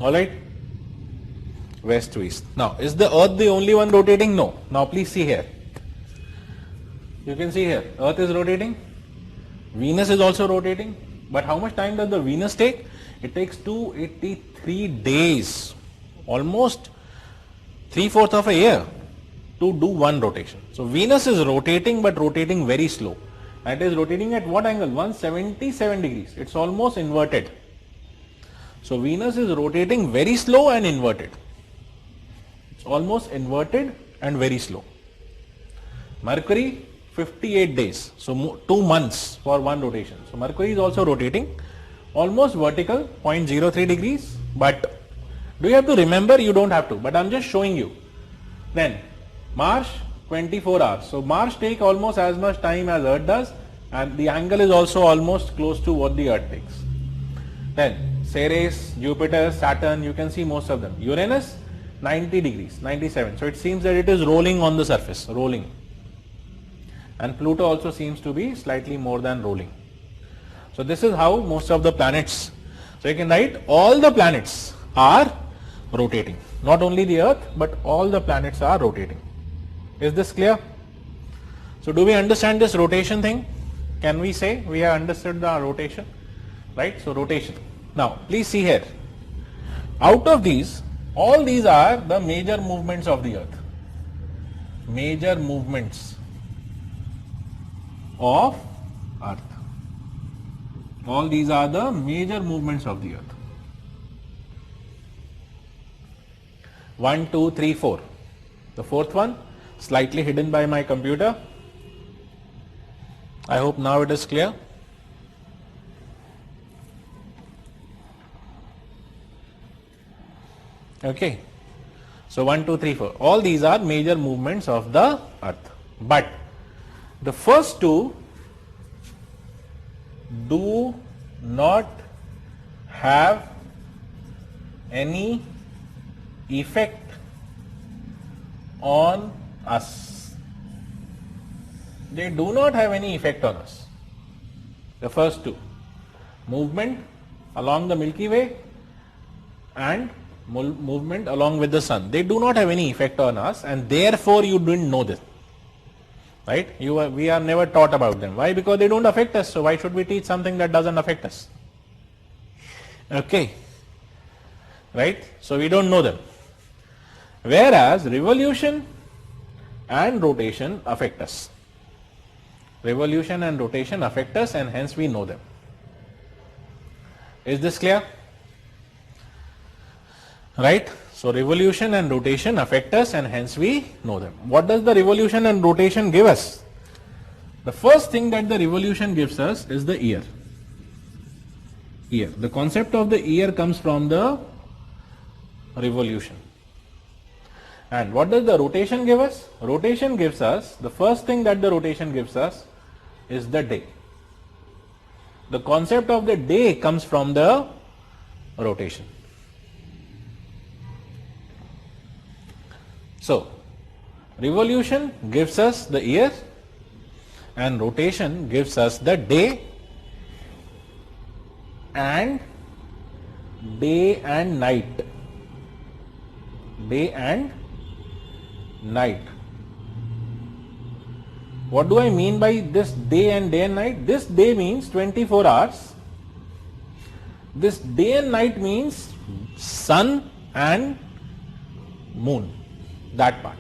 S1: Alright, west to east. Now, is the Earth the only one rotating? No. Now, please see here. You can see here, Earth is rotating. Venus is also rotating, but how much time does the Venus take? It takes 283 days, almost 3/4 of a year to do one rotation. So Venus is rotating, but rotating very slow. And it is rotating at what angle? 177 degrees. It's almost inverted. So Venus is rotating very slow and inverted. It's almost inverted and very slow. Mercury, 58 days, so 2 months for one rotation. So Mercury is also rotating, almost vertical, 0.03 degrees, but do you have to remember? You don't have to, but I am just showing you. Then Mars, 24 hours. So Mars takes almost as much time as Earth does, and the angle is also almost close to what the Earth takes. Then Ceres, Jupiter, Saturn, you can see most of them. Uranus, 90 degrees, 97. So it seems that it is rolling on the surface, rolling. And Pluto also seems to be slightly more than rolling. So this is how most of the planets. So you can write all the planets are rotating. Not only the Earth, but all the planets are rotating. Is this clear? So do we understand this rotation thing? Can we say we have understood the rotation? Right? So rotation. Now please see here. Out of these, all these are the major movements of the Earth. Major movements of Earth. All these are the major movements of the Earth. 1, 2, 3, 4. The fourth one, slightly hidden by my computer. I hope now it is clear. Okay. So 1, 2, 3, 4. All these are major movements of the earth. But the first two do not have any effect on us. They do not have any effect on us. The first two, movement along the Milky Way and movement along with the sun, they do not have any effect on us, and therefore you didn't know this, right? We are never taught about them. Why? Because they don't affect us. So why should we teach something that doesn't affect us? Okay, right? So we don't know them. Whereas revolution and rotation affect us. Revolution and rotation affect us, and hence we know them. Is this clear? Right? So revolution and rotation affect us, and hence we know them. What does the revolution and rotation give us? The first thing that the revolution gives us is the year. Year. The concept of the year comes from the revolution. And what does the rotation give us? Rotation gives us, the first thing that the rotation gives us is the day. The concept of the day comes from the rotation. So, revolution gives us the year and rotation gives us the day and night. Day and night. What do I mean by this day and night? This day means 24 hours. This day and night means sun and moon. That part.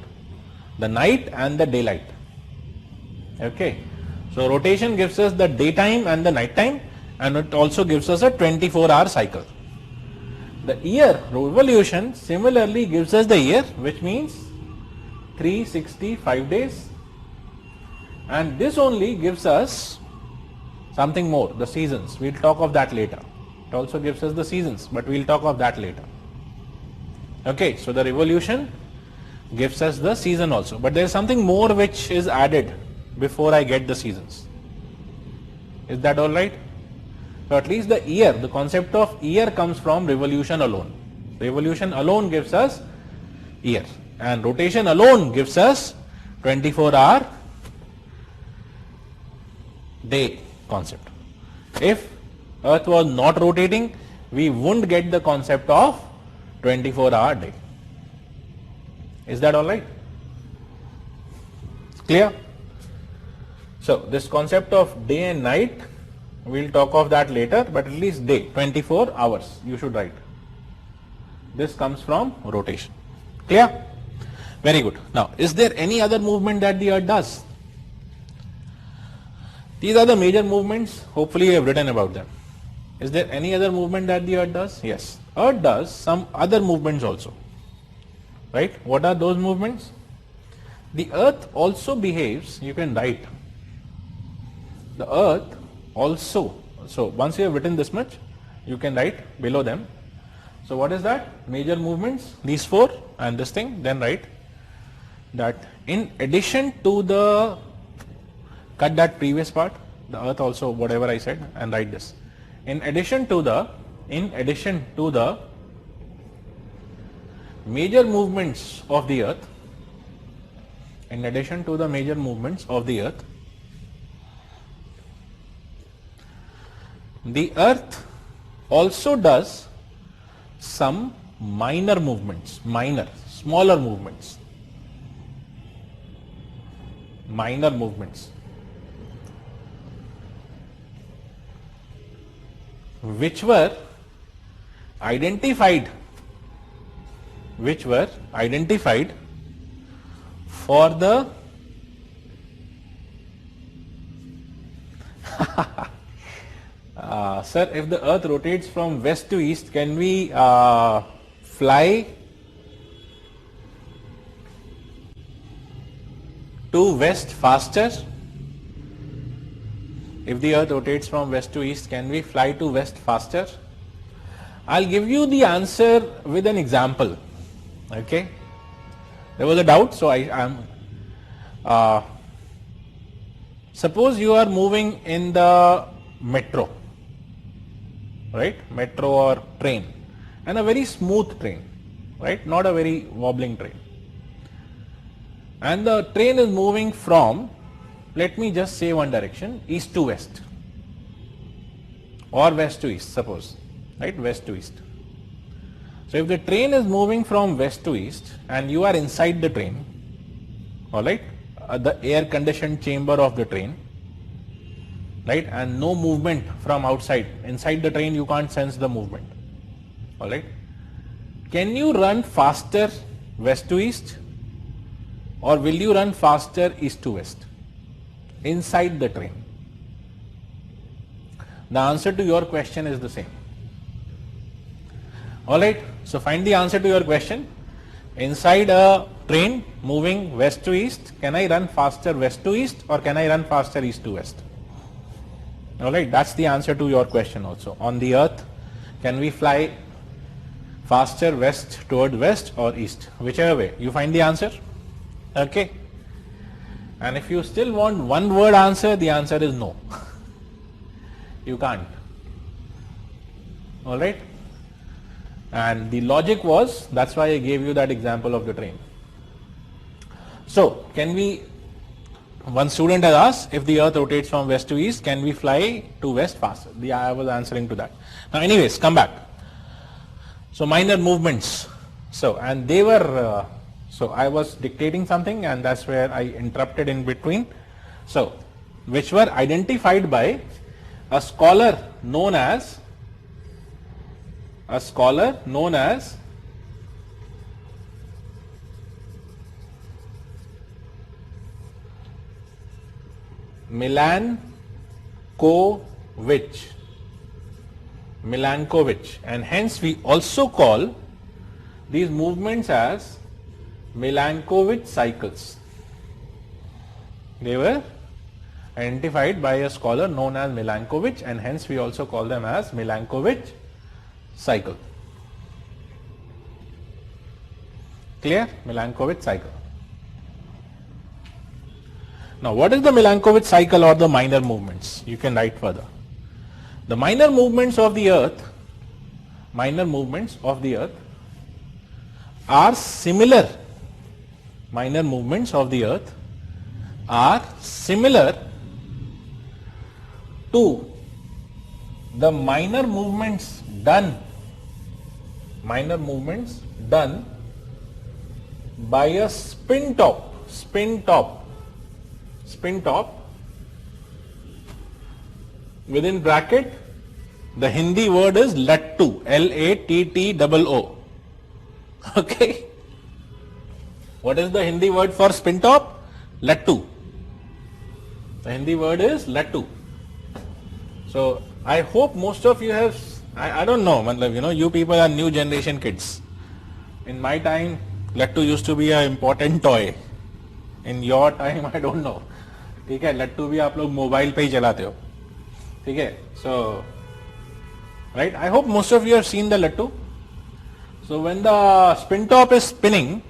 S1: The night and the daylight. Okay. So rotation gives us the daytime and the night time, and it also gives us a 24-hour cycle. The year, revolution, similarly gives us the year, which means 365 days, and this only gives us something more, the seasons. We'll talk of that later. It also gives us the seasons, but we'll talk of that later. Okay, so the revolution gives us the season also, but there is something more which is added before I get the seasons. Is that all right? So at least the year, the concept of year comes from revolution alone. Revolution alone gives us year, and rotation alone gives us 24-hour day concept. If earth was not rotating, we wouldn't get the concept of 24-hour day. Is that all right? Clear? So this concept of day and night, we'll talk of that later, but at least day, 24 hours you should write. This comes from rotation. Clear? Very good. Now, is there any other movement that the earth does? These are the major movements. Hopefully you have written about them. Is there any other movement that the earth does? Yes. Earth does some other movements also. Right? What are those movements? The earth also behaves, you can write. The earth also, so once you have written this much, you can write below them. So what is that? Major movements, these four and this thing, then write that in addition to the, cut that previous part, the earth also, whatever I said, and write this. In addition to the major movements of the earth, the earth also does some minor movements, smaller movements, which were identified for the sir, if the earth rotates from west to east, can we fly to west faster? If the earth rotates from west to east, can we fly to west faster? I'll give you the answer with an example. Okay, there was a doubt, so I am. Suppose you are moving in the metro, right? Metro or train, and a very smooth train, right? Not a very wobbling train. And the train is moving from, let me just say one direction, east to west or west to east, suppose, right? West to east. So if the train is moving from west to east and you are inside the train, all right, the air conditioned chamber of the train, right, and no movement from outside, inside the train you can't sense the movement, all right, can you run faster west to east or will you run faster east to west inside the train? The answer to your question is the same. Alright, so find the answer to your question. Inside a train moving west to east, can I run faster west to east or can I run faster east to west? Alright, that's the answer to your question also. On the earth, can we fly faster west toward west or east? Whichever way, you find the answer. Okay. And if you still want one word answer, the answer is no. You can't. Alright. And the logic was, that's why I gave you that example of the train. So, can we, one student has asked, if the earth rotates from west to east, can we fly to west faster? I was answering to that. Now anyways, come back. So minor movements. So, and they were, so I was dictating something and that's where I interrupted in between. So, which were identified by a scholar known as Milankovitch, and hence we also call these movements as Milankovitch cycles. They were identified by a scholar known as Milankovitch and hence we also call them as Milankovitch cycle. Clear? Milankovitch cycle. Now what is the Milankovitch cycle or the minor movements? You can write further. The minor movements of the earth are similar. Minor movements of the earth are similar to the minor movements done by a spin top, within bracket the Hindi word is lattu, L-A-T-T-O-O. Okay. What is the Hindi word for spin top? Lattu. The Hindi word is lattu. So I hope most of you have, I don't know, you people are new generation kids. In my time, lattu used to be an important toy. In your time, I don't know. ठीक है, लट्टू भी आप लोग mobile पे ही चलाते हो. ठीक है, so right, I hope most of you have seen the lattu. So when the spin top is spinning,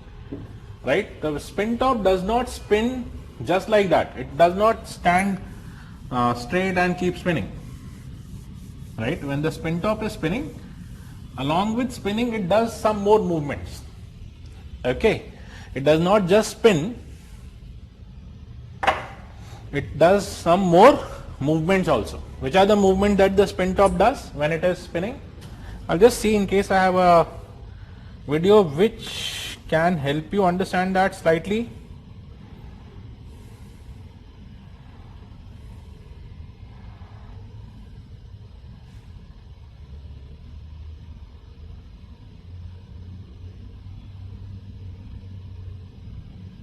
S1: right, the spin top does not spin just like that. It does not stand straight and keep spinning. Right, when the spin top is spinning, along with spinning it does some more movements. Okay, it does not just spin, it does some more movements also. Which are the movements that the spin top does when it is spinning? I'll just see in case I have a video which can help you understand that slightly.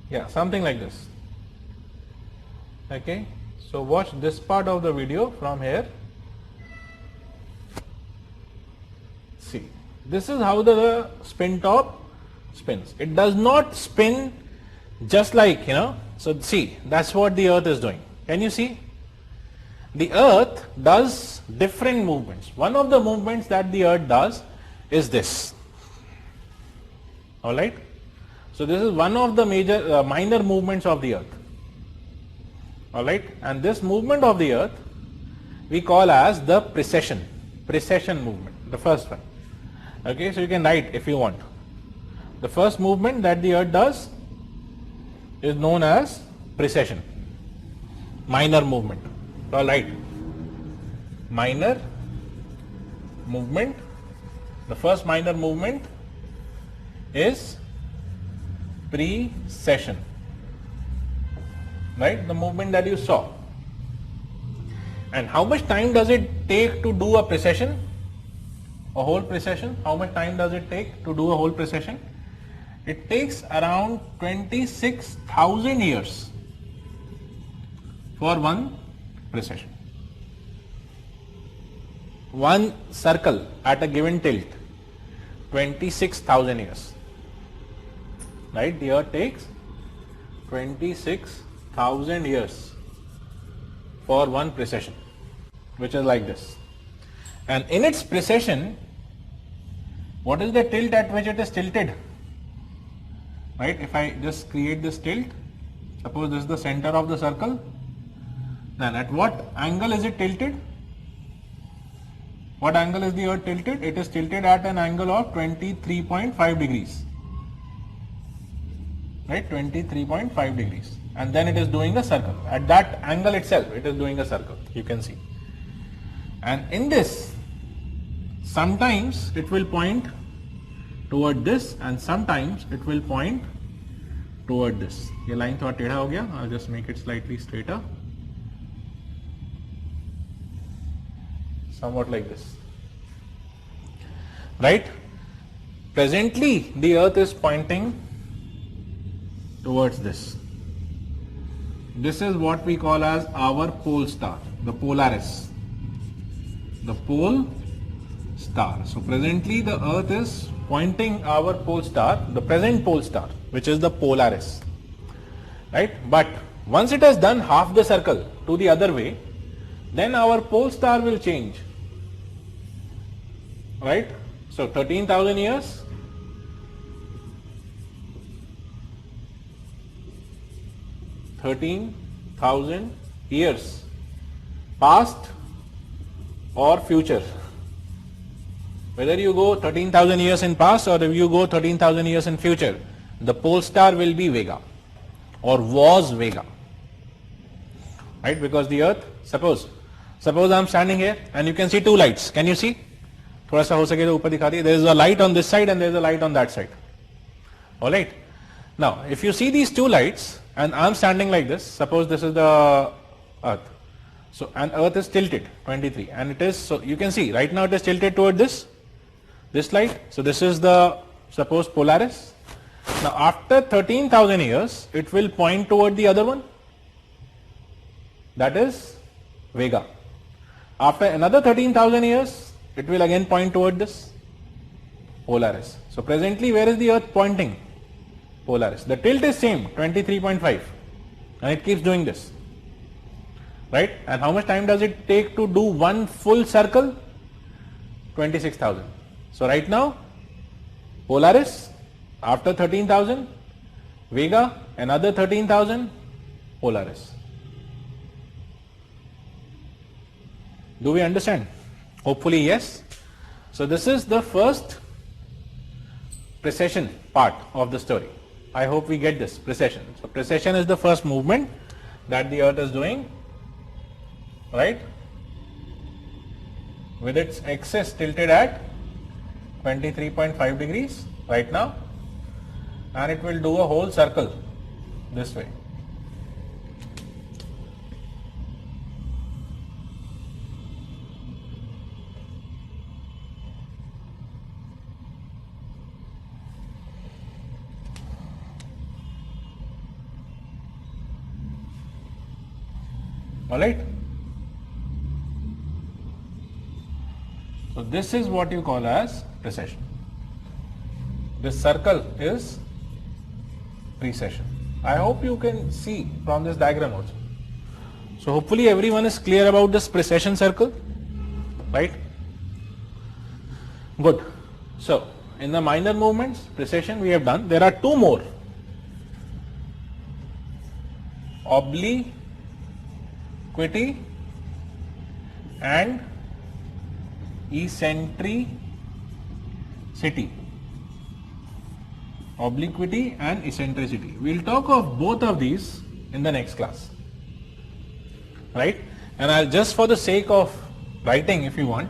S1: Yeah, something like this. Okay, so watch this part of the video from here. See, this is how the spin top spins. It does not spin just like, so see, that's what the earth is doing. Can you see? The earth does different movements. One of the movements that the earth does is this. All right. So this is one of the major minor movements of the earth. All right. And this movement of the earth we call as the precession movement, the first one. Okay. So you can write if you want. The first movement that the earth does is known as precession, minor movement. All right. Minor movement. The first minor movement is precession, right? The movement that you saw. And how much time does it take to do a precession? A whole precession? How much time does it take to do a whole precession? It takes around 26,000 years for one precession. One circle at a given tilt, 26,000 years. Right? The earth takes 26,000 years for one precession, which is like this. And in its precession, what is the tilt at which it is tilted? Right? If I just create this tilt, suppose this is the center of the circle, then at what angle is it tilted? What angle is the earth tilted? It is tilted at an angle of 23.5 degrees. Right? 23.5 degrees. And then it is doing a circle. At that angle itself, it is doing a circle. You can see. And in this, sometimes it will point toward this and sometimes it will point toward this. ये line थोड़ा टेढ़ा हो गया. I'll just make it slightly straighter. Somewhat like this. Right? Presently, the earth is pointing towards this. This is what we call as our pole star, the Polaris. The pole star. So presently the earth is pointing our pole star, the present pole star, which is the Polaris. Right? But once it has done half the circle to the other way, then our pole star will change. Right? So 13,000 years. 13,000 years past or future. Whether you go 13,000 years in past or if you go 13,000 years in future, the pole star will be Vega or was Vega. Right? Because the earth, suppose I am standing here and you can see two lights. Can you see? थोड़ा सा हो सके तो ऊपर दिखा दिए. There is a light on this side and there is a light on that side. Alright. Now, if you see these two lights, and I am standing like this, suppose this is the earth. So, and earth is tilted 23 and it is, so you can see right now it is tilted toward this light. So this is the, suppose Polaris. Now after 13,000 years, it will point toward the other one. That is Vega. After another 13,000 years, it will again point toward this Polaris. So presently where is the earth pointing? Polaris. The tilt is same, 23.5, and it keeps doing this. Right? And how much time does it take to do one full circle? 26,000. So right now, Polaris, after 13,000, Vega, another 13,000, Polaris. Do we understand? Hopefully yes. So this is the first precession part of the story. I hope we get this, precession. So precession is the first movement that the earth is doing, right? With its axis tilted at 23.5 degrees right now, and it will do a whole circle this way. Alright. So this is what you call as precession. This circle is precession. I hope you can see from this diagram also. So hopefully everyone is clear about this precession circle, right? Good. So in the minor movements, precession we have done. There are two more. Obliquity and eccentricity. Obliquity and eccentricity. We'll talk of both of these in the next class. Right? And I'll just, for the sake of writing, if you want,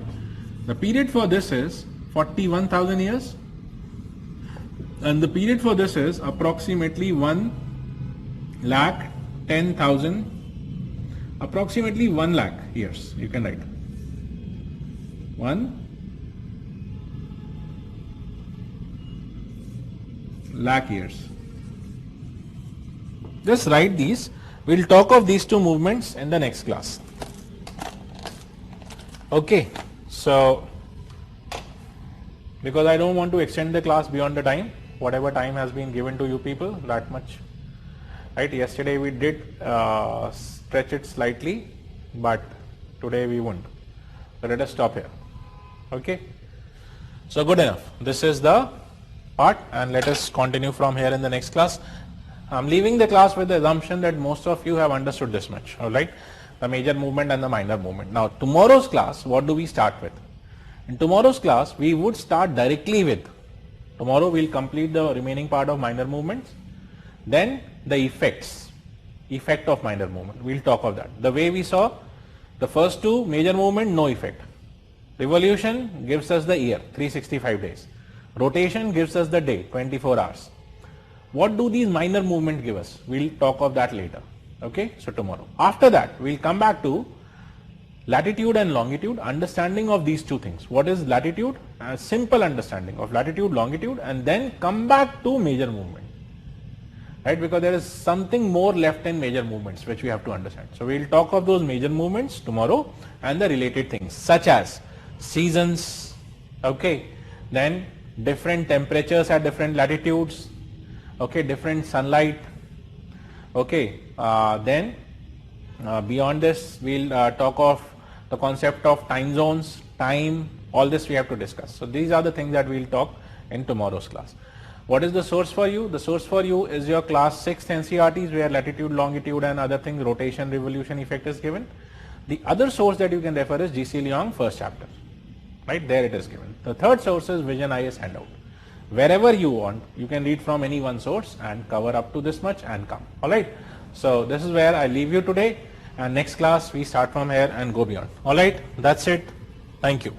S1: the period for this is 41,000 years and the period for this is approximately 1,10,000, approximately 1 lakh years. You can write 1 lakh years. Just write these. We'll talk of these two movements in the next class. Okay, so because I don't want to extend the class beyond the time, whatever time has been given to you people, that much. Right? Yesterday we did stretch it slightly, but today we won't. So let us stop here. Okay. So good enough. This is the part, and let us continue from here in the next class. I'm leaving the class with the assumption that most of you have understood this much. All right. The major movement and the minor movement. Now tomorrow's class, what do we start with? In tomorrow's class, we would start directly with, tomorrow we'll complete the remaining part of minor movements, then the effect of minor movement. We'll talk of that. The way we saw, the first two, major movement, no effect. Revolution gives us the year, 365 days. Rotation gives us the day, 24 hours. What do these minor movements give us? We'll talk of that later. Okay, so tomorrow. After that, we'll come back to latitude and longitude, understanding of these two things. What is latitude? A simple understanding of latitude, longitude, and then come back to major movement. Right, because there is something more left in major movements which we have to understand. So we'll talk of those major movements tomorrow and the related things such as seasons, okay, then different temperatures at different latitudes, okay, different sunlight, okay, then beyond this we'll talk of the concept of time zones, time, all this we have to discuss. So these are the things that we'll talk in tomorrow's class. What is the source for you? The source for you is your class 6 NCERTs where latitude, longitude and other things, rotation, revolution effect is given. The other source that you can refer is G.C. Leong first chapter. Right, there it is given. The third source is Vision IS handout. Wherever you want, you can read from any one source and cover up to this much and come. Alright, so this is where I leave you today, and next class we start from here and go beyond. Alright, that's it. Thank you.